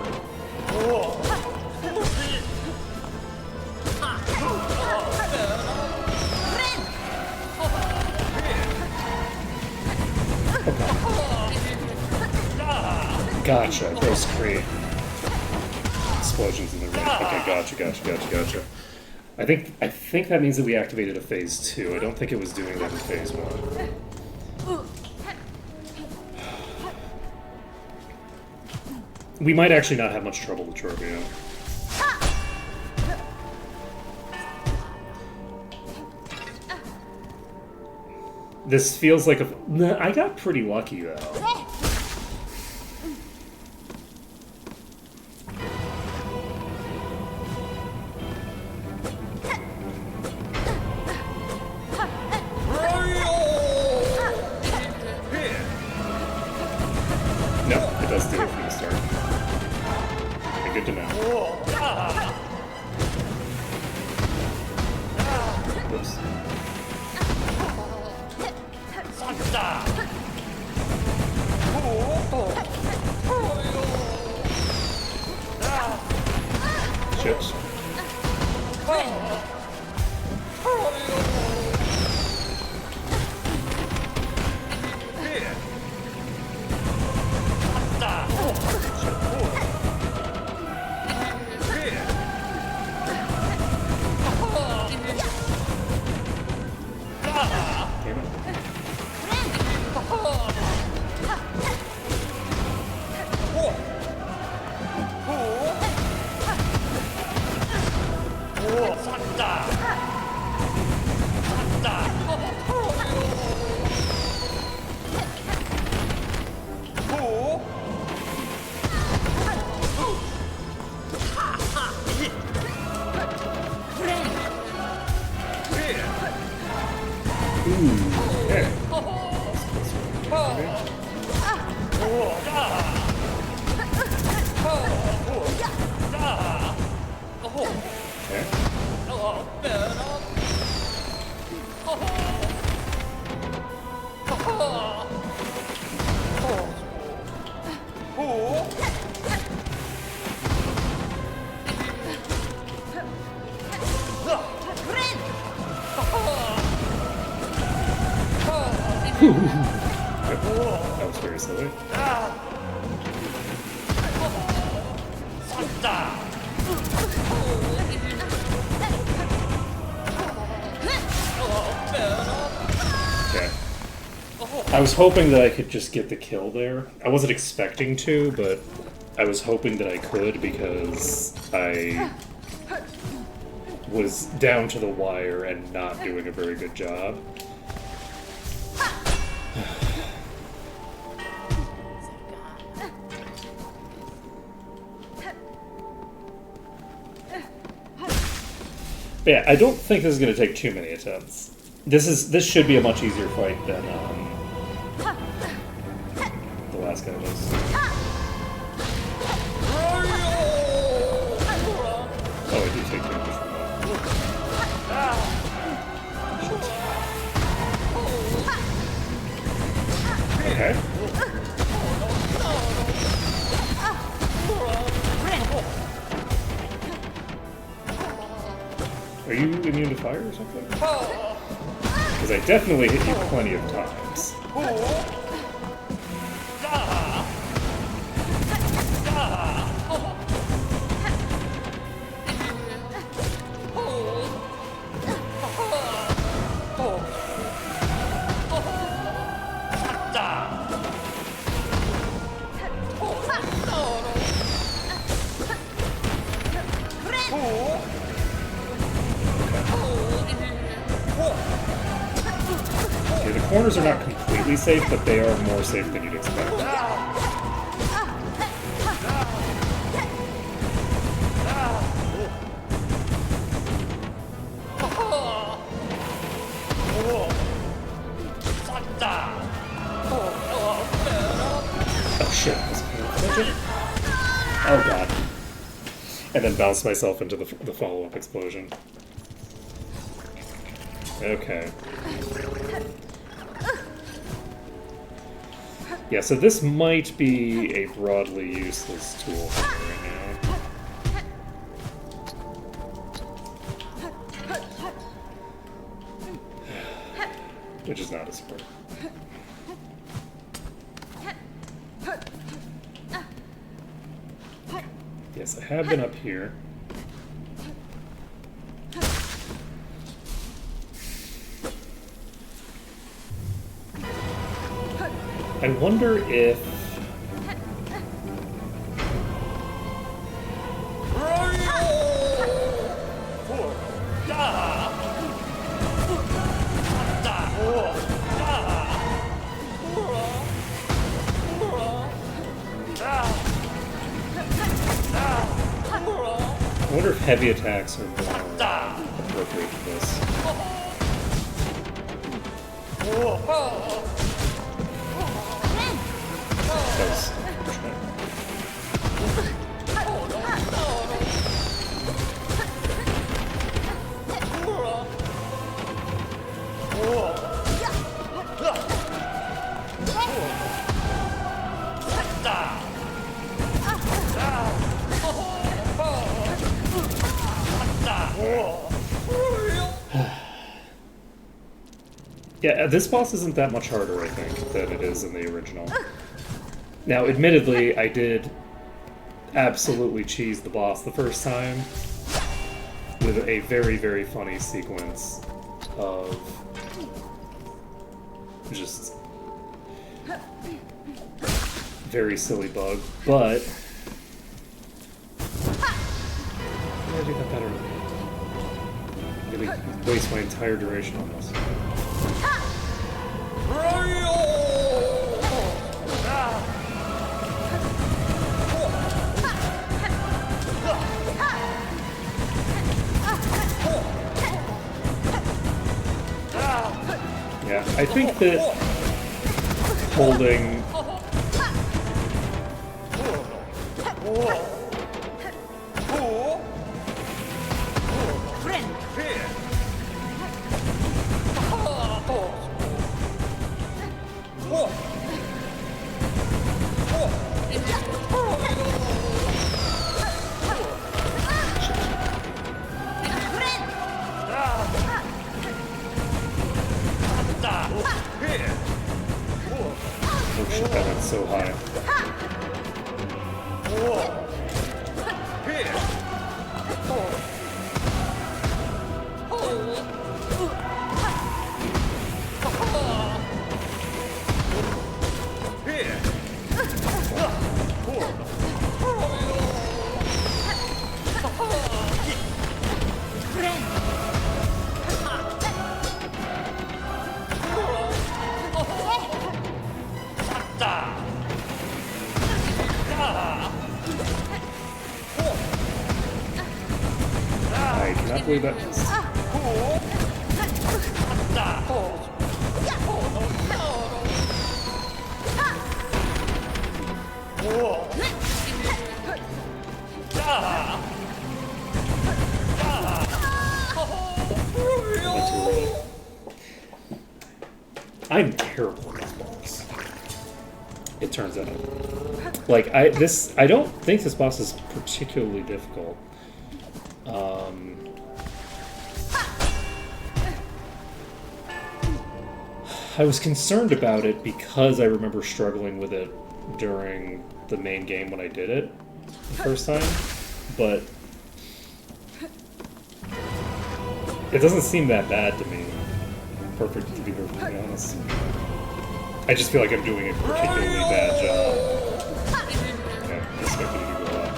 Gotcha. Gross create explosions in the room. Okay, gotcha. I think that means that we activated a phase 2. I don't think it was doing that in phase 1. We might actually not have much trouble with Trobio. This feels like a... Nah, I got pretty lucky, though. No, it does do it from the start. Okay, good to know. Whoops. Chips. Damn it. Okay. That was very silly. Okay. I was hoping that I could just get the kill there. I wasn't expecting to, but I was hoping that I could because I was down to the wire and not doing a very good job. But yeah, I don't think this is going to take too many attempts. This should be a much easier fight than the last guy was. Oh, I do take damage from that. Okay. Are you immune to fire or something? Because I definitely hit you plenty of times. Okay, the corners are not completely safe, but they are more safe than you'd expect. Oh shit, I was paying attention. Oh god. And then bounce myself into the follow-up explosion. Okay. Yeah, so this might be a broadly useless tool for me right now. Which is not a support. Yes, I have been up here. I wonder if... I wonder if heavy attacks are more appropriate to this. Because... Yeah, this boss isn't that much harder, I think, than it is in the original. Now, admittedly, I did absolutely cheese the boss the first time with a very, very funny sequence of just very silly bug, but I'm gonna do that better. I'm gonna waste my entire duration on this. Yeah, I think that holding oh shit, that went so high. I cannot believe that missed. Not too early. I'm terrible at this boss. It turns out. Like, I don't think this boss is particularly difficult. I was concerned about it because I remember struggling with it during the main game when I did it the first time, but it doesn't seem that bad to me. To be perfectly honest. I just feel like I'm doing a particularly bad job. Yeah, I expected it to go up.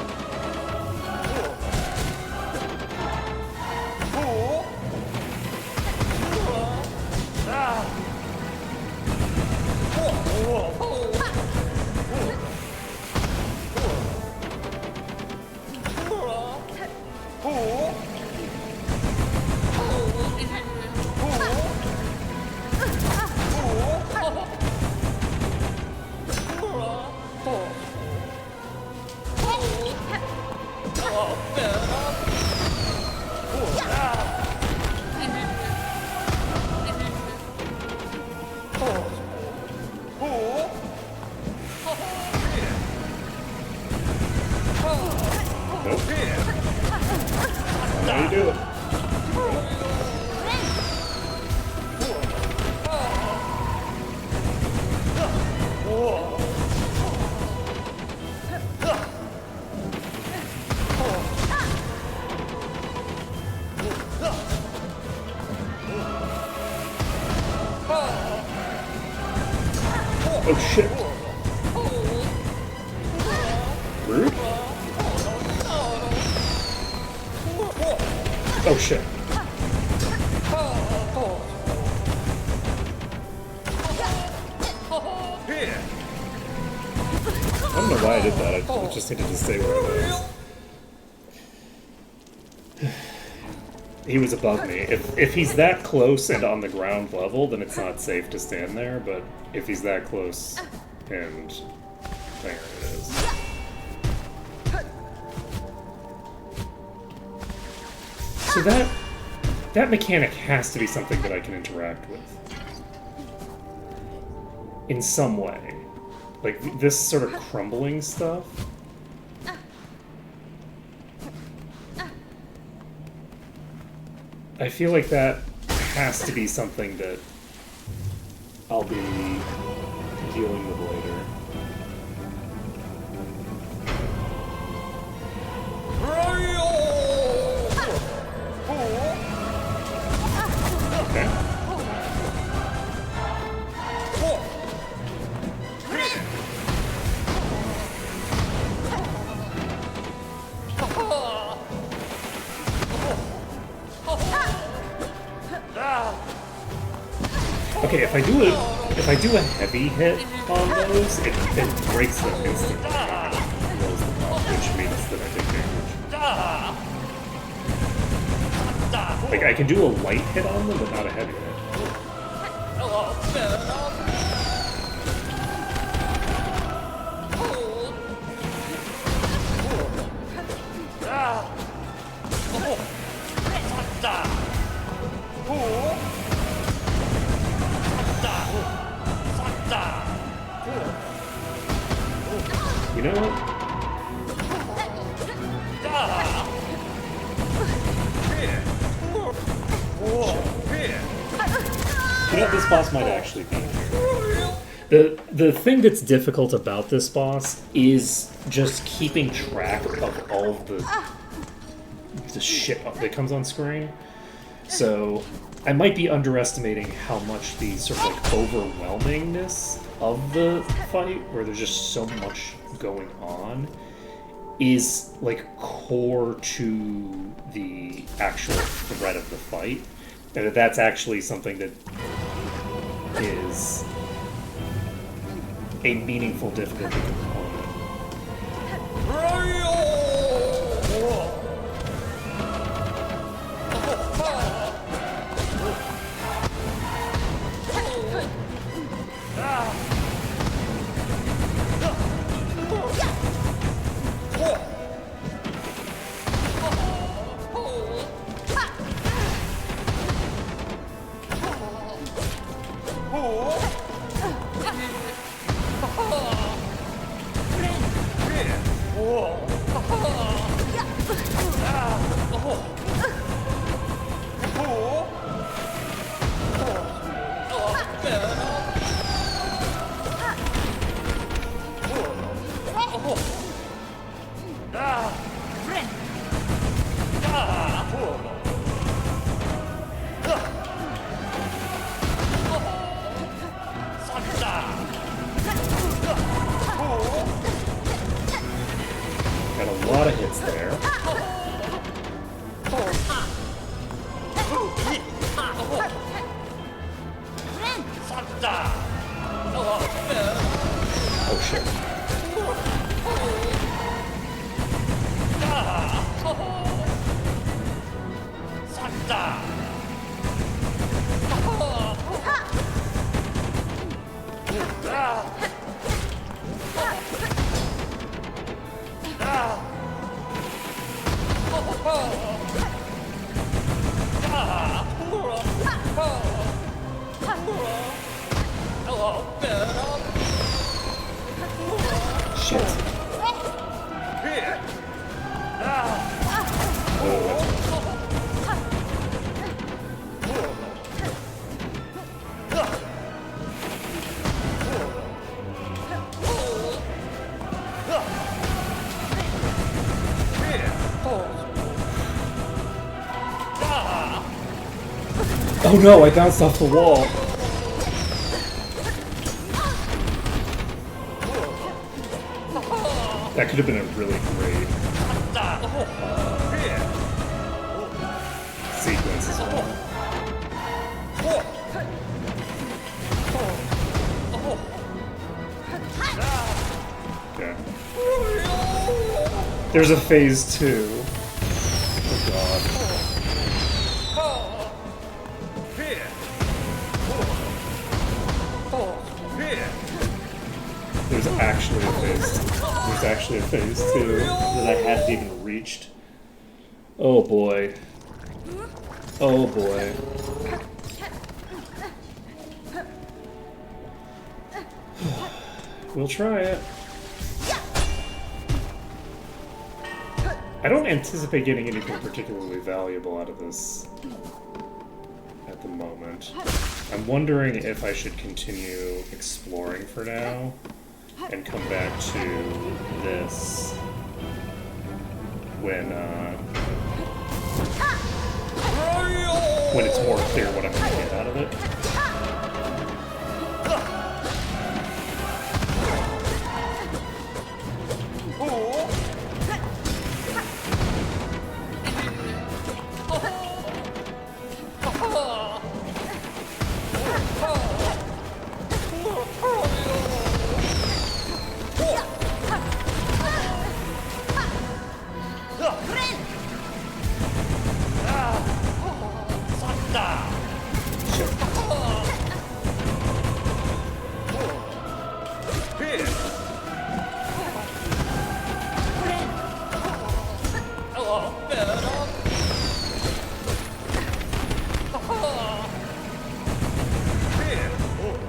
How do you do it? Oh shit. I don't know why I did that. I just needed to stay where I was. He was above me. If he's that close and on the ground level, then it's not safe to stand there, but if he's that close and there it is. So that mechanic has to be something that I can interact with. In some way. Like, this sort of crumbling stuff. I feel like that has to be something that I'll be dealing with later. Okay. Okay, if I do a heavy hit on those, it breaks them instantly. Blows them up, which means that I take damage. Like, I can do a light hit on them, but not a heavy hit. You know what? You know, this boss might actually be here. The thing that's difficult about this boss is just keeping track of all of the shit that comes on screen. So I might be underestimating how much the sort of like overwhelmingness of the fight, where there's just so much going on, is like core to the actual threat of the fight, and that that's actually something that is a meaningful difficulty component. Got a lot of hits there. Oh shit. Shit. Oh no, I bounced off the wall. That could have been a really great sequence as well. Okay. There's a phase 2. Oh god. There's actually a phase. There's actually a phase 2 that I hadn't even reached. Oh boy. Oh boy. We'll try it. I don't anticipate getting anything particularly valuable out of this at the moment. I'm wondering if I should continue exploring for now and come back to this when it's more clear what I'm going to get out of it.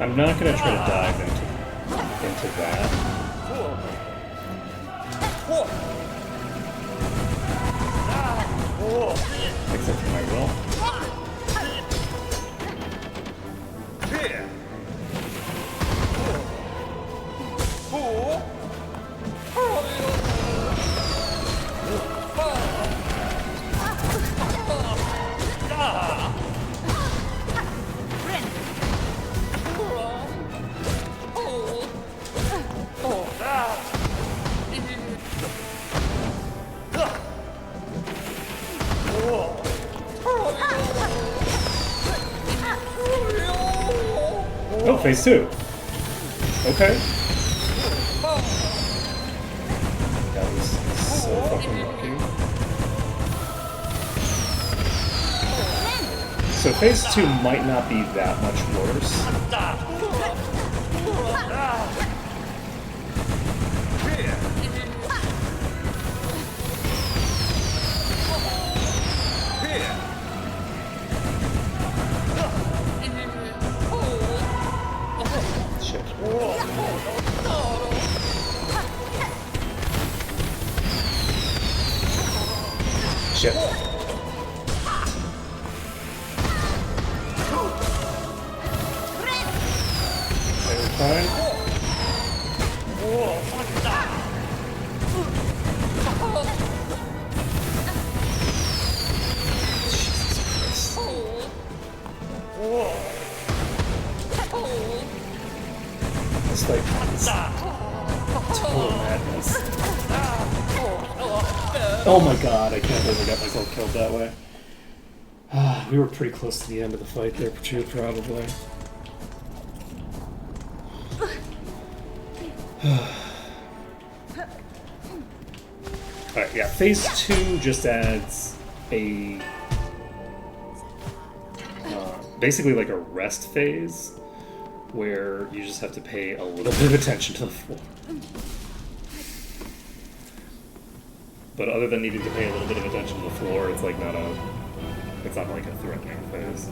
I'm not going to try to dive into that. Except for my will. Oh, phase 2. Okay. That was so fucking lucky. So phase 2 might not be that much worse. Shit. Fine. It's like total madness. Oh my god, I can't believe I got myself killed that way. We were pretty close to the end of the fight there, too, probably. Alright, yeah, phase 2 just adds a... basically like a rest phase, where you just have to pay a little bit of attention to the floor. But other than needing to pay a little bit of attention to the floor, it's like not a... it's not like a threatening phase.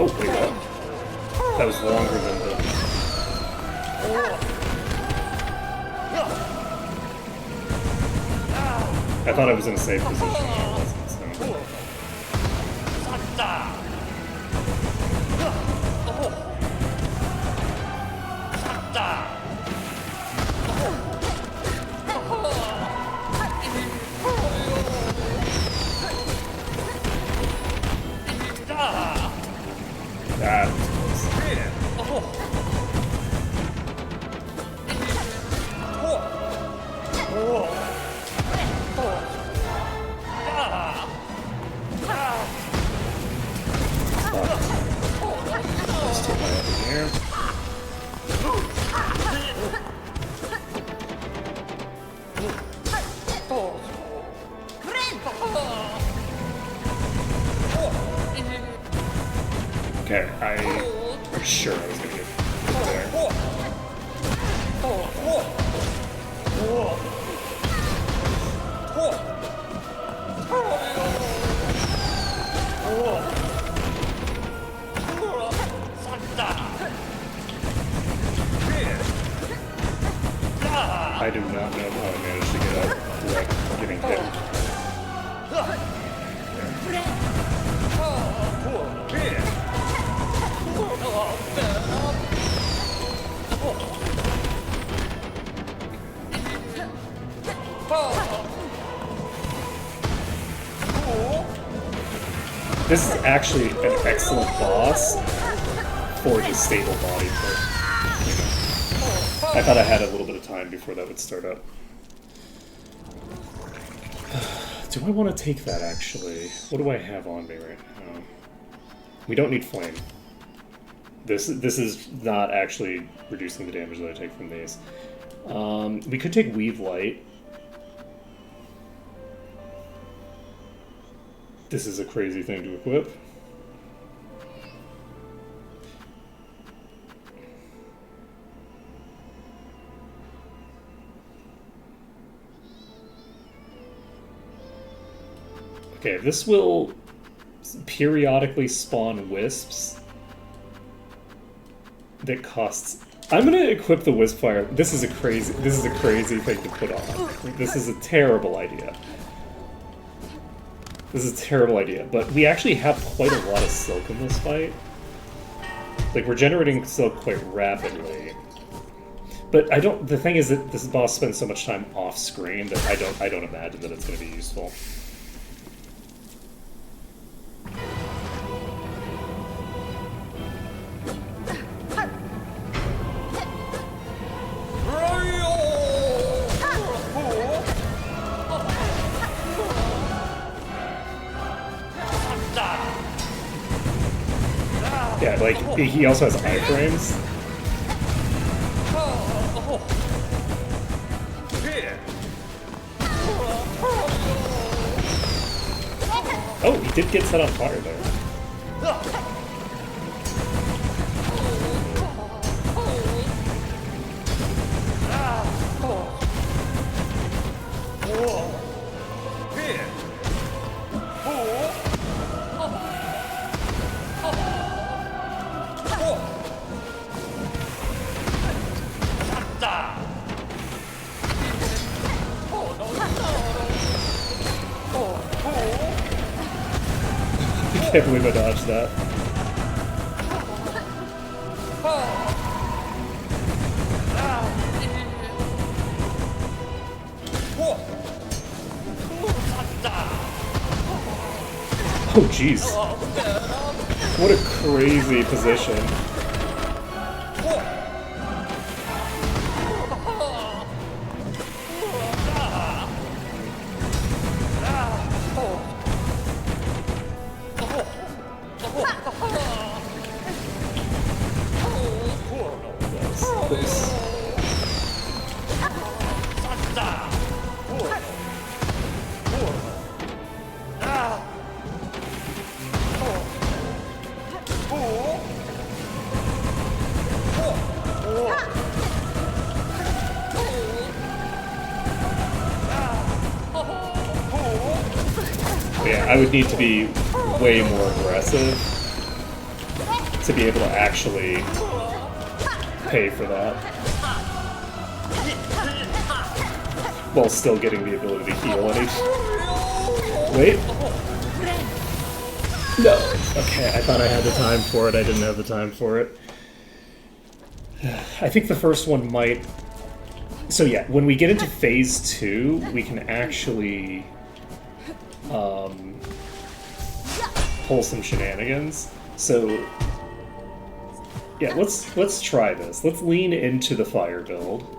Oh, wait, what? That was longer than the... I thought I was in a safe position, and I wasn't, so. That was close. Let's take my up in here. Okay, I'm sure I was gonna get there. I do not know how I managed to get up without getting hit. This is actually an excellent boss for the stable body part. I thought I had a little bit of time before that would start up. Do I want to take that, actually? What do I have on me right now? We don't need flame. This is not actually reducing the damage that I take from these. We could take Weave Light. This is a crazy thing to equip. Okay, this will periodically spawn wisps that costs. I'm gonna equip the wisp fire. This is a crazy thing to put on. This is a terrible idea. This is a terrible idea, but we actually have quite a lot of silk in this fight. Like, we're generating silk quite rapidly. But I don't. The thing is that this boss spends so much time off screen that I don't imagine that it's going to be useful. Yeah, like, he also has iframes. Oh, he did get set on fire there. I can't believe I dodged that. Oh jeez. What a crazy position. Yeah, I would need to be way more aggressive to be able to actually pay for that. while still getting the ability to heal any. Wait. No. Okay, I thought I had the time for it. I didn't have the time for it. I think the first one might... So yeah, when we get into phase 2, we can actually pull some shenanigans. So yeah, let's try this. Let's lean into the fire build.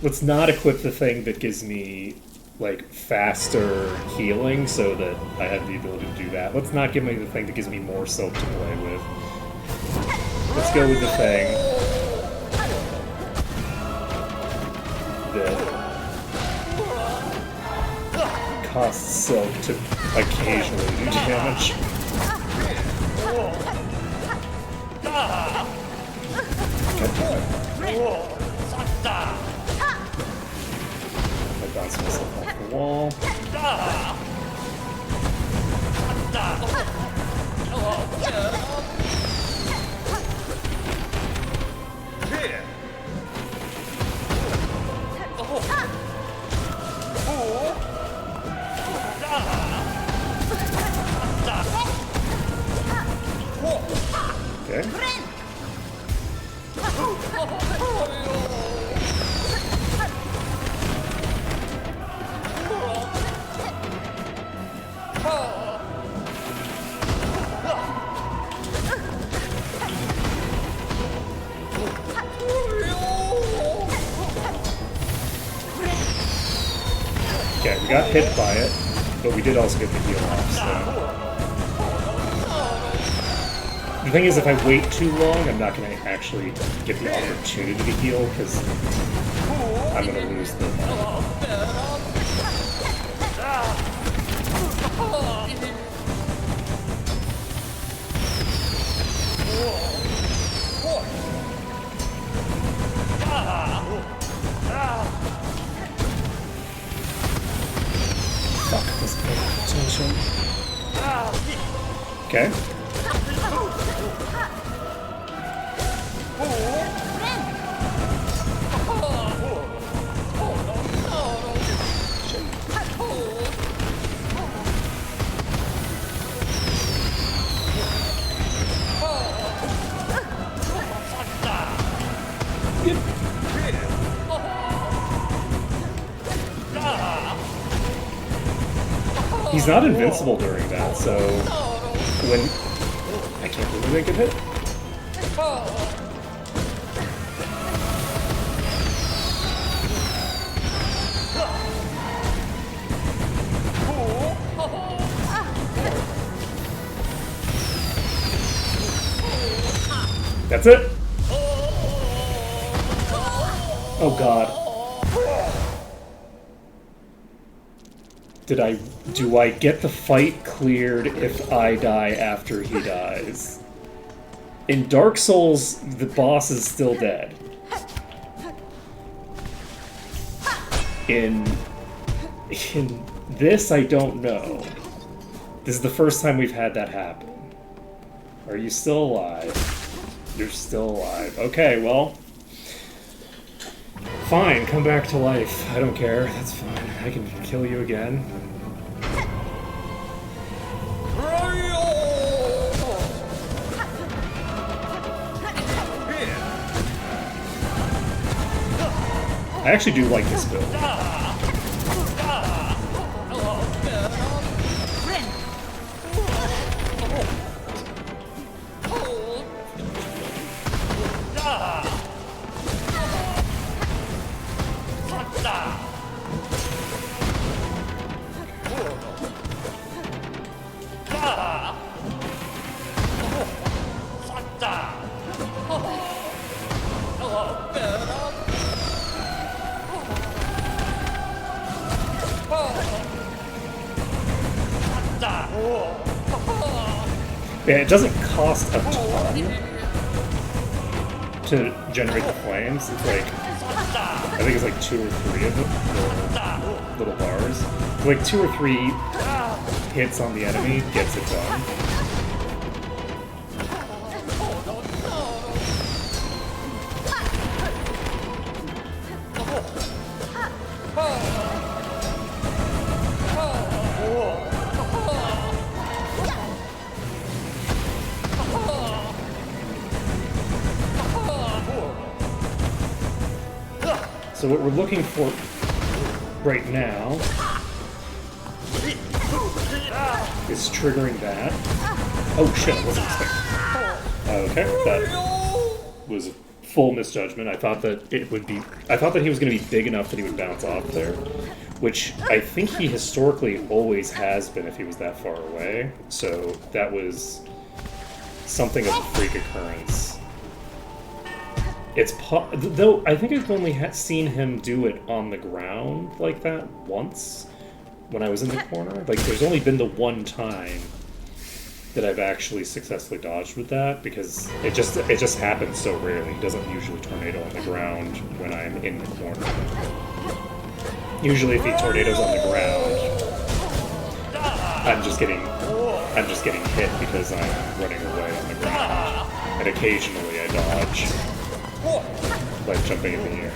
Let's not equip the thing that gives me like faster healing so that I have the ability to do that. Let's not give me the thing that gives me more soap to play with. Let's go with the thing that costs soap to occasionally do damage. I bounce myself off the wall. Okay. Okay, we got hit by it, but we did also get the heal off, so... The thing is, if I wait too long, I'm not going to actually get the opportunity to heal, because I'm going to lose the... Fuck, this attention. Okay. He's not invincible during that, so when I can't believe I get hit. That's it. Oh god. Do I get the fight cleared if I die after he dies? In Dark Souls, the boss is still dead. In this, I don't know. This is the first time we've had that happen. Are you still alive? You're still alive. Okay, well... Fine, come back to life. I don't care. That's fine. I can kill you again. I actually do like this build. Yeah, it doesn't cost a ton to generate the flames. It's like, I think it's like 2 or 3 of them, little bars. Like 2 or 3 hits on the enemy gets it done. So what we're looking for right now is triggering that. Oh shit, I wasn't expecting. Okay, that was a full misjudgment. I thought that it would be. I thought that he was going to be big enough that he would bounce off there, which I think he historically always has been if he was that far away. So that was something of a freak occurrence. It's though I think I've only seen him do it on the ground like that once when I was in the corner. Like there's only been the one time that I've actually successfully dodged with that because it just happens so rarely. He doesn't usually tornado on the ground when I'm in the corner. Usually if he tornadoes on the ground, I'm just getting hit because I'm running away on the ground. And occasionally I dodge. Like jumping in the air.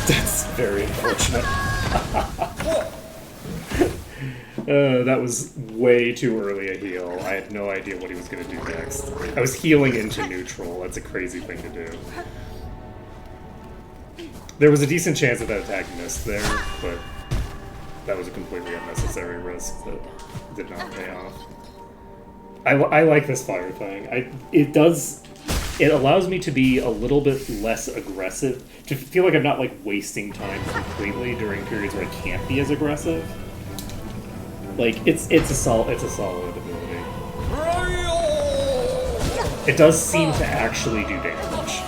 That's very unfortunate. That was way too early a heal. I had no idea what he was going to do next. I was healing into neutral. That's a crazy thing to do. There was a decent chance that attack missed there, but that was a completely unnecessary risk that did not pay off. I like this fire thing. It allows me to be a little bit less aggressive, to feel like I'm not like wasting time completely during periods where I can't be as aggressive. Like it's a solid ability. It does seem to actually do damage.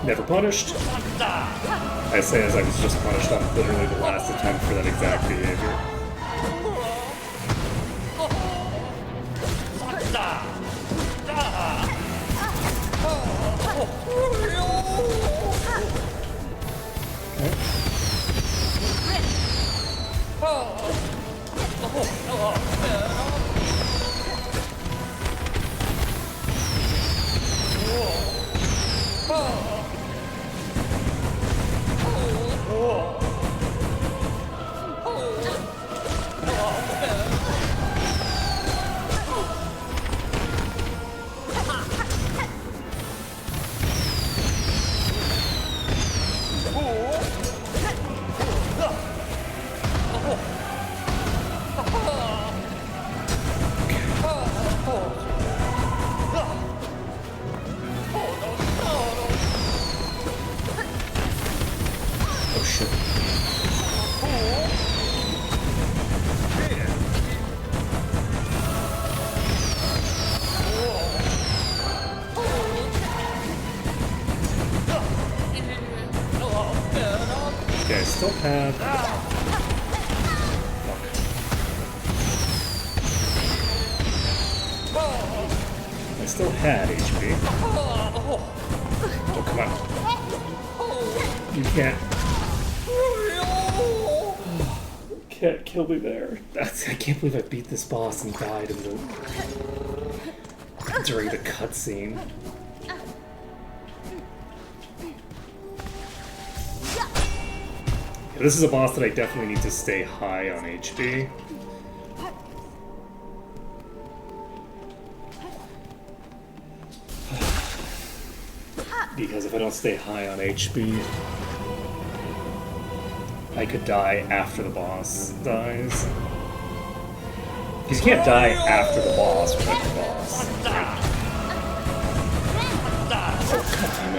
Never punished. I say as I was just punished on literally the last attempt for that exact behavior. Okay, I still have... I still had HP. Oh, come on. You can't... can't kill me there. I can't believe I beat this boss and died during the cutscene. Yeah, this is a boss that I definitely need to stay high on HP. Because if I don't stay high on HP, I could die after the boss dies. Because you can't die after the boss without the boss. Oh, damn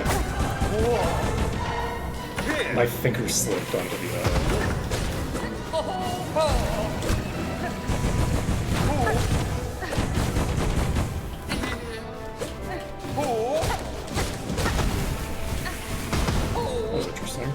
it. My finger slipped onto the other. That was interesting.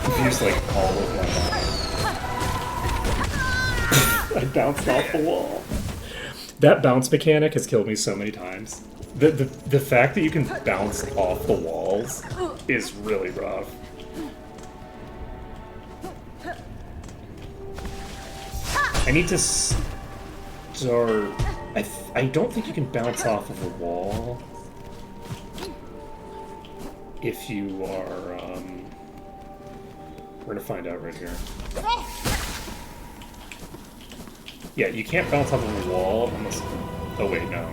Confused like all of my body. I bounced off the wall. That bounce mechanic has killed me so many times. The fact that you can bounce off the walls is really rough. I need to start... I don't think you can bounce off of a wall if you are... We're gonna find out right here. Yeah, you can't bounce off of a wall unless... Oh wait, no.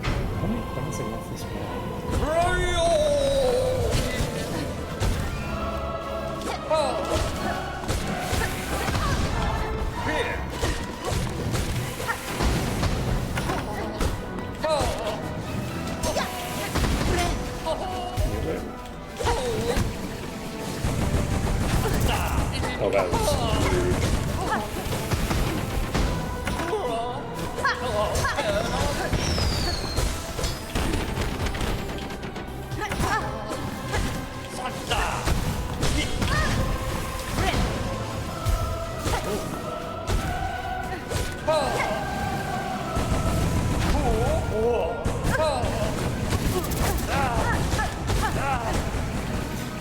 How am I bouncing off this wall? Oh, that was weird.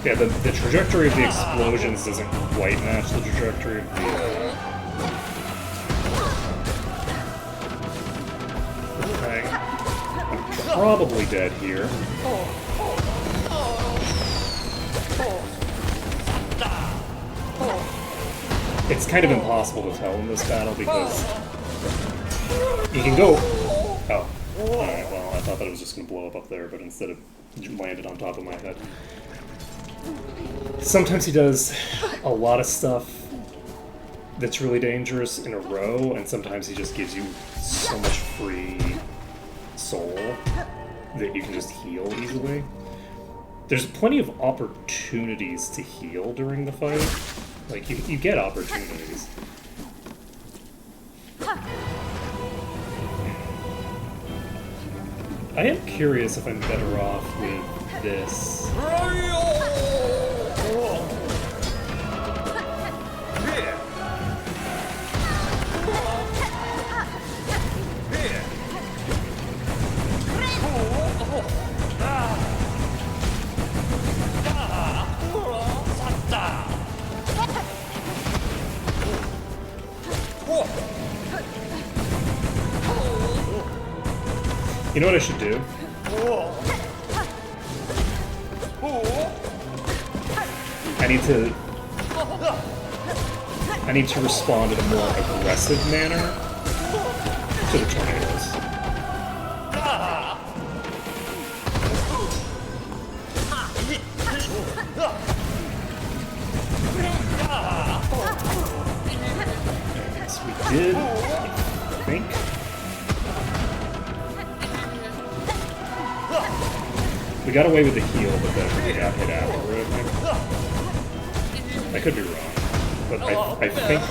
Yeah, the trajectory of the explosions doesn't quite match the trajectory of the... Okay. I'm probably dead here. It's kind of impossible to tell in this battle because... You can go... Oh. Alright, well, I thought that it was just going to blow up there, but instead it landed on top of my head. Sometimes he does a lot of stuff that's really dangerous in a row, and sometimes he just gives you so much free soul that you can just heal easily. There's plenty of opportunities to heal during the fight. Like, you get opportunities. I am curious if I'm better off with this. You know what I should do? I need to respond in a more aggressive manner to the tornadoes. Yes, we did, I think. We got away with the heal, but then we got hit afterward. I could be wrong, but I think.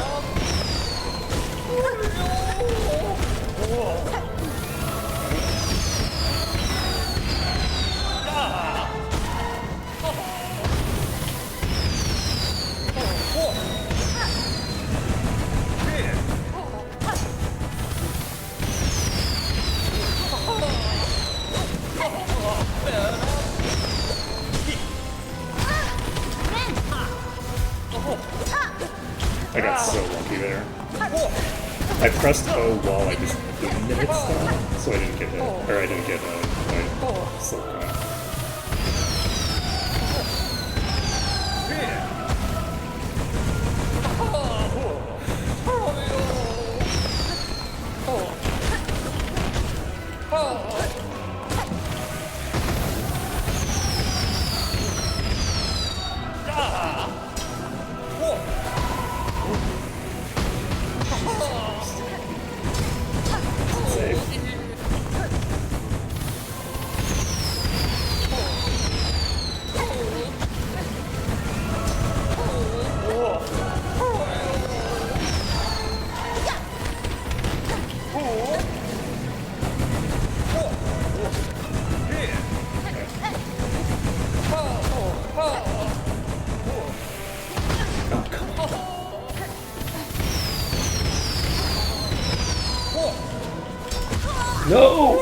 I got so lucky there. I pressed O while I was in the hit stop, so I didn't get hit. Or I didn't get my silk on. No!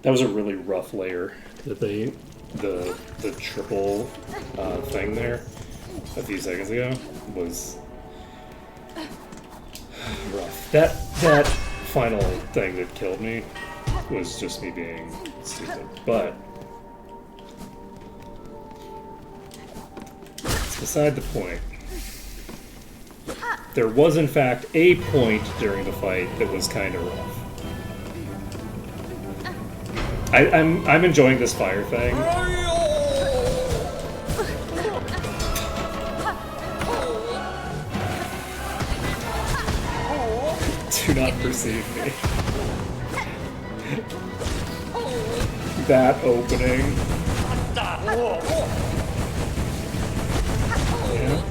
That was a really rough layer that the triple thing there a few seconds ago was rough. That final thing that killed me was just me being stupid, but it's beside the point. There was, in fact, a point during the fight that was kind of rough. I'm enjoying this fire thing. Do not perceive me. That opening. Yeah.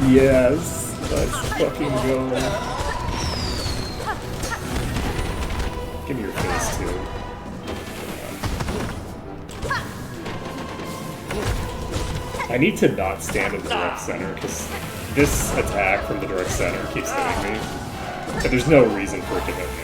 Yes, let's fucking go. Give me your face too. I need to not stand in the direct center because this attack from the direct center keeps hitting me. And there's no reason for it to hit me.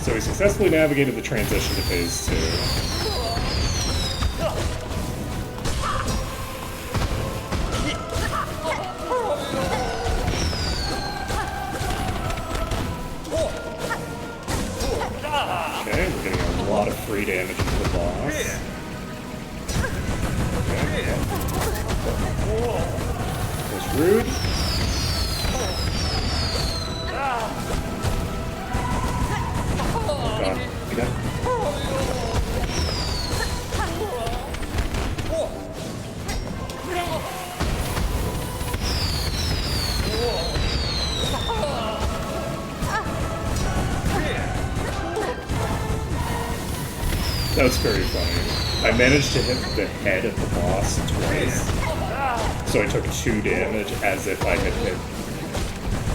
So we successfully navigated the transition to phase 2. Okay, we're getting a lot of free damage into the boss. There's Rude. God, you got That was very funny. I managed to hit the head of the boss twice. So I took 2 damage as if I had hit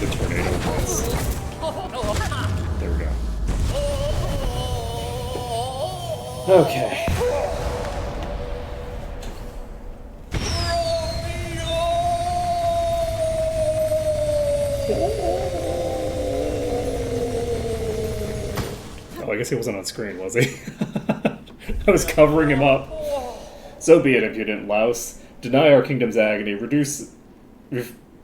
the tornado once. There we go. Okay. guess he wasn't on screen, was he? I was covering him up. So be it, impudent louse. Deny our kingdom's agony. Refuse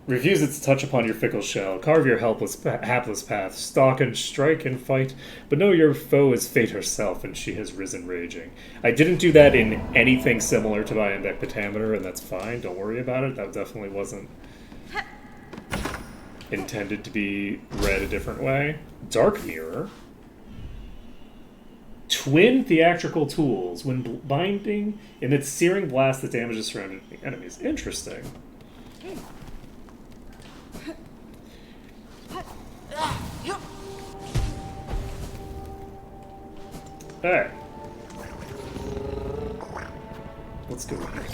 its touch upon your fickle shell. Carve your hapless path. Stalk and strike and fight. But know your foe is fate herself, and she has risen raging. I didn't do that in anything similar to my iambic pentameter, and that's fine. Don't worry about it. That definitely wasn't intended to be read a different way. Dark Mirror. Twin theatrical tools. When binding in its searing blast that damages surrounding enemies. Interesting. Alright. Let's go here.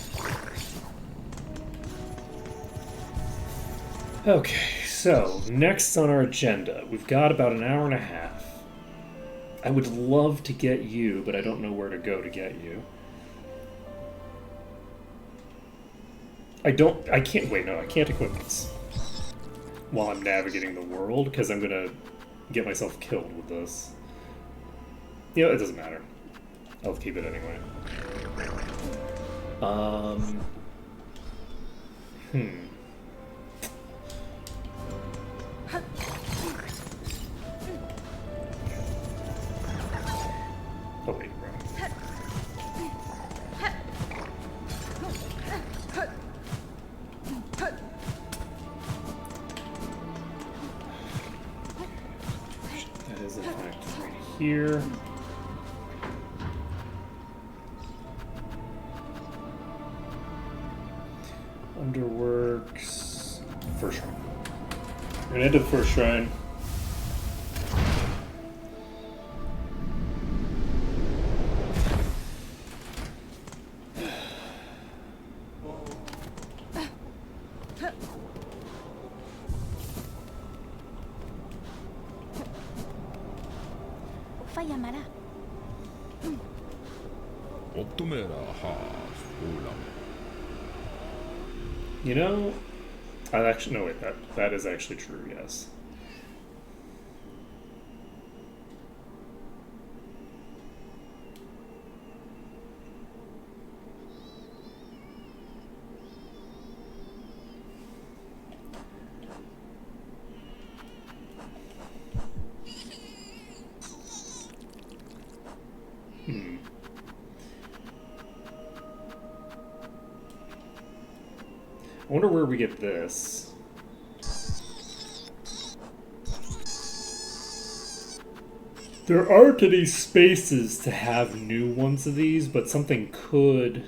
Okay, so next on our agenda, we've got about an hour and a half. I would love to get you, but I don't know where to go to get you. I can't equip this while I'm navigating the world, because I'm gonna get myself killed with this. You know, it doesn't matter. I'll keep it anyway. Oh wait, wrong. That is in fact right here. Underworks. First shrine. We're gonna enter the first shrine. You know, I actually no wait that is actually true. Yes. I wonder where we get this. There aren't any spaces to have new ones of these, but something could.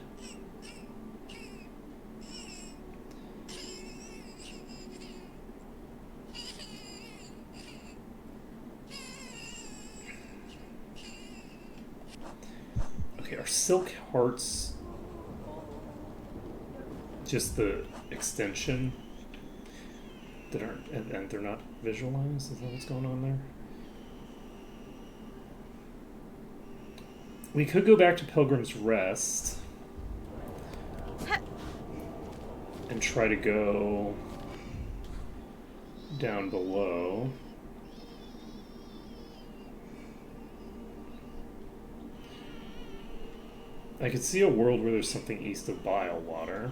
Okay, are silk hearts just the extension that aren't, and they're not visualized? Is that what's going on there? We could go back to Pilgrim's Rest and try to go down below. I could see a world where there's something east of Bilewater.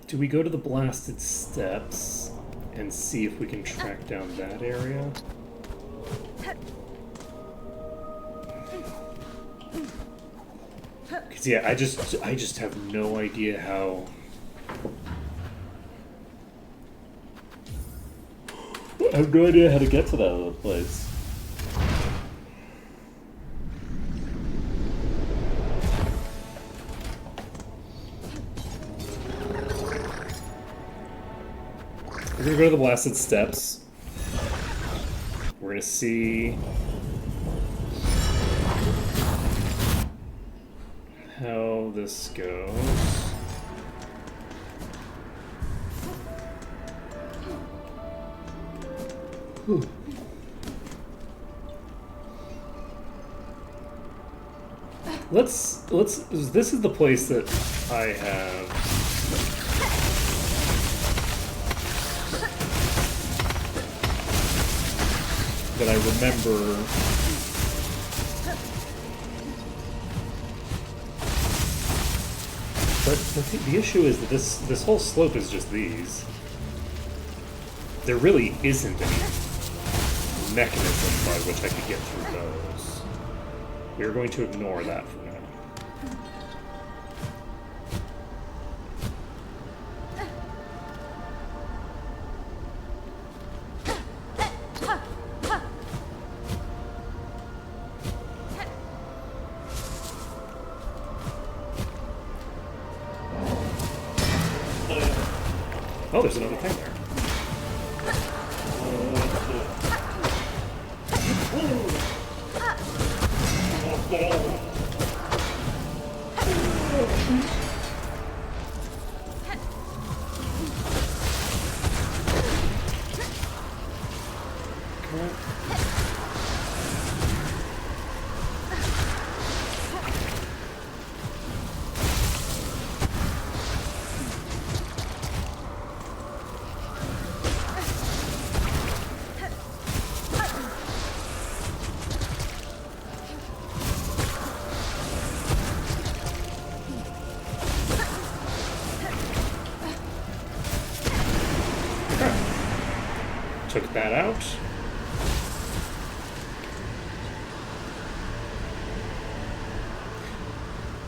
Do we go to the Blasted Steps and see if we can track down that area? Because yeah, I just have no idea how. I have no idea how to get to that other place. We're gonna go to the Blasted Steps. We're gonna see how this goes. Whew. Let's this is the place that I have that I remember. But the issue is that this whole slope is just these. There really isn't any mechanism by which I could get through those. We're going to ignore that for now. Oh, there's another thing there. Took that out.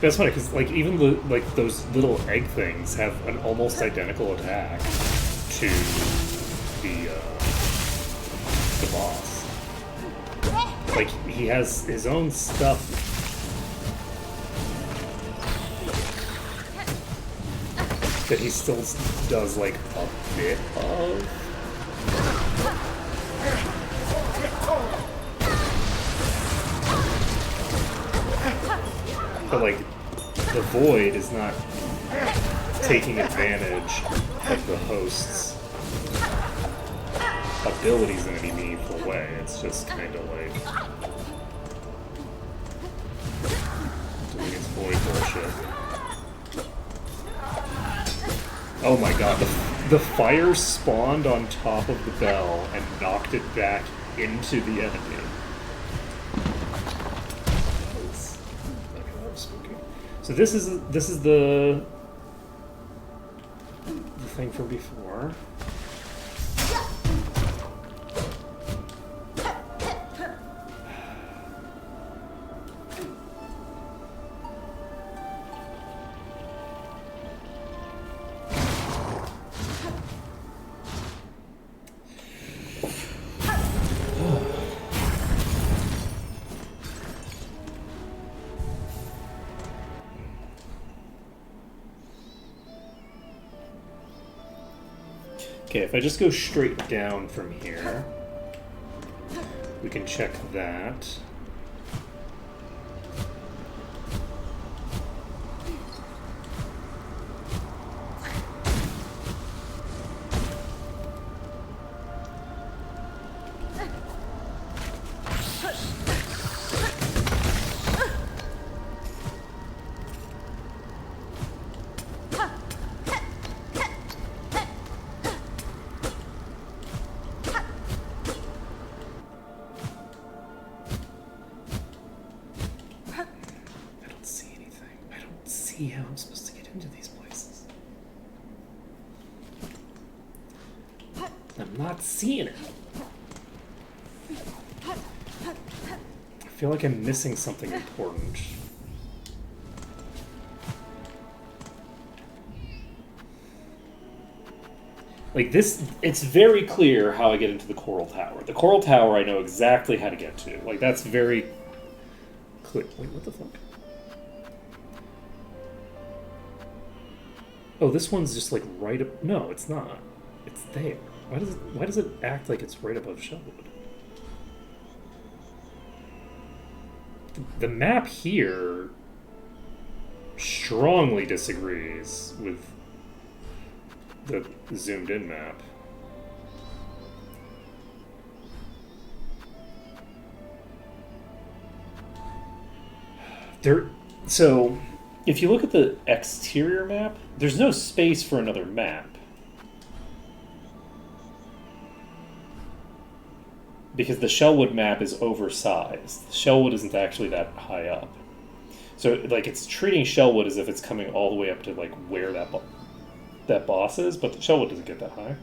That's funny because, like, even those little egg things have an almost identical attack to the boss. Like, he has his own stuff. That he still does, like, a bit of. But, like, the void is not taking advantage of the host's abilities in any meaningful way. It's just kind of like doing its void bullshit. Oh my god, the fire spawned on top of the bell and knocked it back into the enemy. So this is the thing from before. Okay, if I just go straight down from here, we can check that. How I'm supposed to get into these places. I'm not seeing it. I feel like I'm missing something important. Like this, it's very clear how I get into the Coral Tower. The Coral Tower I know exactly how to get to. Like that's very clear. Wait, what the fuck? Oh, this one's just like right up. No, it's not. It's there. Why does it act like it's right above Shelwood? The map here strongly disagrees with the zoomed in map. So if you look at the exterior map, there's no space for another map. because the Shellwood map is oversized. Shellwood isn't actually that high up. So like it's treating Shellwood as if it's coming all the way up to like where that boss is, but the Shellwood doesn't get that high.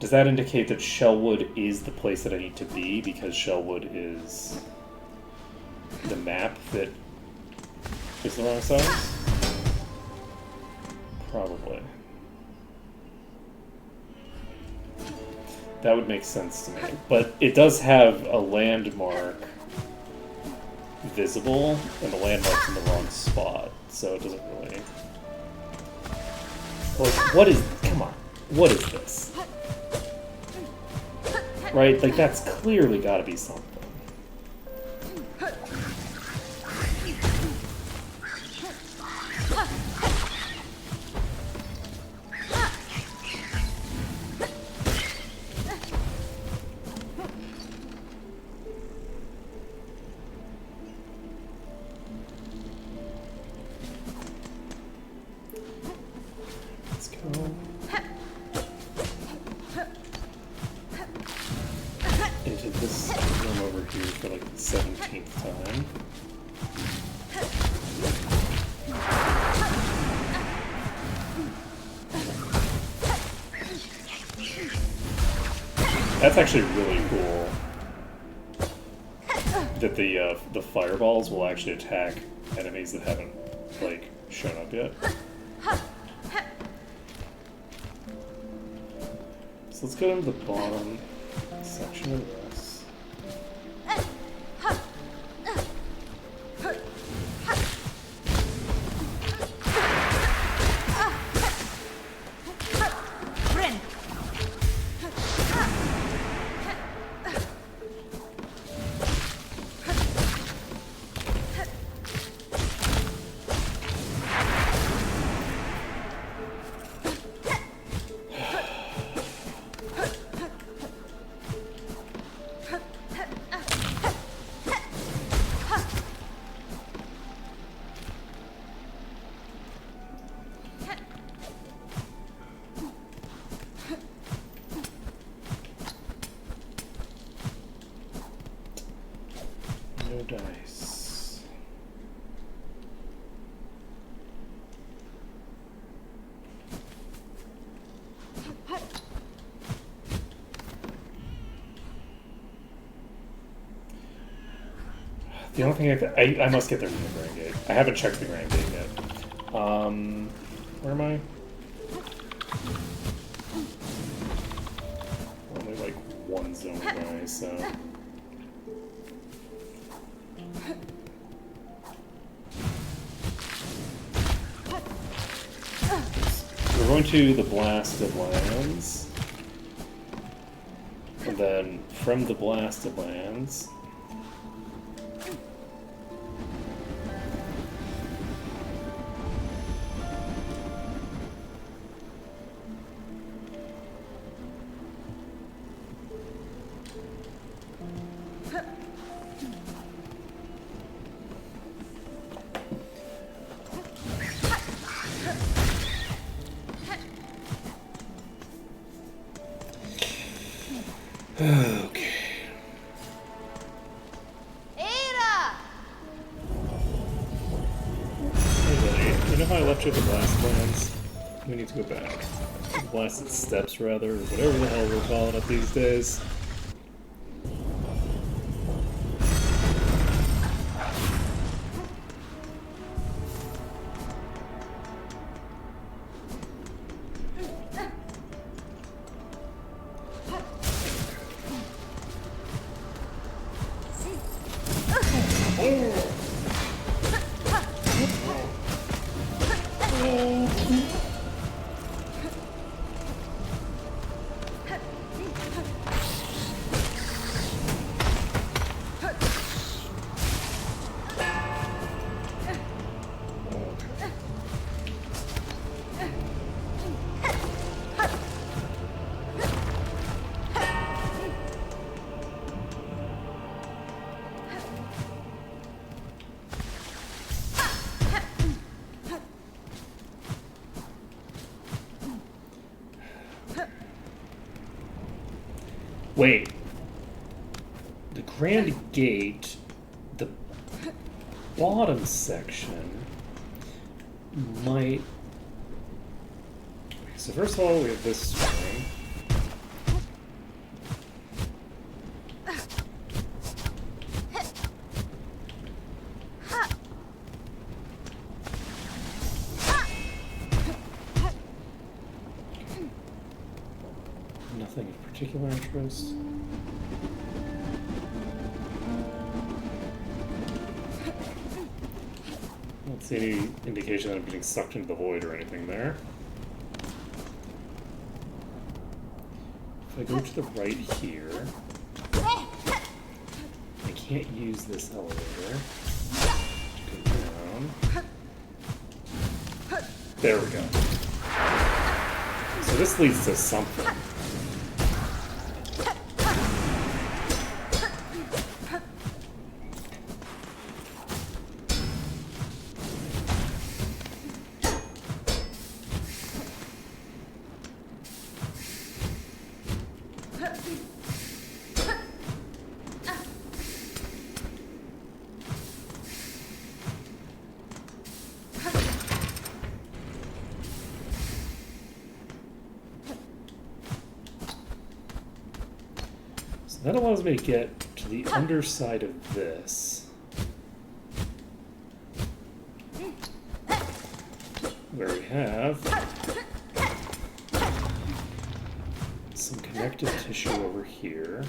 Does that indicate that Shellwood is the place that I need to be because Shellwood is the map that is the wrong size? Probably. That would make sense to me. But it does have a landmark visible, and the landmark's in the wrong spot, so it doesn't really... Like, what is... Come on. What is this? Right? Like, that's clearly gotta be something. Let's go into this room over here for like the 17th time. That's actually really cool. That the fireballs will actually attack enemies that haven't like shown up yet. So let's go to the bottom section of this. No dice. The only thing I must get there from the Grand Gate. I haven't checked the Grand Gate yet. Where am I? Only like one zone away, so. We're going to the Blasted Lands. And then from the Blasted Lands. Okay. Ada! Hey buddy, you know how I left you at the Blasted Lands? We need to go back. Blasted Steps, rather, or whatever the hell we're calling it these days. Wait. grand gate, the bottom section might... So first of all, we have this string. Nothing of particular interest. I don't see any indication that I'm getting sucked into the void or anything there. If I go to the right here, I can't use this elevator. Go down. There we go. So this leads to something. That allows me to get to the underside of this, where we have some connective tissue over here.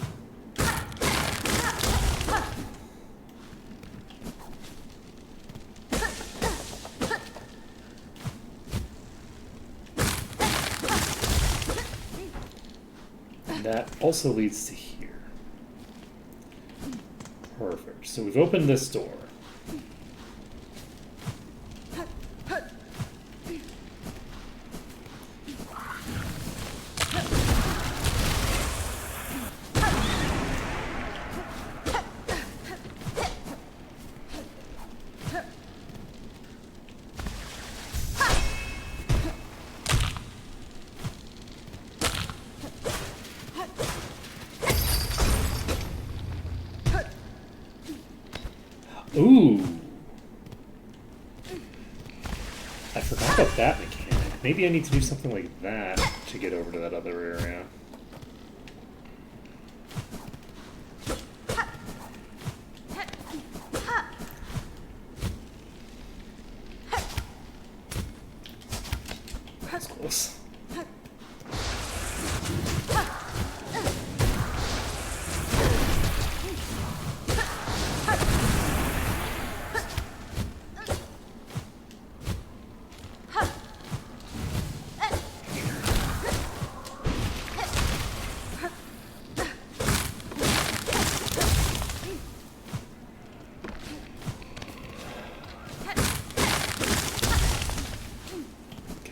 And that also leads to here. Perfect. So we've opened this door. Ooh. I forgot about that mechanic. Maybe I need to do something like that to get over to that other area. That's close.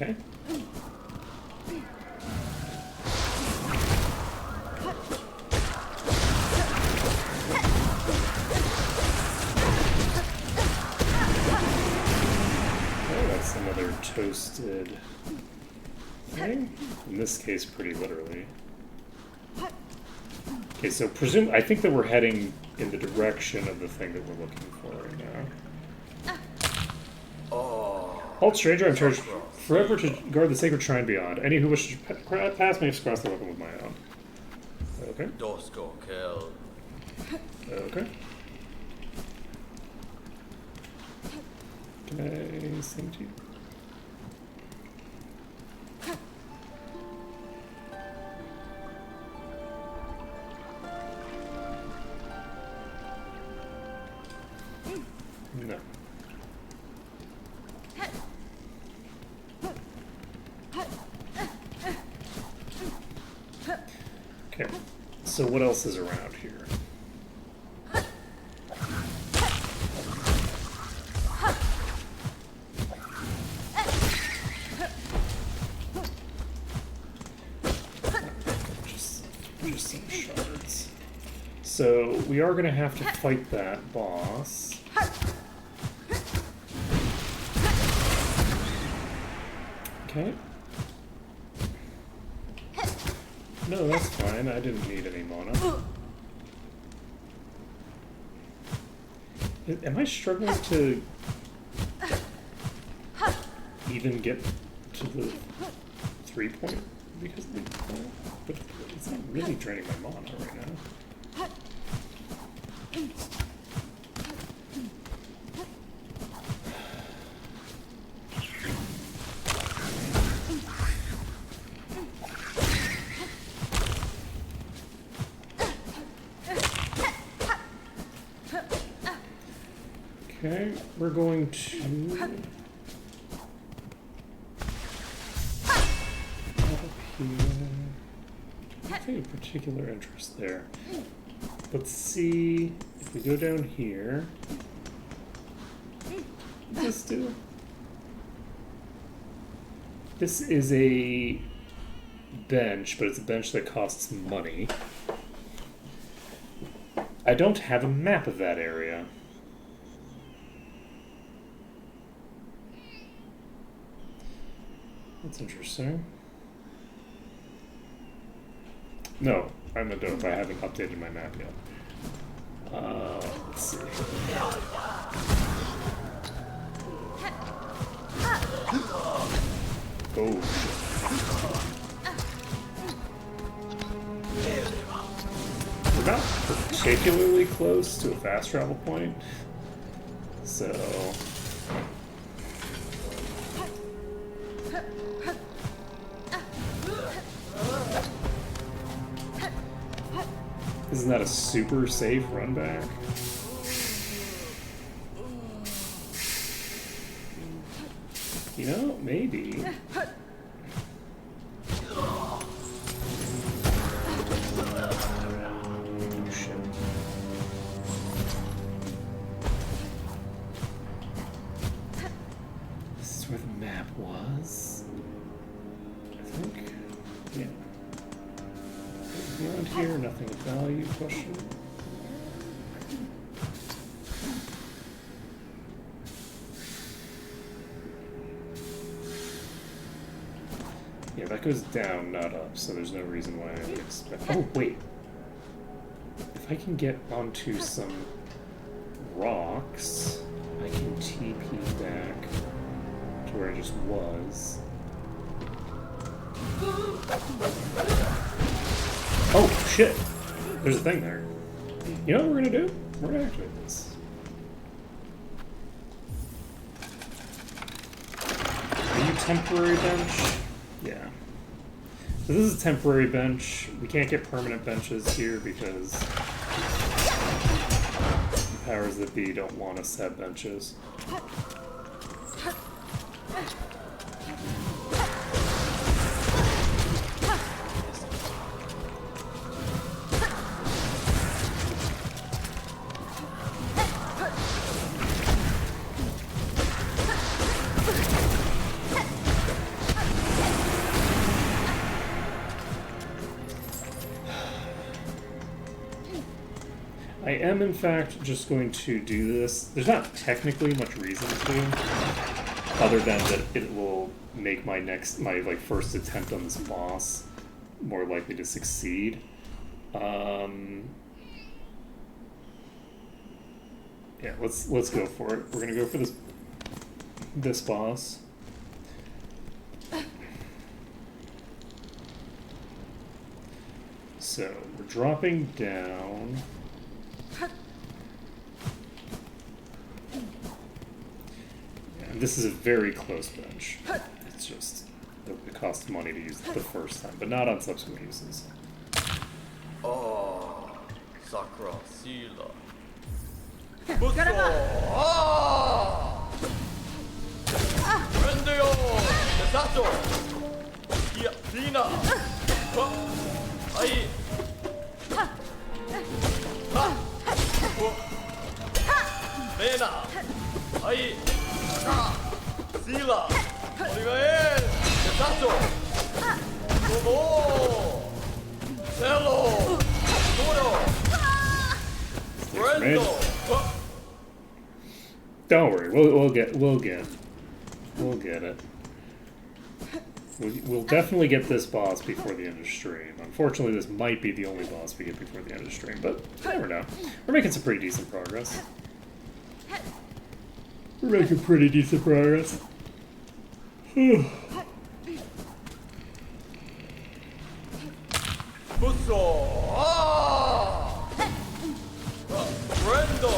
Okay. Oh, that's another toasted thing. In this case, pretty literally. Okay, so I think that we're heading in the direction of the thing that we're looking for right now. Halt, stranger, I'm charged forever to guard the sacred shrine beyond. Any who wish to pass may cross the weapon with my own. Okay. Dosko kill. Okay. Can I sing to you? No. Okay, so what else is around here? Just some shards. So we are going to have to fight that boss. Okay. No, that's fine. I didn't need any mana. Am I struggling to even get to the 3-point because of the but it's not really draining my mana right now. Okay, we're going to nothing of particular interest there. Let's see if we go down here. What does this do? This is a bench, but it's a bench that costs money. I don't have a map of that area. That's interesting. No, I'm a dope. I haven't updated my map yet. Let's see. Oh, shit. We're not particularly close to a fast travel point, so... Isn't that a super safe run back? You know, maybe. Oh, shit. This is where the map was. I think. Yeah. Around here, nothing of value, question. Yeah, that goes down, not up, so there's no reason why I would expect... Oh, wait. If I can get onto some rocks, I can TP back to where I just was. Oh, shit! There's a thing there. You know what we're gonna do? We're gonna activate this. Are you temporary bench? Yeah. So this is a temporary bench. We can't get permanent benches here because the powers that be don't want us to have benches. I am, in fact, just going to do this. There's not technically much reason to, other than that it will make my first attempt on this boss more likely to succeed. Yeah, let's go for it. We're gonna go for this boss. So we're dropping down. And this is a very close bench. It's just it costs money to use it the first time, but not on subsequent uses. Oh, Sakura Sila. Butsu! Ah! Rendio! Desato! Kia Pina! Ha! Ai! Ha! Lena! Ai! Sila! Olivael! Desato! Como! Cello! Toro! Brendo! Don't worry, we'll get it. We'll definitely get this boss before the end of stream. Unfortunately, this might be the only boss we get before the end of stream, but you never know. We're making some pretty decent progress. We're making pretty decent progress. Busso! Brendo!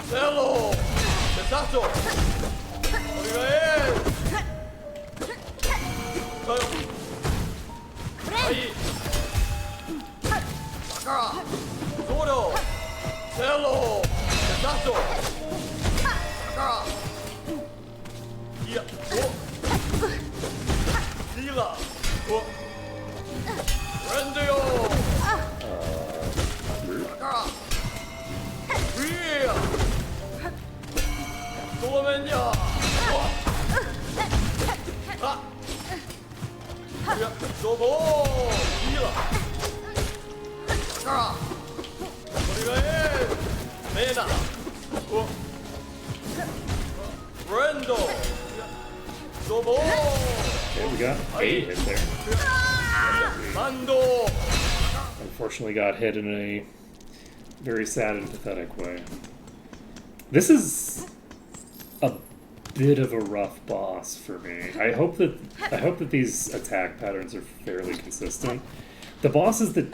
Cello! Pesato! Olivael! Ai! Sakara! Zoro! Cello! Pesato! Sakara! Iya! Sila! Rendio! Sakara! Ria! Solomenya! Ha! Ya, Zobo! Sila! Sakara! Olivael! Mena! Rendo! Zobo! Okay, we got 8 hit there. Mando! Unfortunately got hit in a very sad and pathetic way. This is a bit of a rough boss for me. I hope that these attack patterns are fairly consistent. The boss is that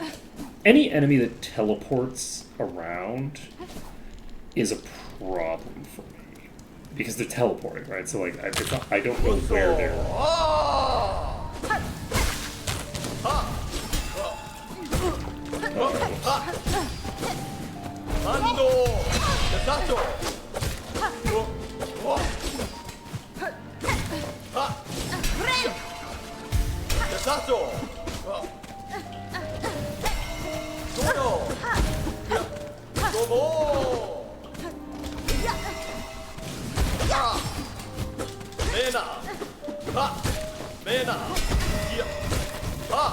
any enemy that teleports around is a problem for me. Because they're teleporting, right? So like I don't know where they're Mando! Pesato! Pesato! Zoro! Zobo! Mena! Ha! Mena! Iya! Ha!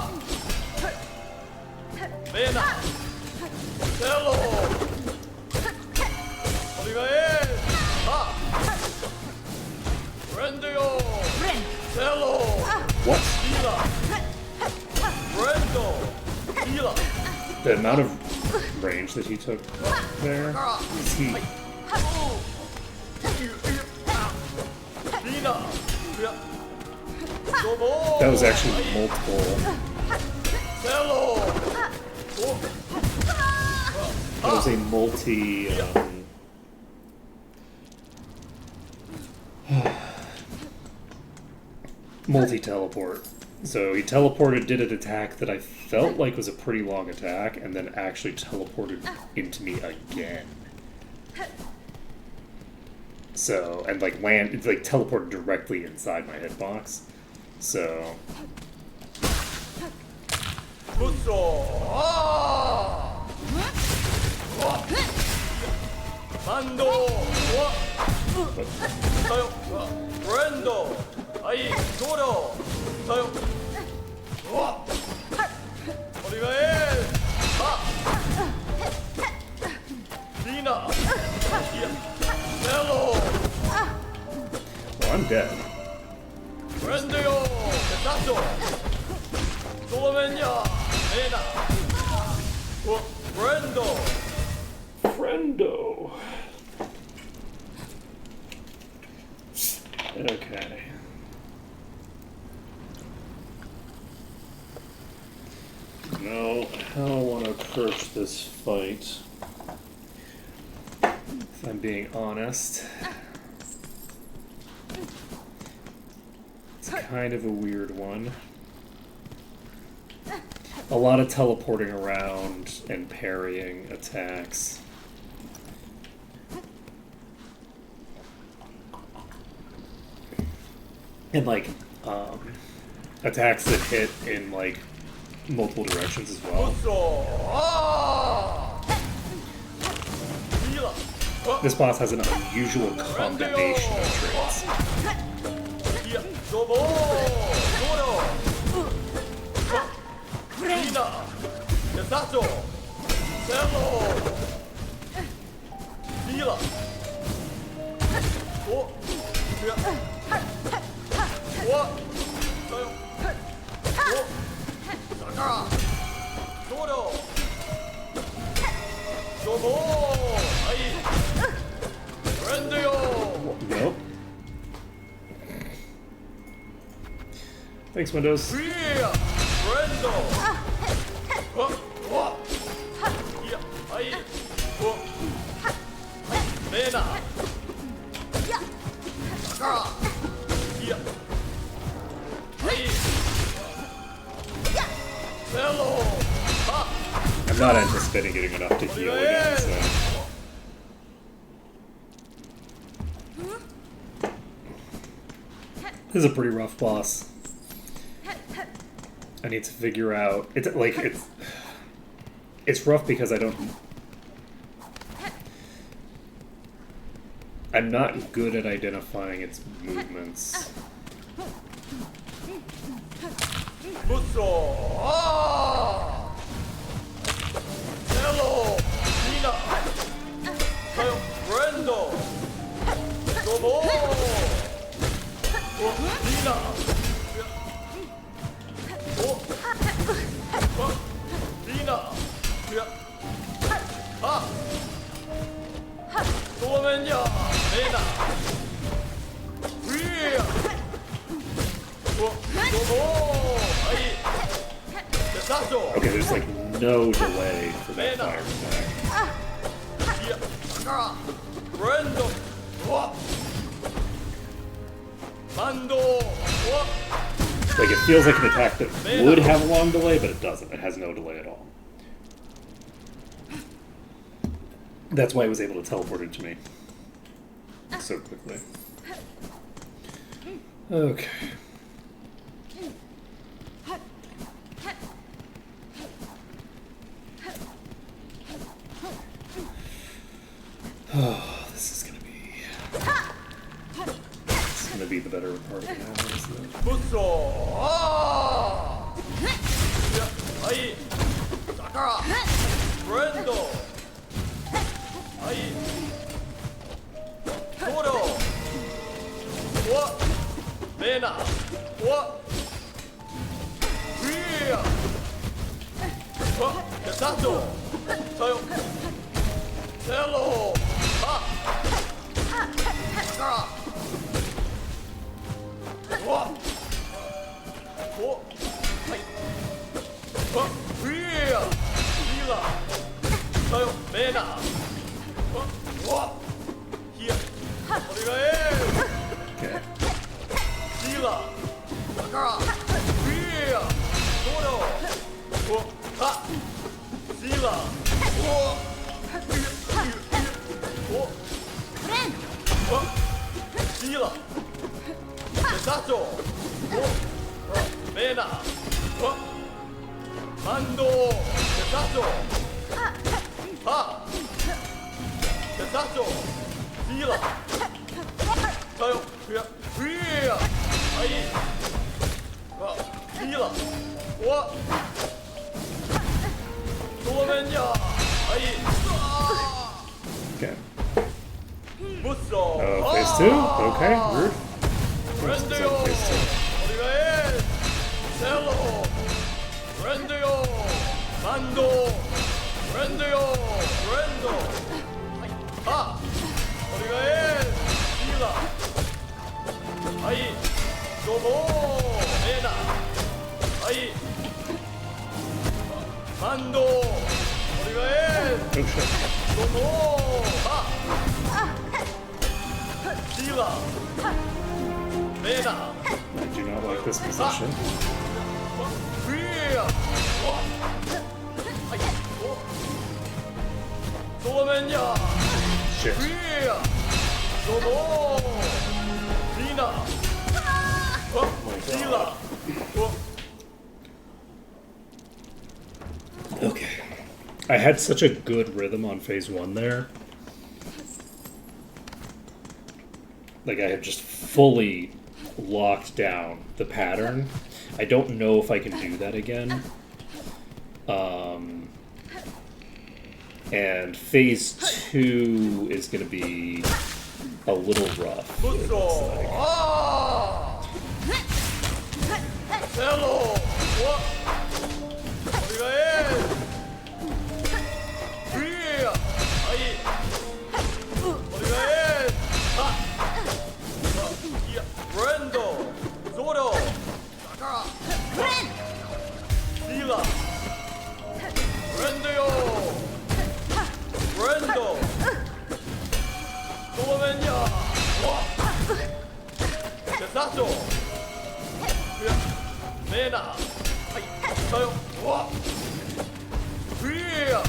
Mena! Cello! Olivael! Ha! Rendio! Cello! what? Sila! Brendo! Sila! The amount of range that he took there. Is he Lina! Zobo! that was actually multiple. Cello! That was a multi. Multi teleport. So he teleported, did an attack that I felt like was a pretty long attack, and then actually teleported into me again. So, and like it's like teleported directly inside my hitbox. So, Busso! Mando! Tayo! Brendo! Ai! Zoro! Tayo! Olivael! Ha! Lina! Cello! well, I'm dead. Rendio! Pesato! Solomenya! Mena! Brendo! Friendo. Okay. No, I don't want to approach this fight. If I'm being honest. It's kind of a weird one. A lot of teleporting around and parrying attacks. And like attacks that hit in like multiple directions as well. This boss has an unusual combination of traits. Rendio! Nope. Thanks, Windows. I'm not anticipating getting enough to heal again, so. This is a pretty rough boss. I need to figure out. It's rough because I'm not good at identifying its movements. Okay, there's like no delay for that fire attack. Like, it feels like an attack that would have a long delay, but it doesn't. It has no delay at all. That's why it was able to teleport it to me so quickly. Okay. Oh, this is gonna be the better part of it now, isn't it? Okay. Phase 2? Okay, rude. Phase 2. Oh shit. I do not like this position. Shit. Oh my God. Okay. I had such a good rhythm on phase 1 there. Like, I have just fully locked down the pattern. I don't know if I can do that again. And phase 2 is going to be a little rough. It looks like. サトメナはいさよわフィアシ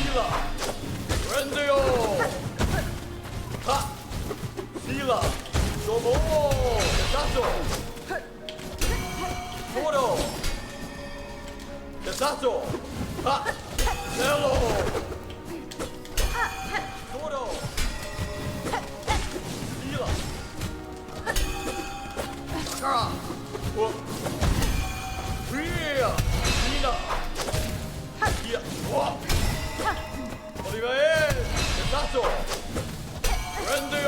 ーラフレンドよはシーラどうもサトソロサトはゼロソロシーラだからおフィアシーラいやわお願いサトフレンドよ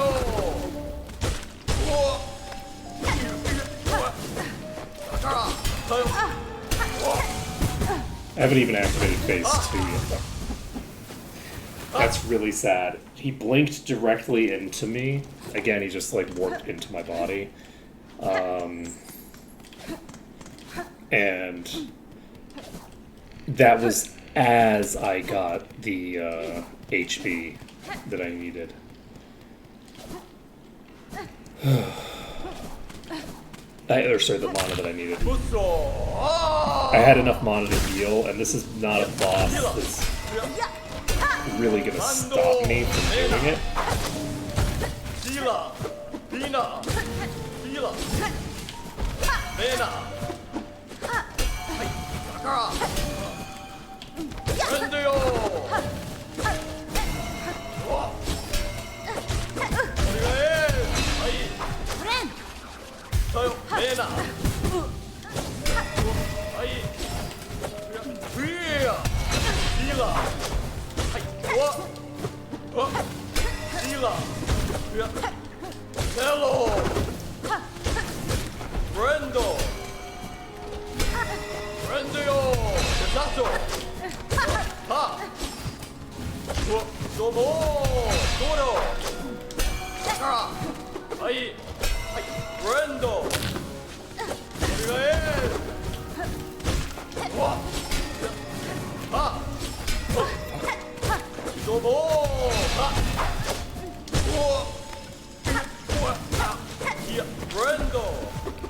だからさよ I haven't even activated phase 2 yet. That's really sad. He blinked directly into me. Again, he just like warped into my body. And that was as I got the HB that I needed. The mana that I needed. I had enough mana to heal, and this is not a boss that's really gonna stop me from doing it. Hello! Brendo! Brendo yo! Desato! Ha! Domo! Toro! Sakara! Hai! Hai! Brendo! Onegae! Wa! Ha! Domo! Ha! Yeah, Brendo!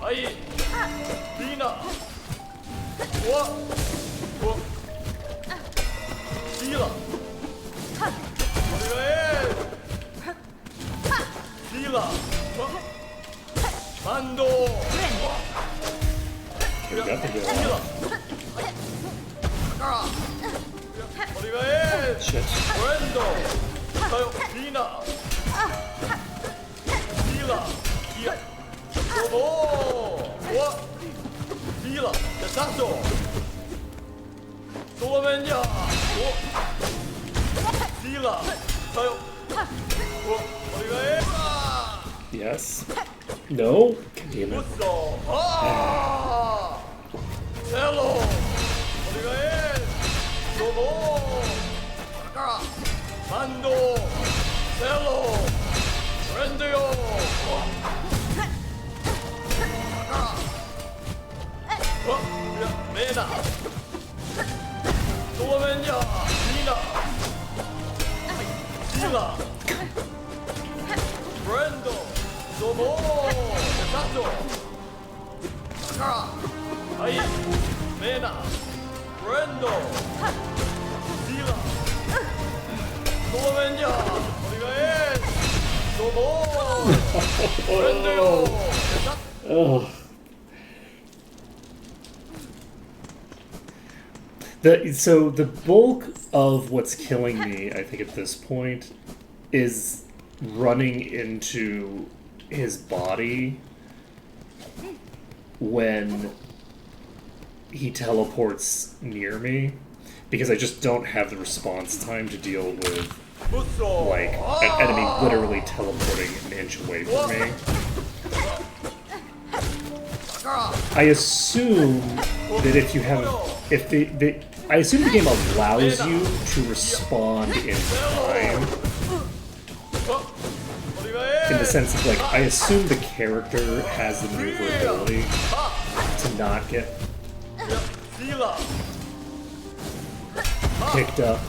Ai! Dina! What? What? Sheila! Sheila! Mando! Okay, we got the girl. Sheila! Shit. Brendo! Sayo! Dina! Sheila! Yeah! Domo! What? Sheila! Desato! Solomenya! Sheila! Sayo! Yes. No. Damn it. Uso! Ah! Hello! Domo! Sakara! Mando! Hello! Friend yo! Mena! Solomenya! Nina! Sheila! Brendo! Domo! Desato! Sakara! Hai! Mena! Brendo! Sheila! Solomenya! Onegae! Domo! Brendo yo! Oh. So the bulk of what's killing me, I think at this point, is running into his body when he teleports near me, because I just don't have the response time to deal with like an enemy literally teleporting an inch away from me. I assume that if you have, I assume the game allows you to respond in time, in the sense of like, I assume the character has the maneuverability to not get picked up.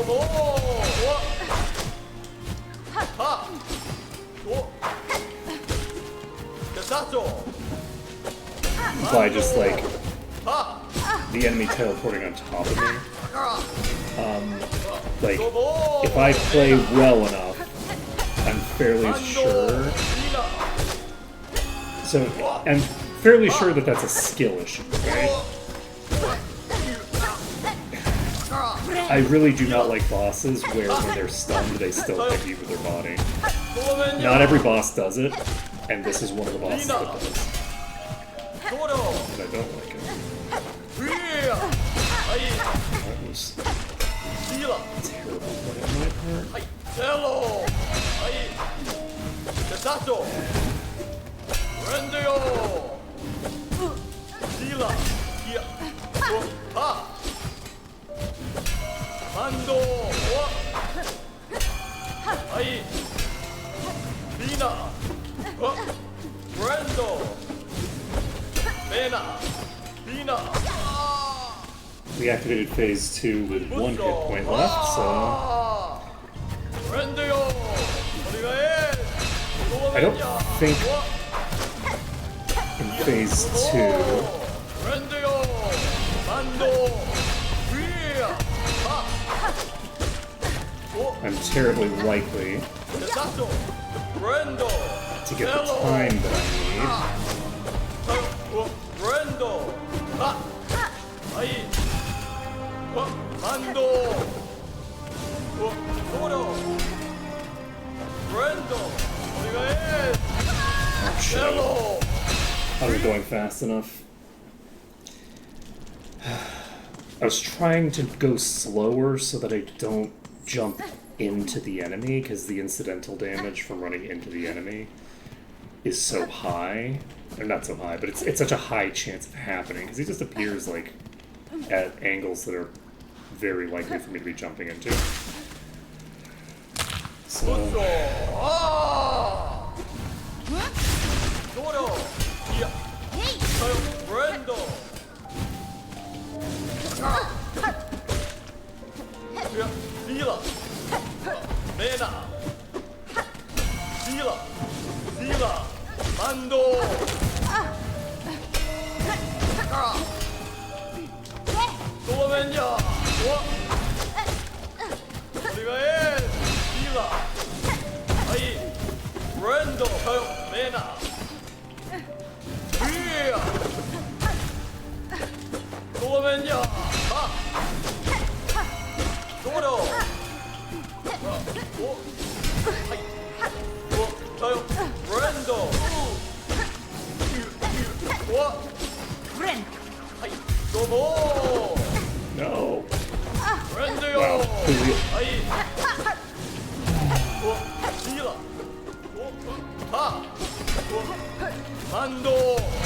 どうもはおで社長 By just like the enemy teleporting on top of me. Like if I play well enough, I'm fairly sure. So I'm fairly sure that that's a skill issue, right? I really do not like bosses where when they're stunned they still hit you with their body. Not every boss does it, and this is one of the bosses that does. And I don't like it. That was terrible play on my part. Hello! Sato! Rendio! Sila! Kia! Ha! Mando! Ai! Bina! Brendo! Bena! Bina! We activated phase 2 with 1 hit point left, so I don't think in phase 2 I'm terribly likely to get the time that I need. Oh, shit. I was going fast enough. I was trying to go slower so that I don't jump into the enemy, because the incidental damage from running into the enemy is so high. Or not so high, but it's such a high chance of happening, because he just appears like at angles that are very likely for me to be jumping into. So no.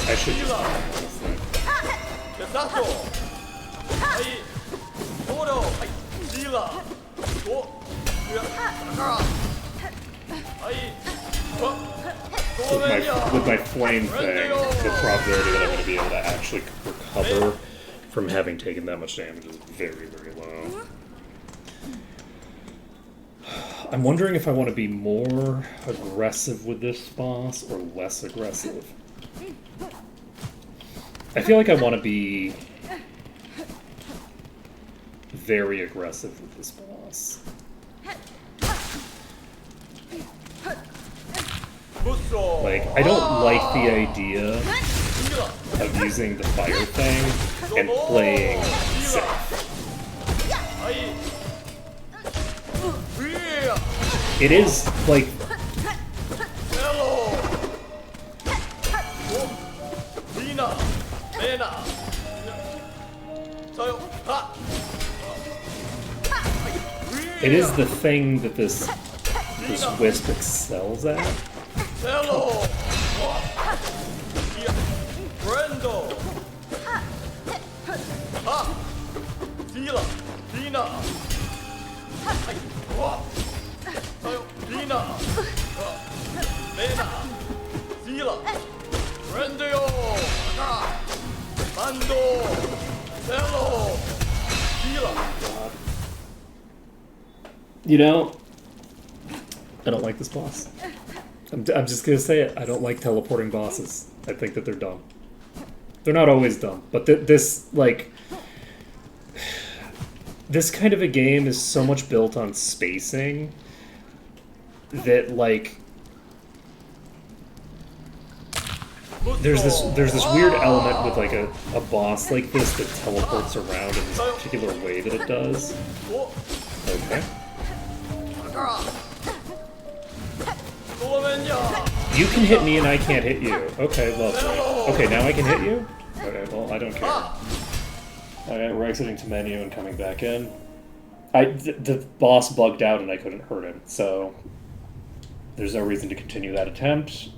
I should just with my flame thing, the probability that I'm going to be able to actually recover from having taken that much damage is very, very low. I'm wondering if I want to be more aggressive with this boss or less aggressive. I feel like I want to be very aggressive with this boss. Like, I don't like the idea of using the fire thing and playing safe. It is, like... It is the thing that this wisp excels at. Hello! Brendo! Ha! Fila! Fina! Fina! Lena! Fila! Brendo! Mando! Hello! Fila! You know, I don't like this boss. I'm just gonna say it. I don't like teleporting bosses. I think that they're dumb. They're not always dumb, but this kind of a game is so much built on spacing that, like, there's this weird element with, like, a boss like this that teleports around in this particular way that it does. Okay. You can hit me and I can't hit you. Okay, lovely. Okay, now I can hit you? Okay, well, I don't care. Alright, we're exiting to menu and coming back in. The boss bugged out and I couldn't hurt him, so there's no reason to continue that attempt.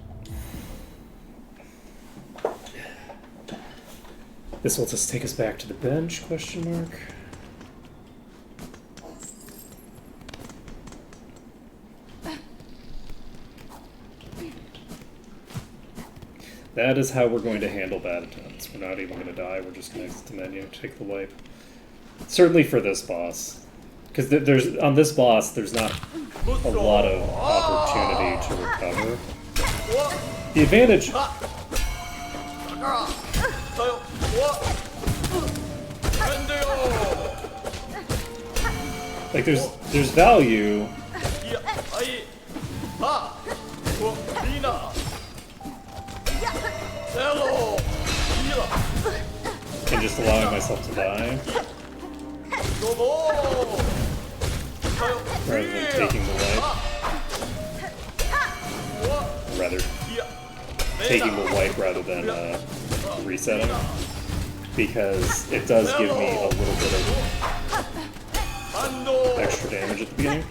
This will just take us back to the bench, question mark. That is how we're going to handle bad attempts. We're not even going to die, we're just going to exit the menu, take the wipe. Certainly for this boss. Because there's on this boss, there's not a lot of opportunity to recover. The advantage... Like, there's value... and just allowing myself to die rather than taking the wipe. Rather taking the wipe rather than resetting, because it does give me a little bit of extra damage at the beginning.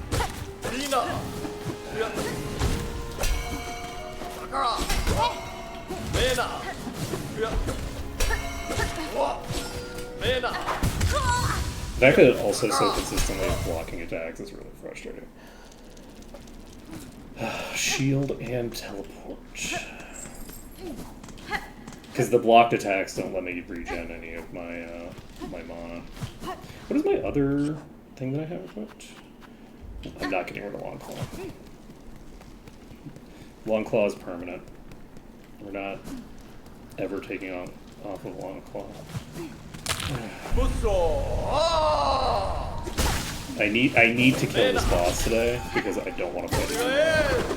The fact that it also so consistently is blocking attacks is really frustrating. Shield and teleport. Because the blocked attacks don't let me regen any of my my mana. What is my other thing that I have equipped? I'm not getting rid of Longclaw. Longclaw is permanent. We're not ever taking off of Longclaw. I need to kill this boss today because I don't want to fight it anymore.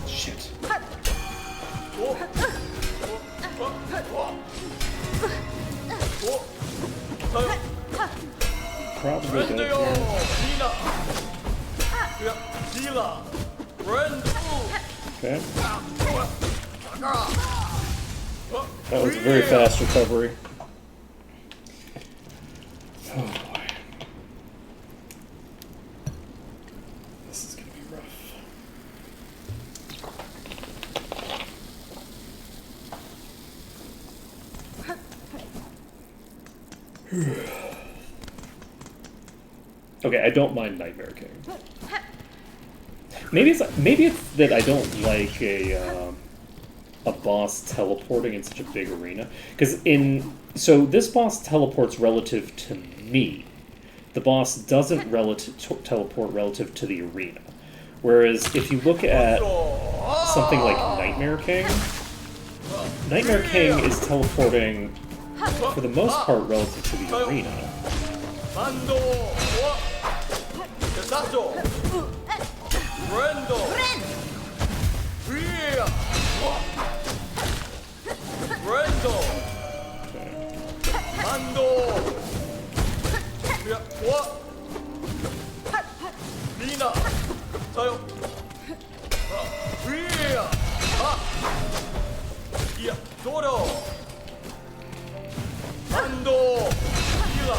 Shit. Probably dead here. Okay. That was a very fast recovery. Oh boy. This is gonna be rough. Okay, I don't mind Nightmare King. Maybe it's that I don't like a boss teleporting in such a big arena. Because so this boss teleports relative to me. The boss doesn't teleport relative to the arena. Whereas if you look at something like Nightmare King is teleporting for the most part relative to the arena. ソロハンドヒーラ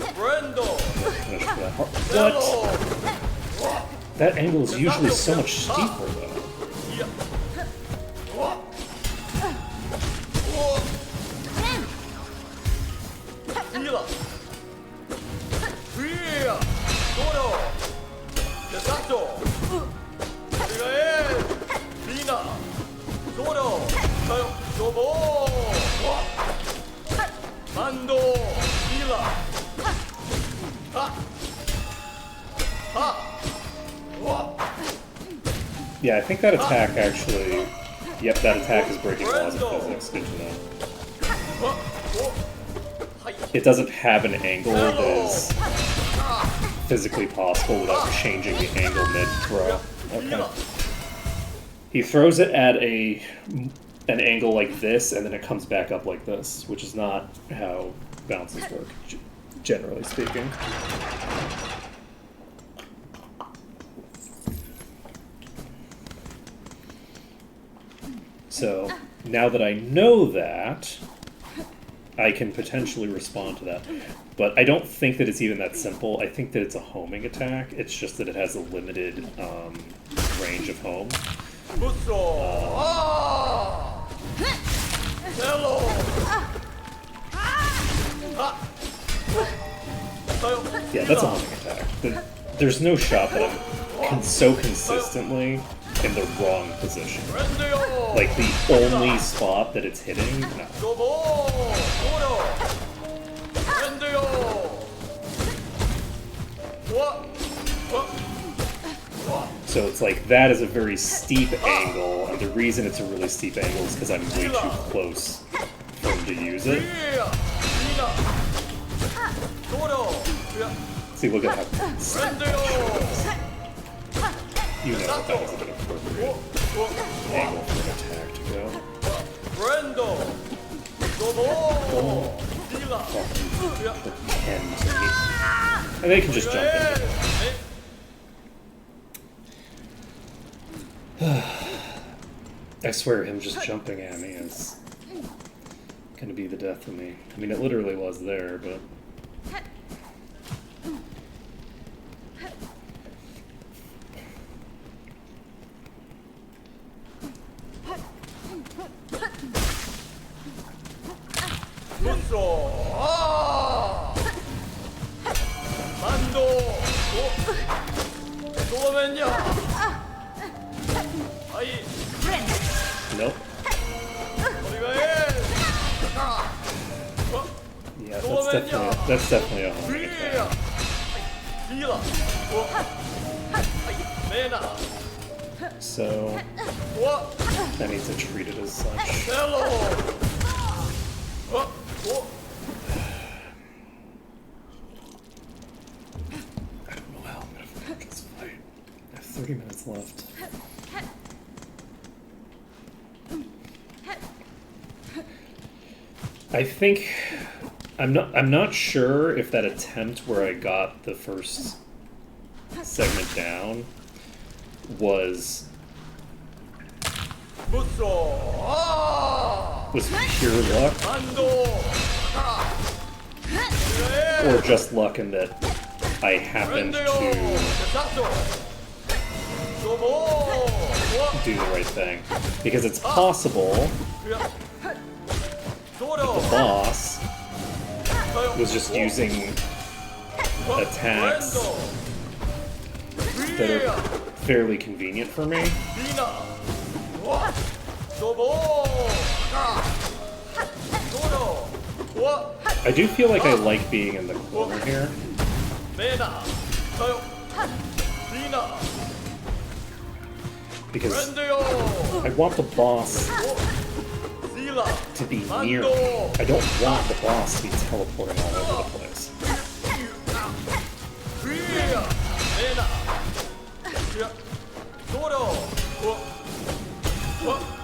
ーブレンド Finish for that hard. What? That angle is usually so much steeper, though. いやヒーラーフリーソロデサットリガエーリーナソロサヨドボーハンドヒーラーはは Yeah, I think that attack actually... Yep, that attack is breaking laws of physics. Good to know. It doesn't have an angle that is physically possible without changing the angle mid-throw. Okay. He throws it at an angle like this, and then it comes back up like this, which is not how bounces work, generally speaking. So, now that I know that, I can potentially respond to that. But I don't think that it's even that simple. I think that it's a homing attack. It's just that it has a limited range of home. Yeah, that's a homing attack. There's no shot that I'm so consistently in the wrong position. Like, the only spot that it's hitting? No. So it's like, that is a very steep angle, and the reason it's a really steep angle is because I'm way too close for him to use it. See, look at how steep it is. You know that that was an appropriate angle for an attack to go. Pretend to me. And they can just jump into it. I swear him just jumping at me is gonna be the death of me. I mean, it literally was there, but... Nope. Yeah, that's definitely a homing attack. So I need to treat it as such. I don't know how I'm gonna finish this fight. I have 30 minutes left. I think I'm not sure if that attempt where I got the first segment down was pure luck or just luck in that I happened to do the right thing, because it's possible that the boss was just using attacks that are fairly convenient for me. I do feel like I like being in the corner here. Because I want the boss to be near me. I don't want the boss to be teleporting all over the place.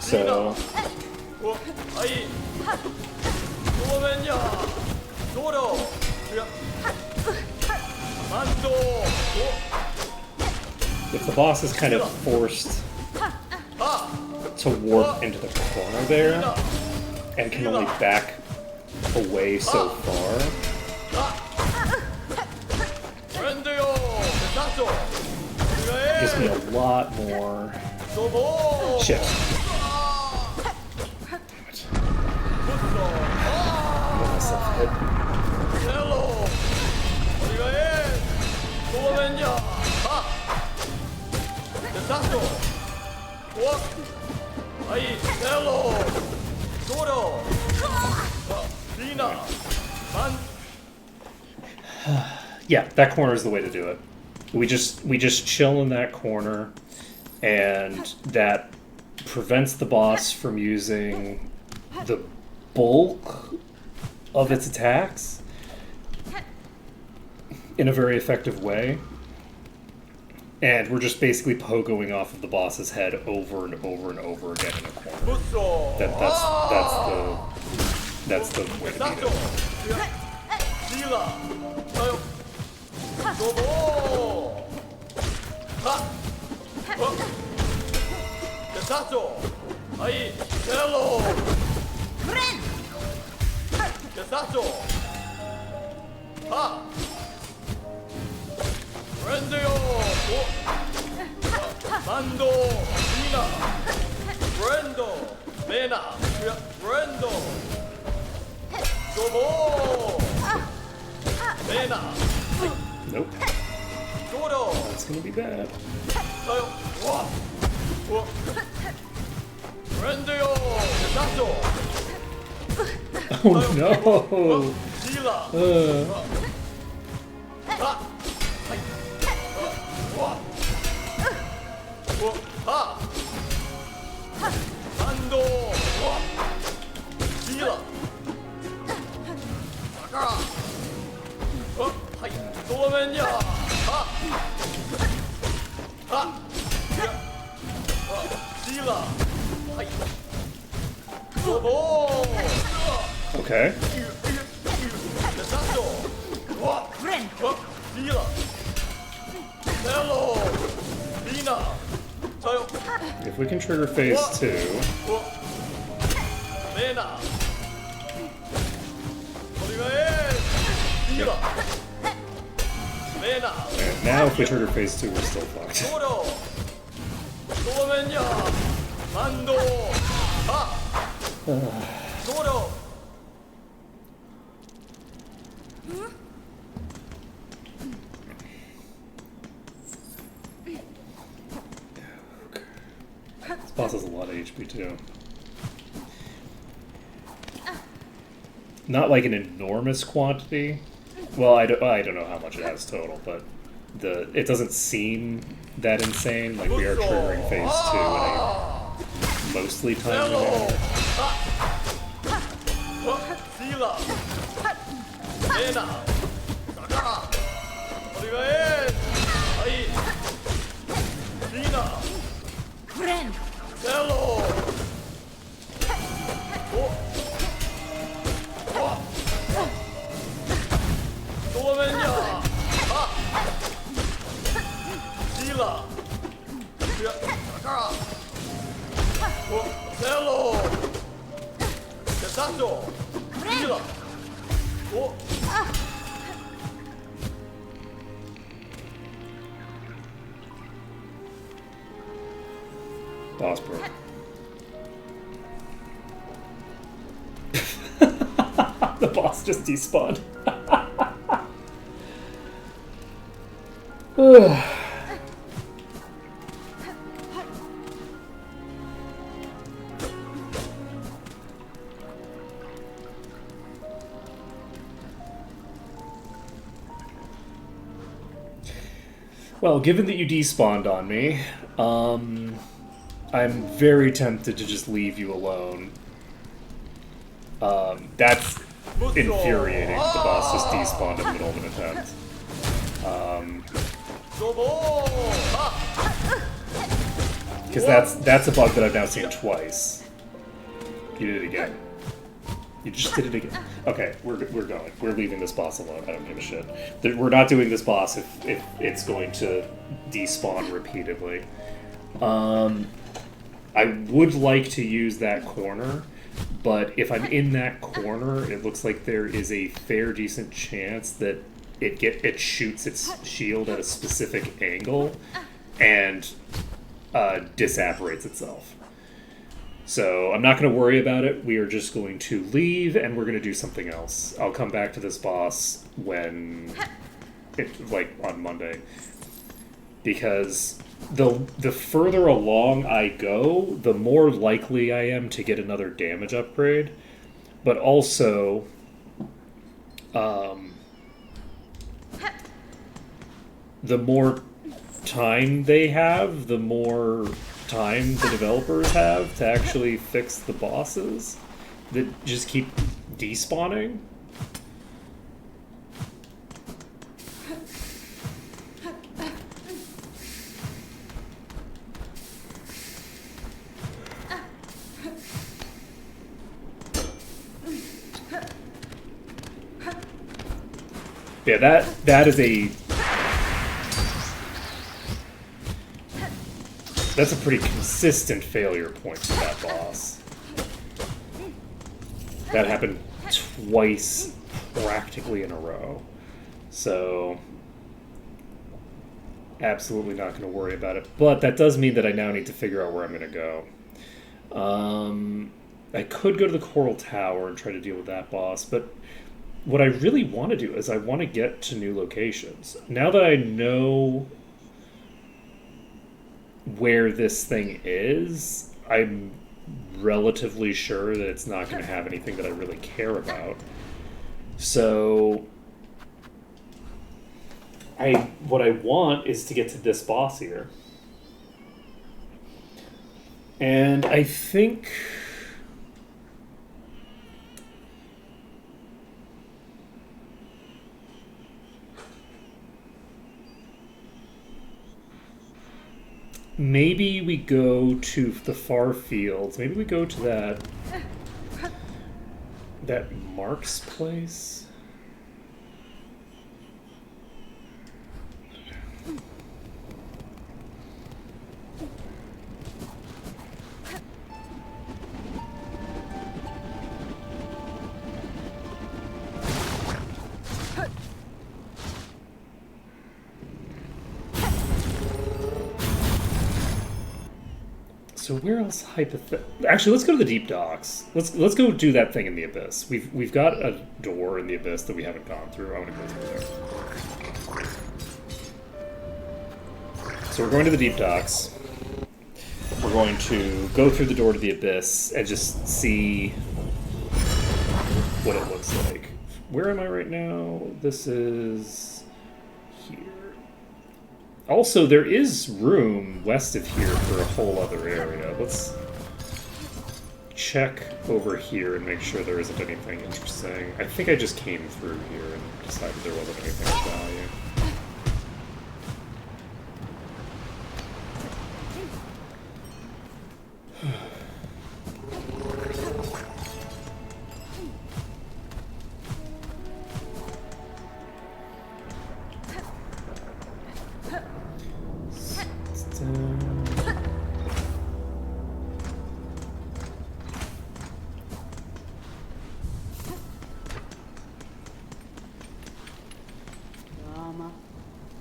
So if the boss is kind of forced to warp into the corner there, and can only back away so far. Gives me a lot more. Shit. Damn it. I got myself hit. Yeah, that corner is the way to do it. We just chill in that corner, and that prevents the boss from using the bulk of its attacks in a very effective way. And we're just basically pogoing off of the boss's head over and over and over again in a corner. That's the way to beat it. Nope. That's gonna be bad. Oh no! Okay. If we can trigger phase 2. And now if we trigger phase 2, we're still fucked. This boss has a lot of HP too. Not like an enormous quantity. Well, I don't know how much it has total, but it doesn't seem that insane. Like we are triggering phase 2 in a mostly timely manner. Boss broke. The boss just despawned. Well, given that you despawned on me, I'm very tempted to just leave you alone. That's infuriating. The boss just despawned in the middle of an attempt. Because that's a bug that I've now seen twice. You did it again. You just did it again. Okay, we're going. We're leaving this boss alone. I don't give a shit. We're not doing this boss if it's going to despawn repeatedly. I would like to use that corner, but if I'm in that corner, it looks like there is a fair decent chance that it shoots its shield at a specific angle and disapparates itself. So I'm not going to worry about it. We are just going to leave, and we're going to do something else. I'll come back to this boss when, on Monday, because the further along I go, the more likely I am to get another damage upgrade, but also, the more time they have, the more time the developers have to actually fix the bosses that just keep despawning. Yeah, that's a pretty consistent failure point for that boss. That happened twice practically in a row. So absolutely not going to worry about it. But that does mean that I now need to figure out where I'm going to go. I could go to the Coral Tower and try to deal with that boss, but what I really want to do is I want to get to new locations. Now that I know where this thing is, I'm relatively sure that it's not going to have anything that I really care about. So what I want is to get to this boss here. And I think maybe we go to the far fields. Maybe we go to that Mark's place. So where else Actually, let's go to the deep docks. Let's go do that thing in the abyss. We've got a door in the abyss that we haven't gone through. I want to go through there. So we're going to the deep docks. We're going to go through the door to the abyss and just see what it looks like. Where am I right now? This is here. Also, there is room west of here for a whole other area. Let's check over here and make sure there isn't anything interesting. I think I just came through here and decided there wasn't anything of value.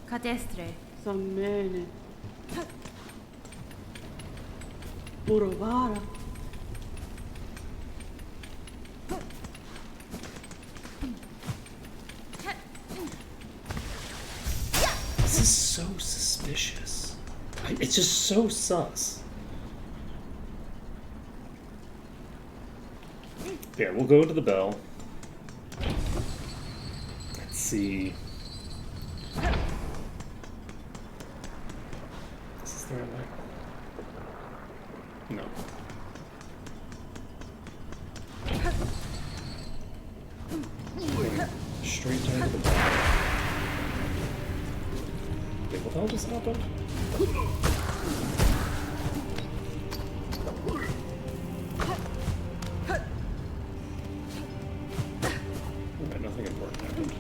Cadestre. Sammene. Burovara. This is so suspicious. It's just so sus. Yeah, we'll go to the bell. Let's see. Is this the right way? No. Straight down to the bell. Wait, what the hell just happened? Okay, nothing important happened.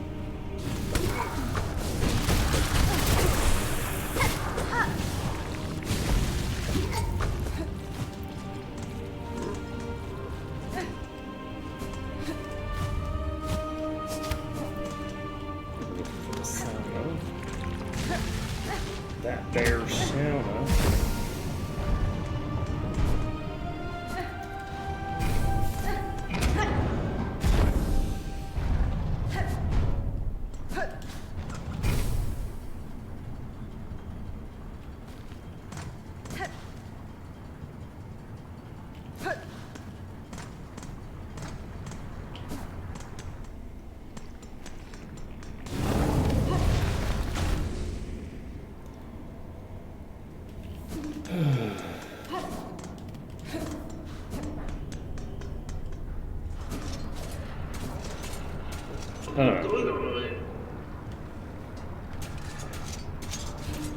Huh.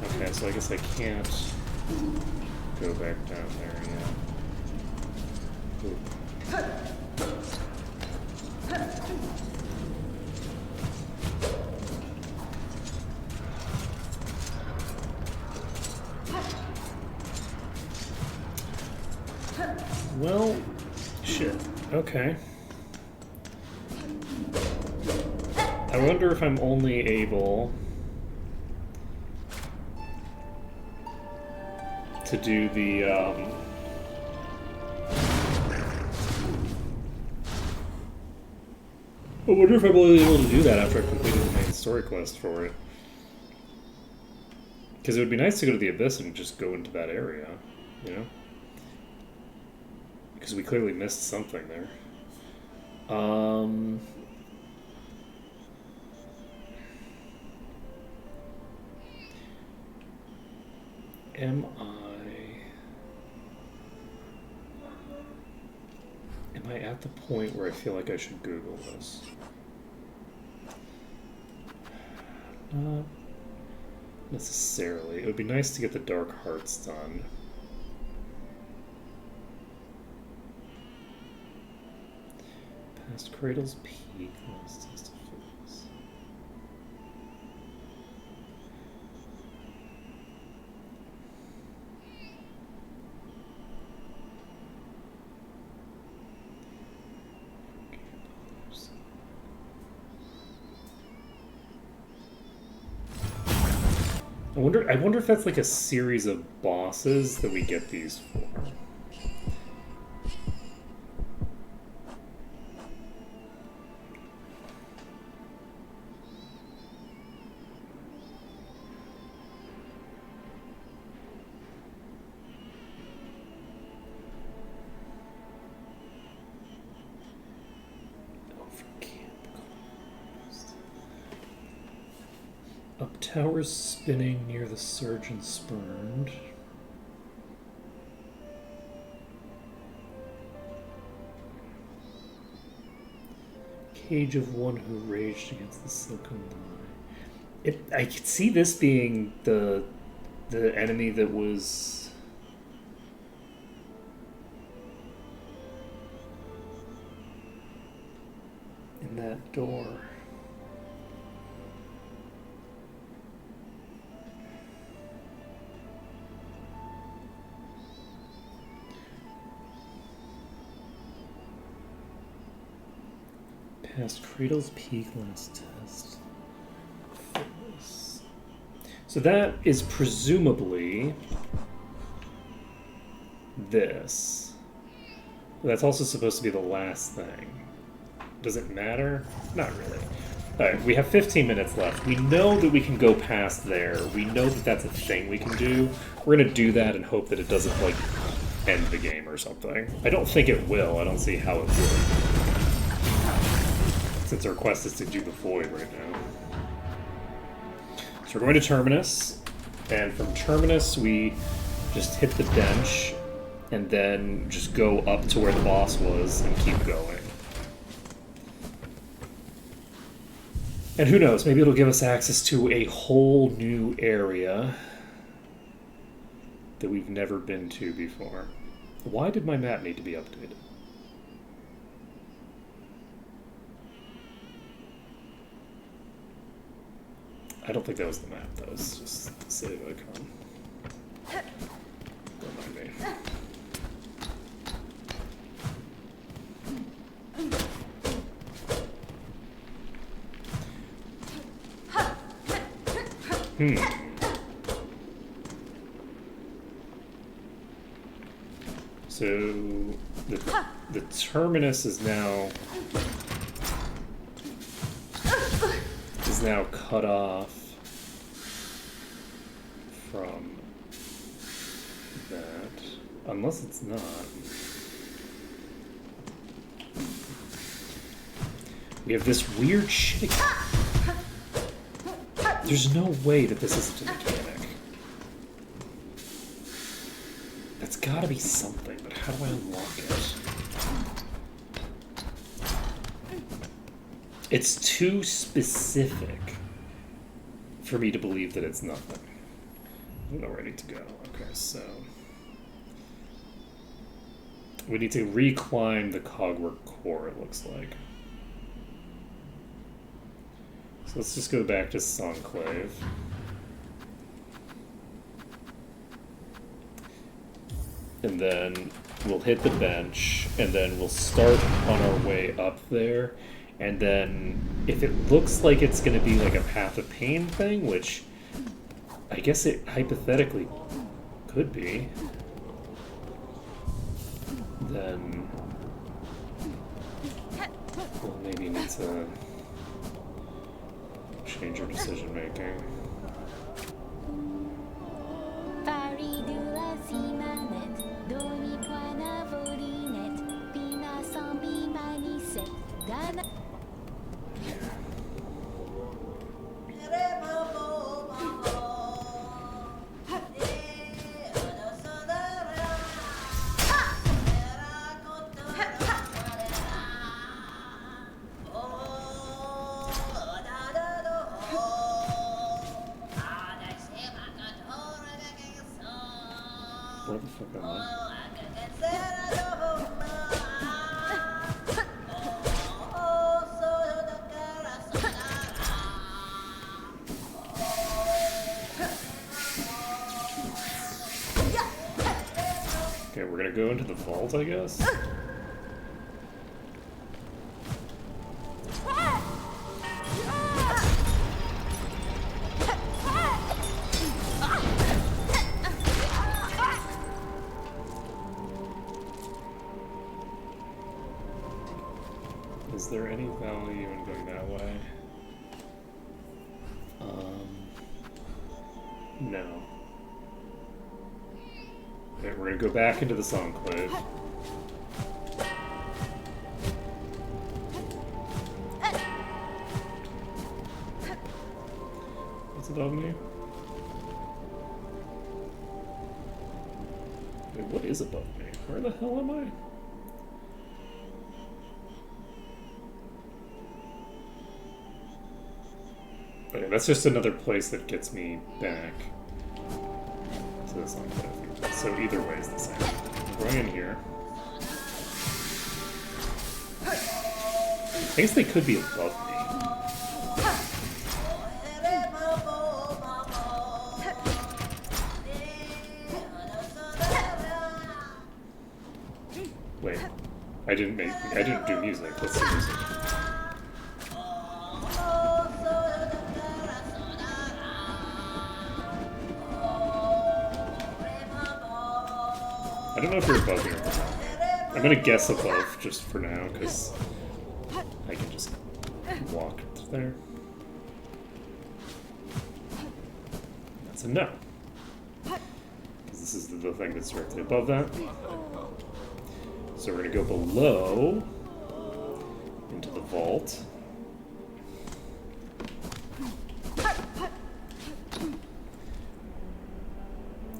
Okay, so I guess I can't go back down there yet. Ooh. Well, shit. Okay. I wonder if I'm only able to do the, I wonder if I'm only able to do that after I've completed the main story quest for it. Because it would be nice to go to the Abyss and just go into that area, you know? Because we clearly missed something there. Am I at the point where I feel like I should Google this? Not necessarily. It would be nice to get the Dark Hearts done. Past Cradle's Peak. Let's test a focus. I wonder if that's like a series of bosses that we get these for. Up towers spinning near the surgeon spurned. Cage of one who raged against the silken lie. I could see this being the enemy that was in that door. Past Cradle's Peak last test. Fitness. So that is presumably this. That's also supposed to be the last thing. Does it matter? Not really. Alright, we have 15 minutes left. We know that we can go past there. We know that that's a thing we can do. We're going to do that and hope that it doesn't, like, end the game or something. I don't think it will. I don't see how it would. Since our quest is to do the void right now. So we're going to Terminus, and from Terminus we just hit the bench, and then just go up to where the boss was and keep going. And who knows, maybe it'll give us access to a whole new area that we've never been to before. Why did my map need to be updated? I don't think that was the map, that was just the save icon. Don't mind me. So the terminus is now cut off from that, unless it's not. We have this weird shit. There's no way that this isn't a mechanic. That's gotta be something, but how do I unlock it? It's too specific for me to believe that it's nothing. I'm not ready to go. Okay, so we need to reclimb the Cogwork core, it looks like. So let's just go back to Songclave. And then we'll hit the bench, and then we'll start on our way up there. And then if it looks like it's going to be like a Path of Pain thing, which I guess it hypothetically could be, then we'll maybe need to change our decision making. Where the fuck am I? Okay, we're gonna go into the vault, I guess. Is there any value in going that way? No. Okay, we're gonna go back into the Songclave. What's above me? Wait, what is above me? Where the hell am I? Okay, that's just another place that gets me back to this Enclave. So either way is the same. I'm going in here. I guess they could be above me. Wait, I didn't do music. Let's do music. I don't know if you're above me or not. I'm gonna guess above just for now, because I can just walk there. That's a no. Because this is the thing that's directly above that. So we're gonna go below into the vault.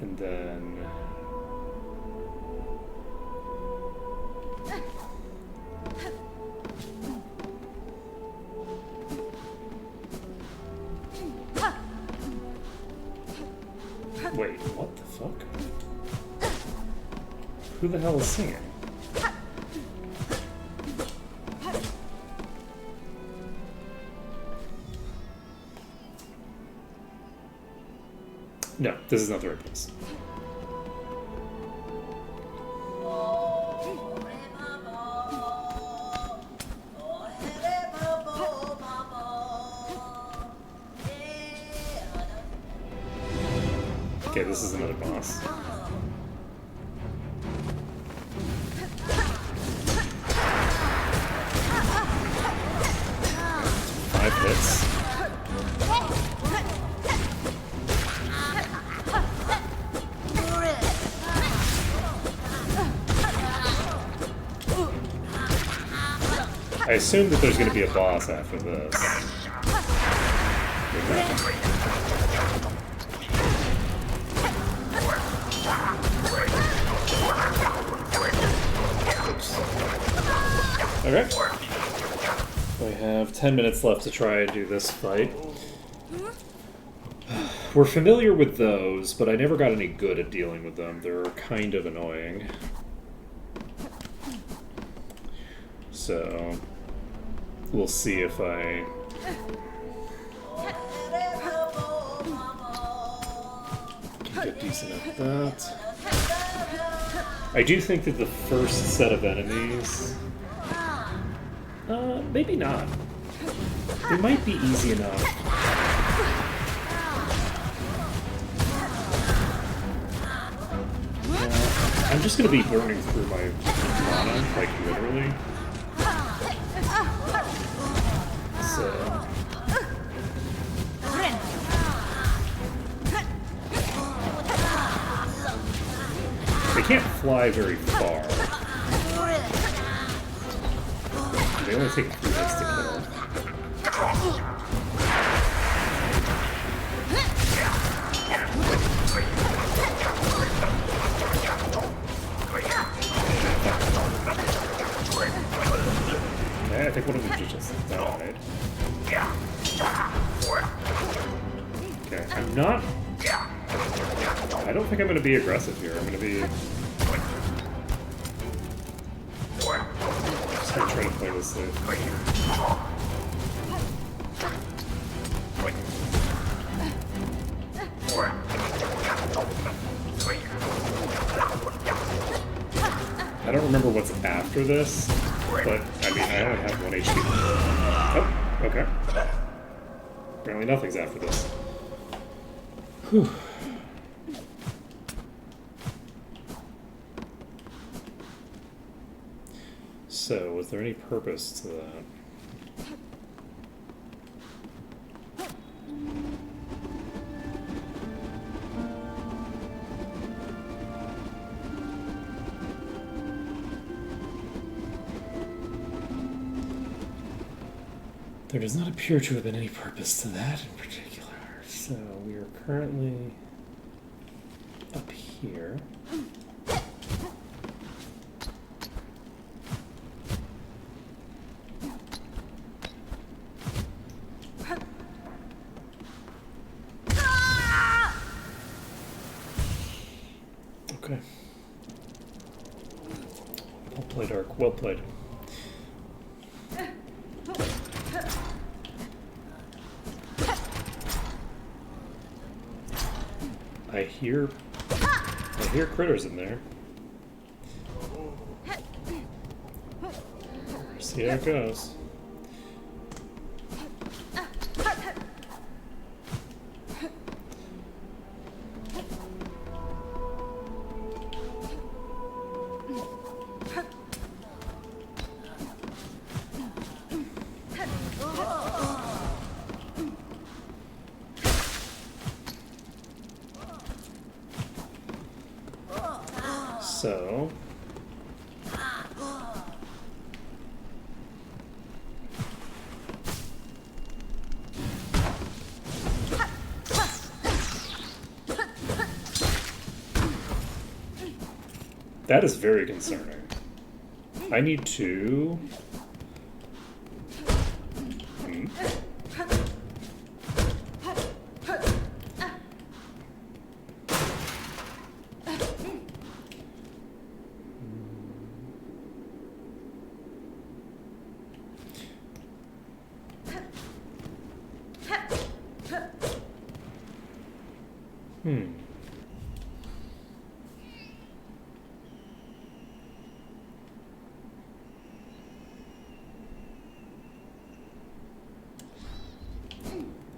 And then wait, what the fuck? Who the hell is singing? No, this is not the right place. Okay, this is another boss. 5 hits. I assume that there's going to be a boss after this. Oops. Okay. Go ahead have 10 minutes left to try and do this fight. We're familiar with those, but I never got any good at dealing with them. They're kind of annoying. So, we'll see if I... can get decent at that. I do think that the first set of enemies... maybe not. They might be easy enough. I'm just gonna be burning through my mana, like literally. So... they can't fly very far. They only take 3 hits to kill. Okay, I think one of them just died. Okay, I'm not... I don't think I'm going to be aggressive here. I'm going to be... just going to try to play this safe. I don't remember what's after this, but I mean, I only have 1 HP. Oh, okay. Apparently nothing's after this. Whew. So, was there any purpose to that? There does not appear to have been any purpose to that in particular. So, we are currently up here. Okay. Well played, Ark. Well played. I hear critters in there. See how it goes. So... that is very concerning. I need to...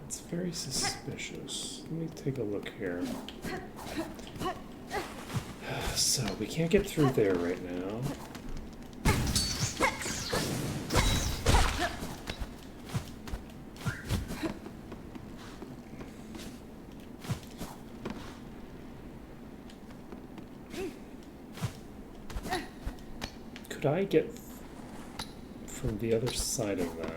It's very suspicious. Let me take a look here. So, we can't get through there right now. Could I get from the other side of that?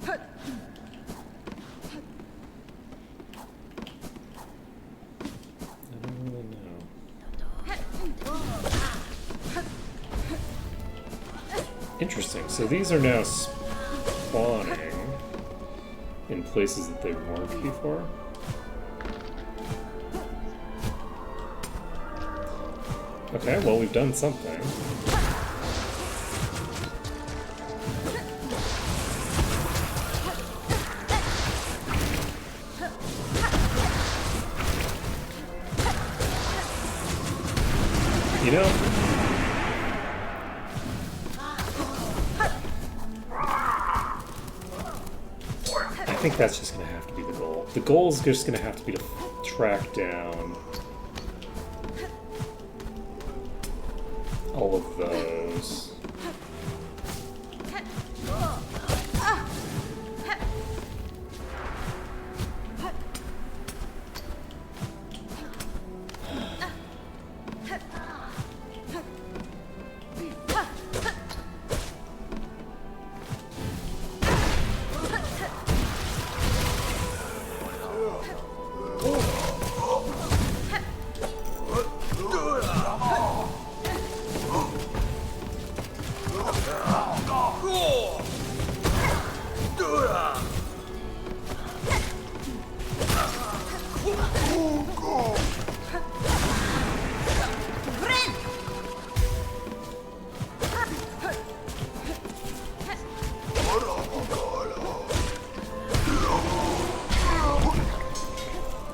I don't really know. Interesting. So these are now spawning in places that they weren't before. Okay, well, we've done something. You know, I think that's just going to have to be the goal. The goal is just going to have to be to track down all of those.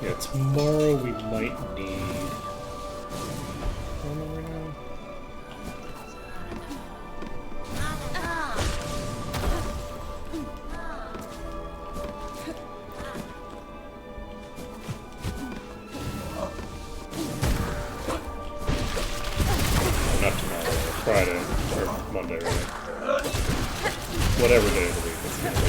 Yeah, tomorrow we might need... Right now? Not tomorrow, Friday, or Monday, right? Whatever day of the week it's gonna be.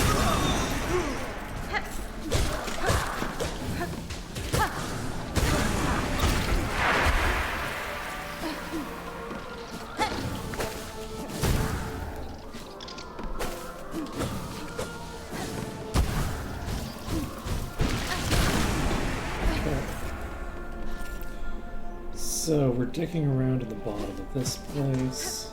So we're digging around at the bottom of this place.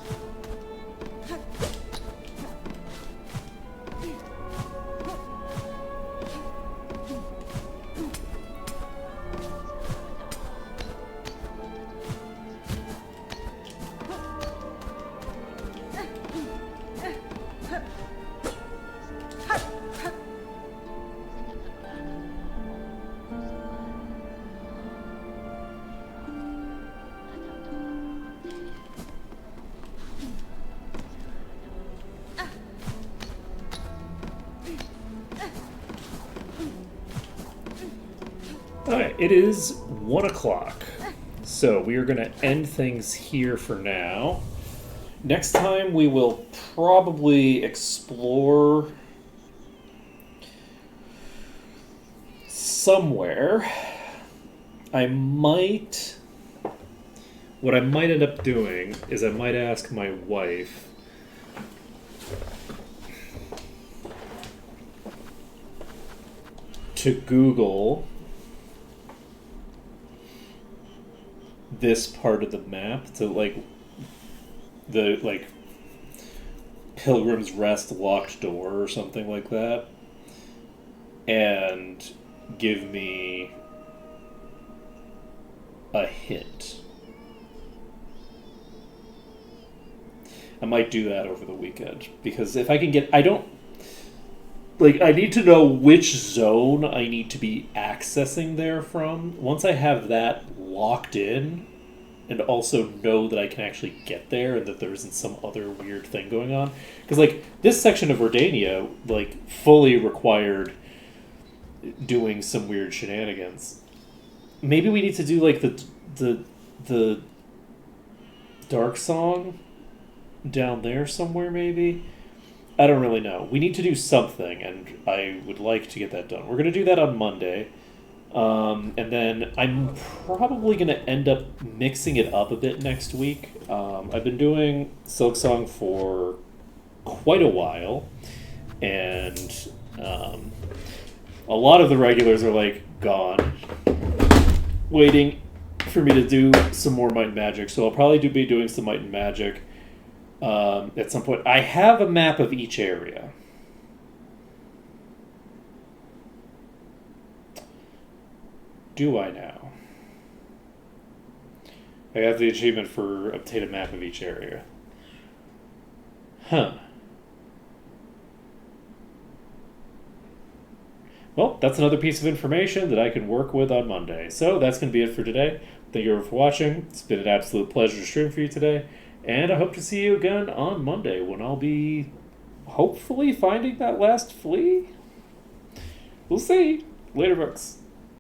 Alright, it is 1 o'clock. So we are going to end things here for now. Next time we will probably explore somewhere. What I might end up doing is I might ask my wife to Google this part of the map, to the Pilgrim's Rest locked door or something like that, and give me a hint. I might do that over the weekend, because if I can get... I need to know which zone I need to be accessing there from. Once I have that locked in, and also know that I can actually get there, and that there isn't some other weird thing going on. Because, this section of Verdania, fully required doing some weird shenanigans. Maybe we need to do, the Dark Song down there somewhere, maybe? I don't really know. We need to do something, and I would like to get that done. We're going to do that on Monday. And then I'm probably going to end up mixing it up a bit next week. I've been doing Silksong for quite a while, and a lot of the regulars are, gone, waiting for me to do some more Might and Magic. So I'll probably be doing some Might and Magic. at some point. I have a map of each area. Do I now? I have the achievement for obtain a map of each area. Huh. Well, that's another piece of information that I can work with on Monday. So that's going to be it for today. Thank you for watching. It's been an absolute pleasure to stream for you today. And I hope to see you again on Monday when I'll be hopefully finding that last flea. We'll see. Later, folks.